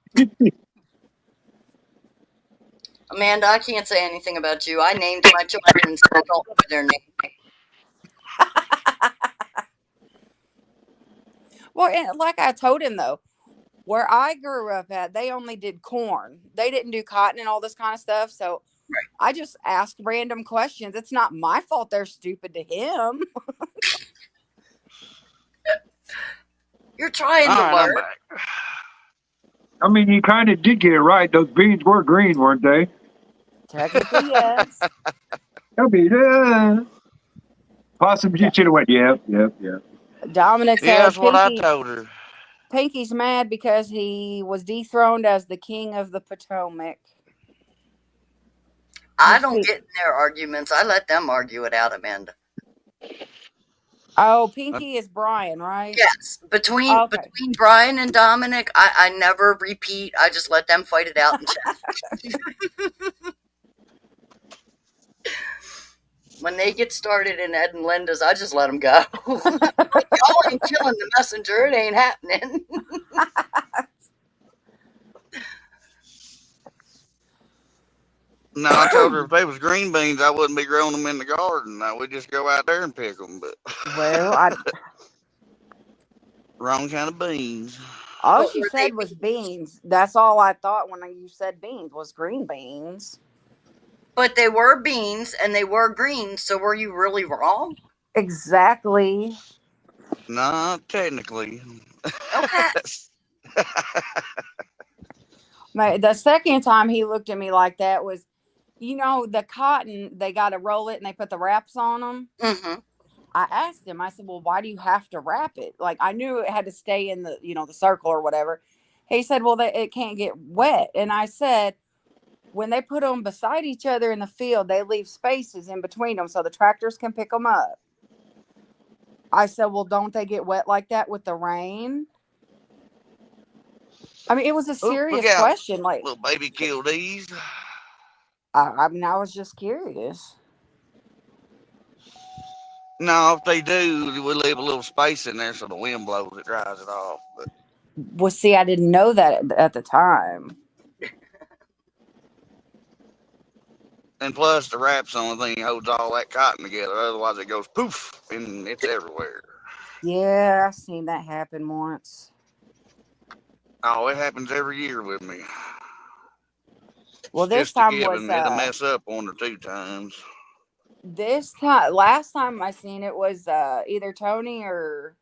Amanda, I can't say anything about you. I named my children and still don't know their name. Well, and like I told him though, where I grew up at, they only did corn. They didn't do cotton and all this kind of stuff. So Right. I just asked random questions. It's not my fault they're stupid to him. You're trying All to right, I'm learn. back. I mean, you kind of did get it right. Those beans were green, weren't they? Technically, yes. I mean, possum, you should have went, yep. Dominic Yeah, said that's what I Pinky. told her. Pinky's mad because he was dethroned as the king of the Potomac. I don't get in their arguments. I let them argue it out, Amanda. Oh, Pinky is Brian, right? Yes. Between Brian and Dominic, I never repeat. I just let them fight it out in chat. When they get started in Ed and Linda's, I just let them go. Y'all ain't killing the messenger. It ain't happening. No, I told her if they was green beans, I wouldn't be growing them in the garden. We'd just go out there and pick them. But well, wrong kind of beans. all But she were said they was beans. That's all I thought when you said beans was green beans. But they were beans and they were green. So were you really wrong? Exactly. Not technically. Okay. The second time he looked at me like that was, the cotton, they got to roll it and they put the wraps on them. Mm-hmm. I asked him, I said, well, why do you have to wrap it? Like, I knew it had to stay in the, the circle or whatever. He said, well, it can't get wet. And I said, when they put them beside each other in the field, they leave spaces in between them so the tractors can pick them up. I said, well, don't they get wet like that with the rain? I mean, it was a serious question. Like, little baby kildees. I was just curious. No, if they do, we leave a little space in there so the wind blows it, dries it off. But well, see, I didn't know that at the time. And plus, the wrap's the only thing that holds all that cotton together. Otherwise, it goes poof and it's everywhere. Yeah, I've seen that happen once. Oh, it happens every year with me. Well, this just time it'll was mess up 1 or 2 times. Last time I seen it was either Tony or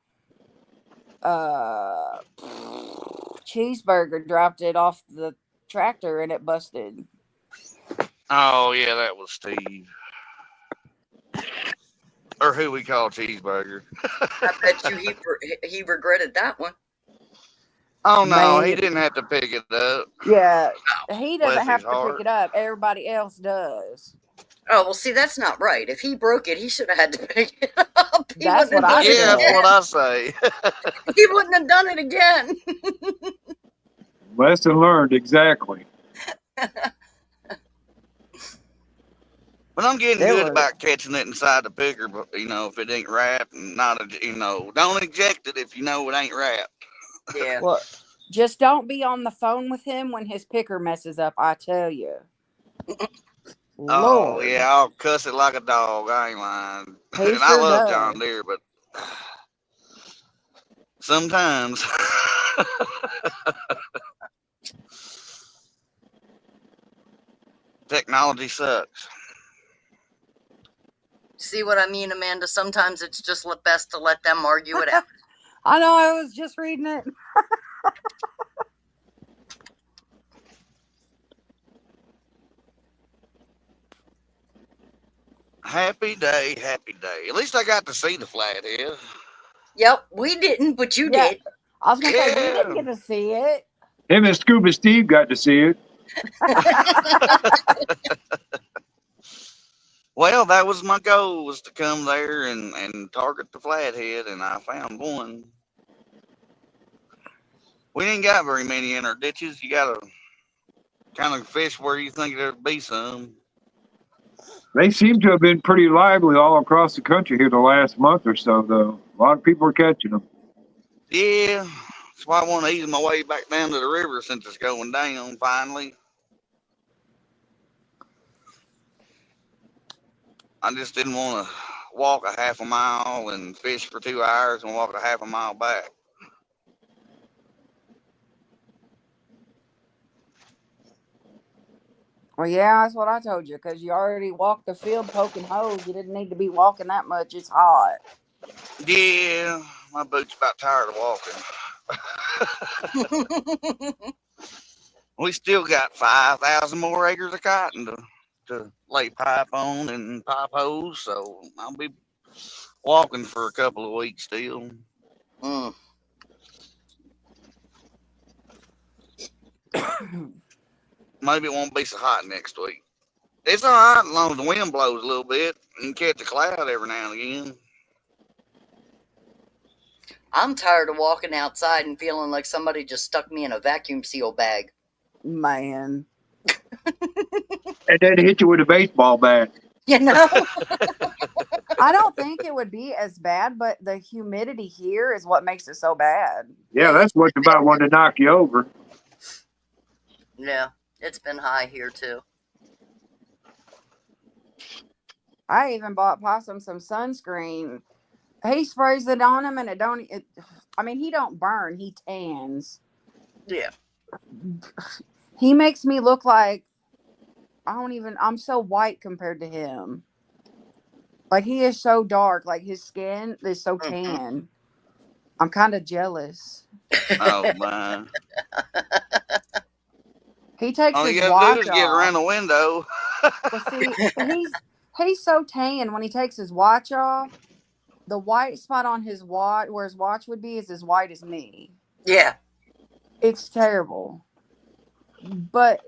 Cheeseburger dropped it off the tractor and it busted. Oh yeah, that was Steve, or who we call Cheeseburger. I bet you he regretted that one. Oh no, he didn't have to pick it up. Yeah, he doesn't Bless have his to heart. pick it up. Everybody else does. Oh, well, see, that's not right. If he broke it, he should have had to pick it up. That's what I Yeah, said. that's what I say. He wouldn't have done it again. Lesson learned, exactly. But I'm getting good about catching it inside the picker, but if it ain't wrapped, and don't eject it if you know it ain't wrapped. Yeah. Well, just don't be on the phone with him when his picker messes up, I tell you. Oh, Lord. yeah, I'll cuss it like a dog. I ain't lying. He And sure I love does. John Deere, but sometimes. Technology sucks. See what I mean, Amanda? Sometimes it's just best to let them argue it out. I know, I was just reading it. Happy day, happy day. At least I got to see the flathead. Yep, we didn't, but you Yeah. did. I was gonna say we didn't Yeah. get to see it. Him and Scuba Steve got to see it. Well, that was my goal, was to come there and target the flathead, and I found one. We ain't got very many in our ditches. You gotta kind of fish where you think there'd be some. They seem to have been pretty lively all across the country here the last month or so, though. A lot of people are catching them. Yeah, that's why I want to ease my way back down to the river since it's going down finally. I just didn't want to walk a half a mile and fish for 2 hours and walk a half a mile back. Well, yeah, that's what I told you, because you already walked the field poking holes. You didn't need to be walking that much. It's hot. Yeah, my boots about tired of walking. We still got 5,000 more acres of cotton to lay pipe on and pipe hose, so I'll be walking for a couple of weeks still. Mm. Maybe it won't be so hot next week. It's all right as long as the wind blows a little bit and catch a cloud every now and again. I'm tired of walking outside and feeling like somebody just stuck me in a vacuum seal bag. Man. And then hit you with a baseball bat. You know? I don't think it would be as bad, but the humidity here is what makes it so bad. Yeah, that's what's about wanting to knock you over. Yeah, it's been high here too. I even bought Possum some sunscreen. He sprays it on him, and he don't burn. He tans. Yeah. He makes me look like I'm so white compared to him. Like, he is so dark. Like, his skin is so tan. I'm kind of jealous. Oh, man. He takes All his you gotta watch do is off. get around the window. Well, see, he's so tan when he takes his watch off. The white spot on his watch, where his watch would be, is as white as me. Yeah. It's terrible. But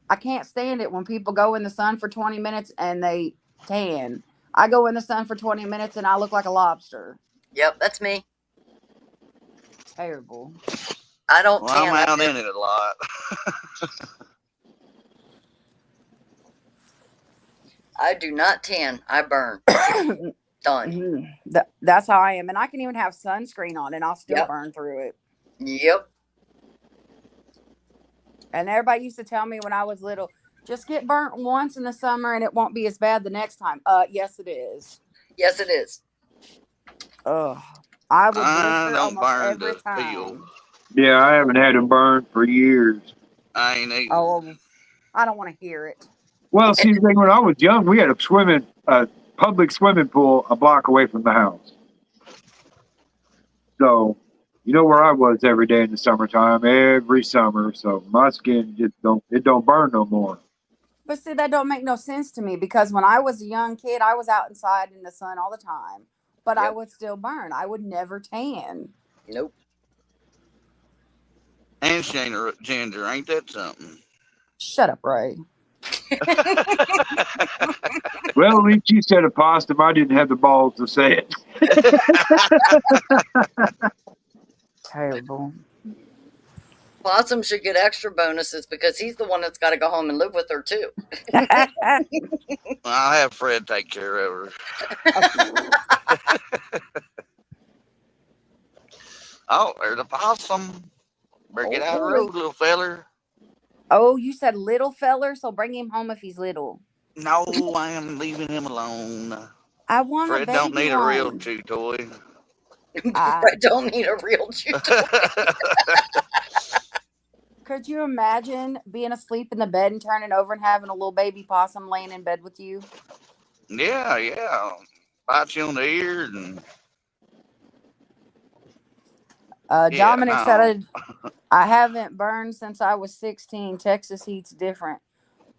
I can't stand it when people go in the sun for 20 minutes and they tan. I go in the sun for 20 minutes and I look like a lobster. Yep, that's me. Terrible. I don't Well, tan. I'm out in it a lot. I do not tan. I burn. Done. That's how I am. And I can even have sunscreen on and I'll still burn through it. Yep. And everybody used to tell me when I was little, just get burnt once in the summer and it won't be as bad the next time. Yes, it is. Yes, it is. Ugh. I would I blister don't almost burn every the time. peel. Yeah, I haven't had them burned for years. I ain't either. Oh, I don't want to hear it. Well, see, when I was young, we had a public swimming pool a block away from the house. So, you know where I was every day in the summertime, every summer. So my skin just don't burn no more. But see, that don't make no sense to me, because when I was a young kid, I was out inside in the sun all the time, but I would still burn. I would never tan. Nope. And Shana Ginger, ain't that something? Shut up, Ray. Well, at least you said a possum. I didn't have the balls to say it. Terrible. Possum should get extra bonuses because he's the one that's got to go home and live with her too. I'll have Fred take care of her. Oh, there's a possum. Better get out of the road, little feller. Oh, you said little feller, so bring him home if he's little. No, I am leaving him alone. I want Fred a baby don't need a real one. chew toy. Fred don't need a real chew toy. Could you imagine being asleep in the bed and turning over and having a little baby possum laying in bed with you? Yeah. Bite you on the ear and. Dominic said, I haven't burned since I was 16. Texas heat's different.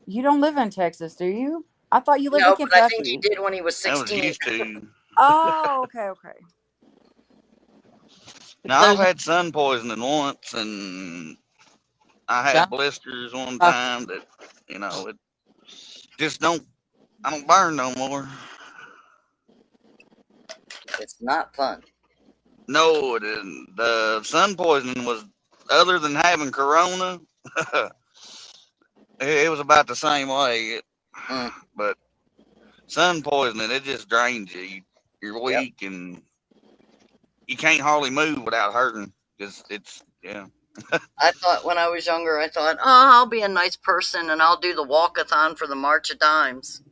You don't live in Texas, do you? I thought you lived No, in but I think he Kentucky. did when he was That was 16. used to. Oh, okay. Now I've There's had sun poisoning once, and I some had blisters one time that, it just don't. I don't burn no more. It's not fun. No, it isn't. The sun poisoning was, other than having corona, it was about the same way. Mm, But sun poisoning, it just drains you. You're yep. weak and you can't hardly move without hurting. Cause yeah. I thought when I was younger, I thought, oh, I'll be a nice person and I'll do the walkathon for the March of Dimes.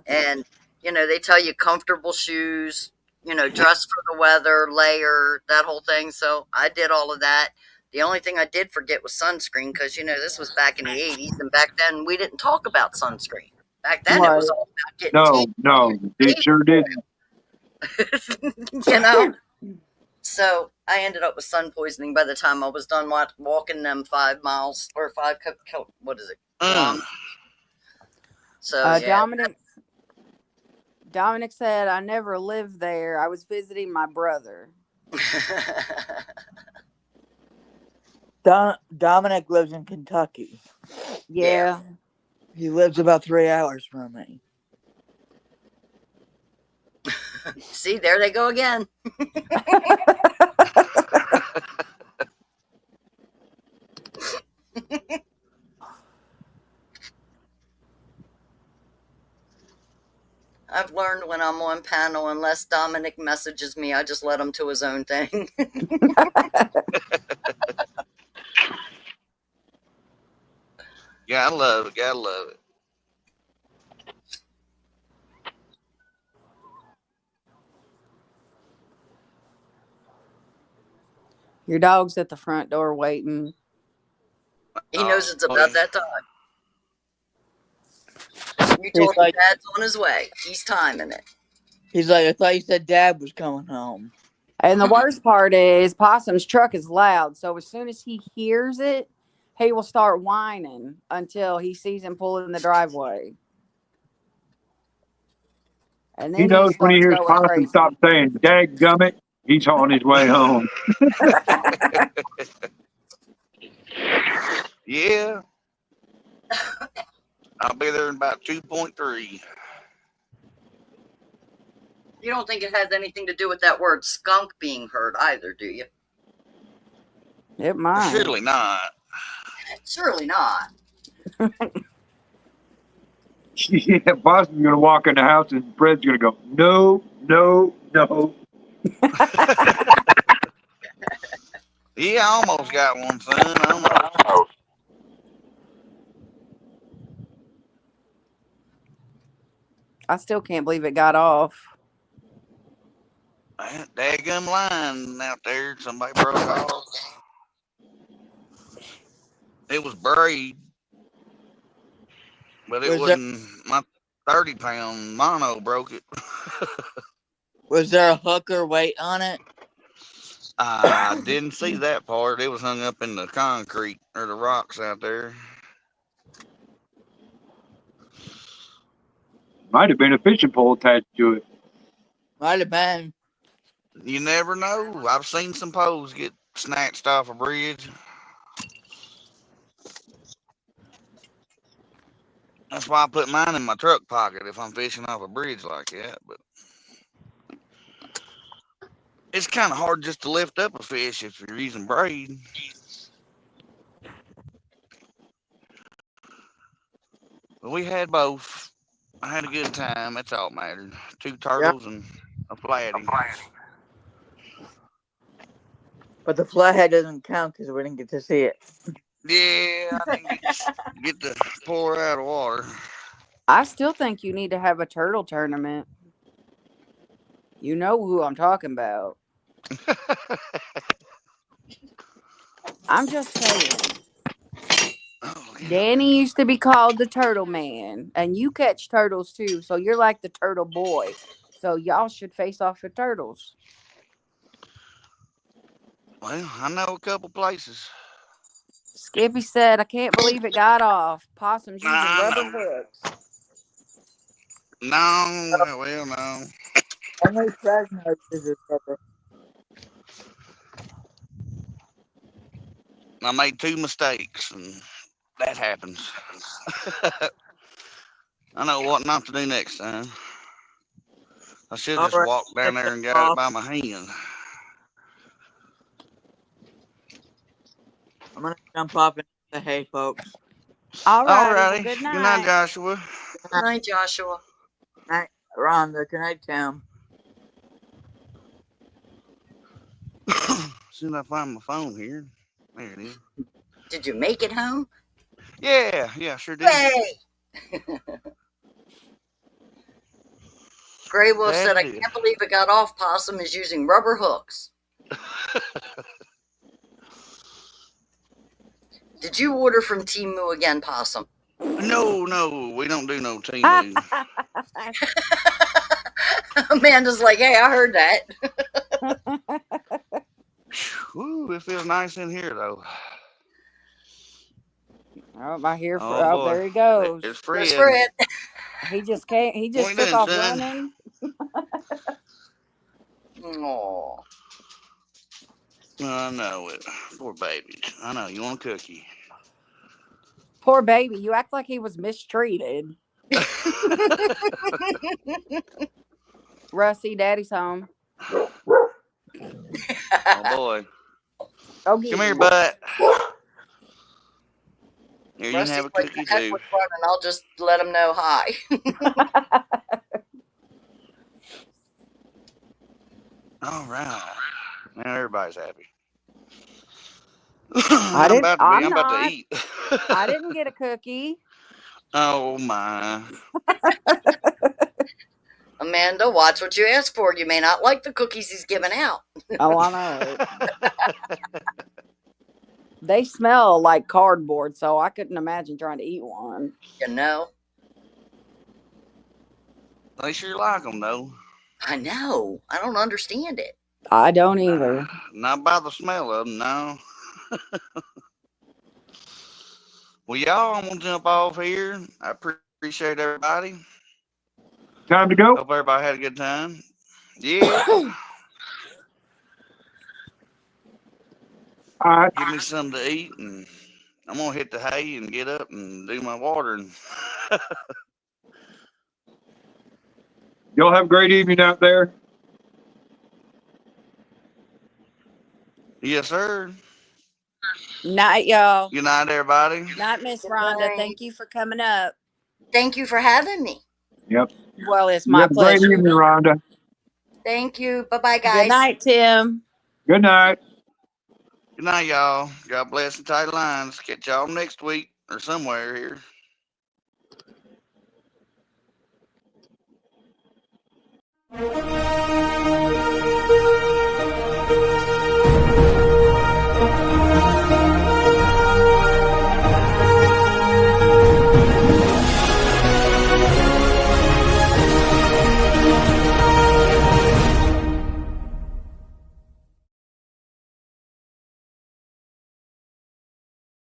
And, they tell you comfortable shoes, dress for the weather, layer, that whole thing. So I did all of that. The only thing I did forget was sunscreen because, this was back in the 80s. And back then we didn't talk about sunscreen. Back then it Right. was all about getting tan. No, it sure didn't. you know? So I ended up with sun poisoning by the time I was done walking them 5 miles or what is it? Mm. So, yeah. Dominic said, I never lived there. I was visiting my brother. Dominic lives in Kentucky. Yeah. He lives about 3 hours from me. See, there they go again. I've learned when I'm on panel, unless Dominic messages me, I just let him to his own thing. Yeah, I love it. Gotta love it. Your dog's at the front door waiting. He knows it's about that time. You He's told him like, Dad's on his way. He's timing it. he's like, I thought you said Dad was coming home. And the worst part is Possum's truck is loud. So as soon as he hears it, he will start whining until he sees him pull in the driveway. And He then he knows when he starts hears going Possum crazy. stop saying, "Dadgummit," he's on his way home. Yeah. I'll be there in about 2.3. You don't think it has anything to do with that word skunk being heard either, do you? It might. Surely not. Surely not. Yeah, Possum's gonna walk in the house and Fred's gonna go, "No, no, no." Yeah, I almost got one, son. Almost. I still can't believe it got off. That daggum line out there, somebody broke off. It was braid, but it wasn't. My 30-pound mono broke it. Was there a hook or weight on it? I didn't see that part. It was hung up in the concrete or the rocks out there. Might have been a fishing pole attached to it. Might have been. You never know. I've seen some poles get snatched off a bridge. That's why I put mine in my truck pocket if I'm fishing off a bridge like that. But it's kind of hard just to lift up a fish if you're using braid. But we had both. I had a good time. That's all that mattered. 2 turtles and a flatty. But the flathead doesn't count because we didn't get to see it. Yeah, I didn't get to pour her out of water. I still think you need to have a turtle tournament. You know who I'm talking about. I'm just saying. Oh, yeah. Danny used to be called the Turtle Man, and you catch turtles too, so you're like the Turtle Boy. So y'all should face off for turtles. Well, I know a couple places. Skippy said, I can't believe it got off. Possum's using I rubber know. hooks. No, well, no. Only Fresno uses rubber. I made 2 mistakes, and that happens. I know what not to do next time. I should All just right, walk down check there it and got it off. by my hand. I'm gonna jump off into the hay, folks. Alrighty. Well, Alrighty. good Good night, night. Joshua. Good Good night, Joshua. night, Rhonda. Good night, Tim. As soon as I find my phone here. There it is. Did you make it home? Yeah, sure did. Yay! Gray Wolf That said, I it is. can't believe it got off. Possum is using rubber hooks. Did you order from Temu again, Possum? No, we don't do no Temu. Amanda's like, hey, I heard that. Woo, it feels nice in here though. Oh, I hear. Oh Oh, boy, there he goes. it's There's Fred. Fred. He just came. He What just you took doing, off son? running. Aw. I know it. Poor baby. I know you want a cookie. Poor baby. You act like he was mistreated. Rusty, Daddy's home. Oh boy. Go get Come here, him. butt. Here, you can Rusty's have a like, cookie the heck too. with running. I'll just let him know hi. All right. Now everybody's happy. I I'm didn't. about to be. I'm I'm about to not. eat. I didn't get a cookie. Oh my. Amanda, watch what you ask for. You may not like the cookies he's giving out. Oh, I know. They smell like cardboard, so I couldn't imagine trying to eat one. You know? They sure like them though. I know. I don't understand it. I don't either. Not by the smell of them, no. Well, y'all, I'm gonna jump off here. I appreciate everybody. Time to go. Hope everybody had a good time. Yeah. All right. Give me something to eat, and I'm gonna hit the hay and get up and do my watering. Y'all have a great evening out there. Yes, sir. Night, y'all. Good night, everybody. Night, Miss Good Rhonda. night. Thank you for coming up. Thank you for having me. Yep. Well, it's You my have a great pleasure. evening, Rhonda. Thank you. Bye-bye, guys. Good night, Tim. Good night. Good night, y'all. God bless and tight lines. Catch y'all next week or somewhere here.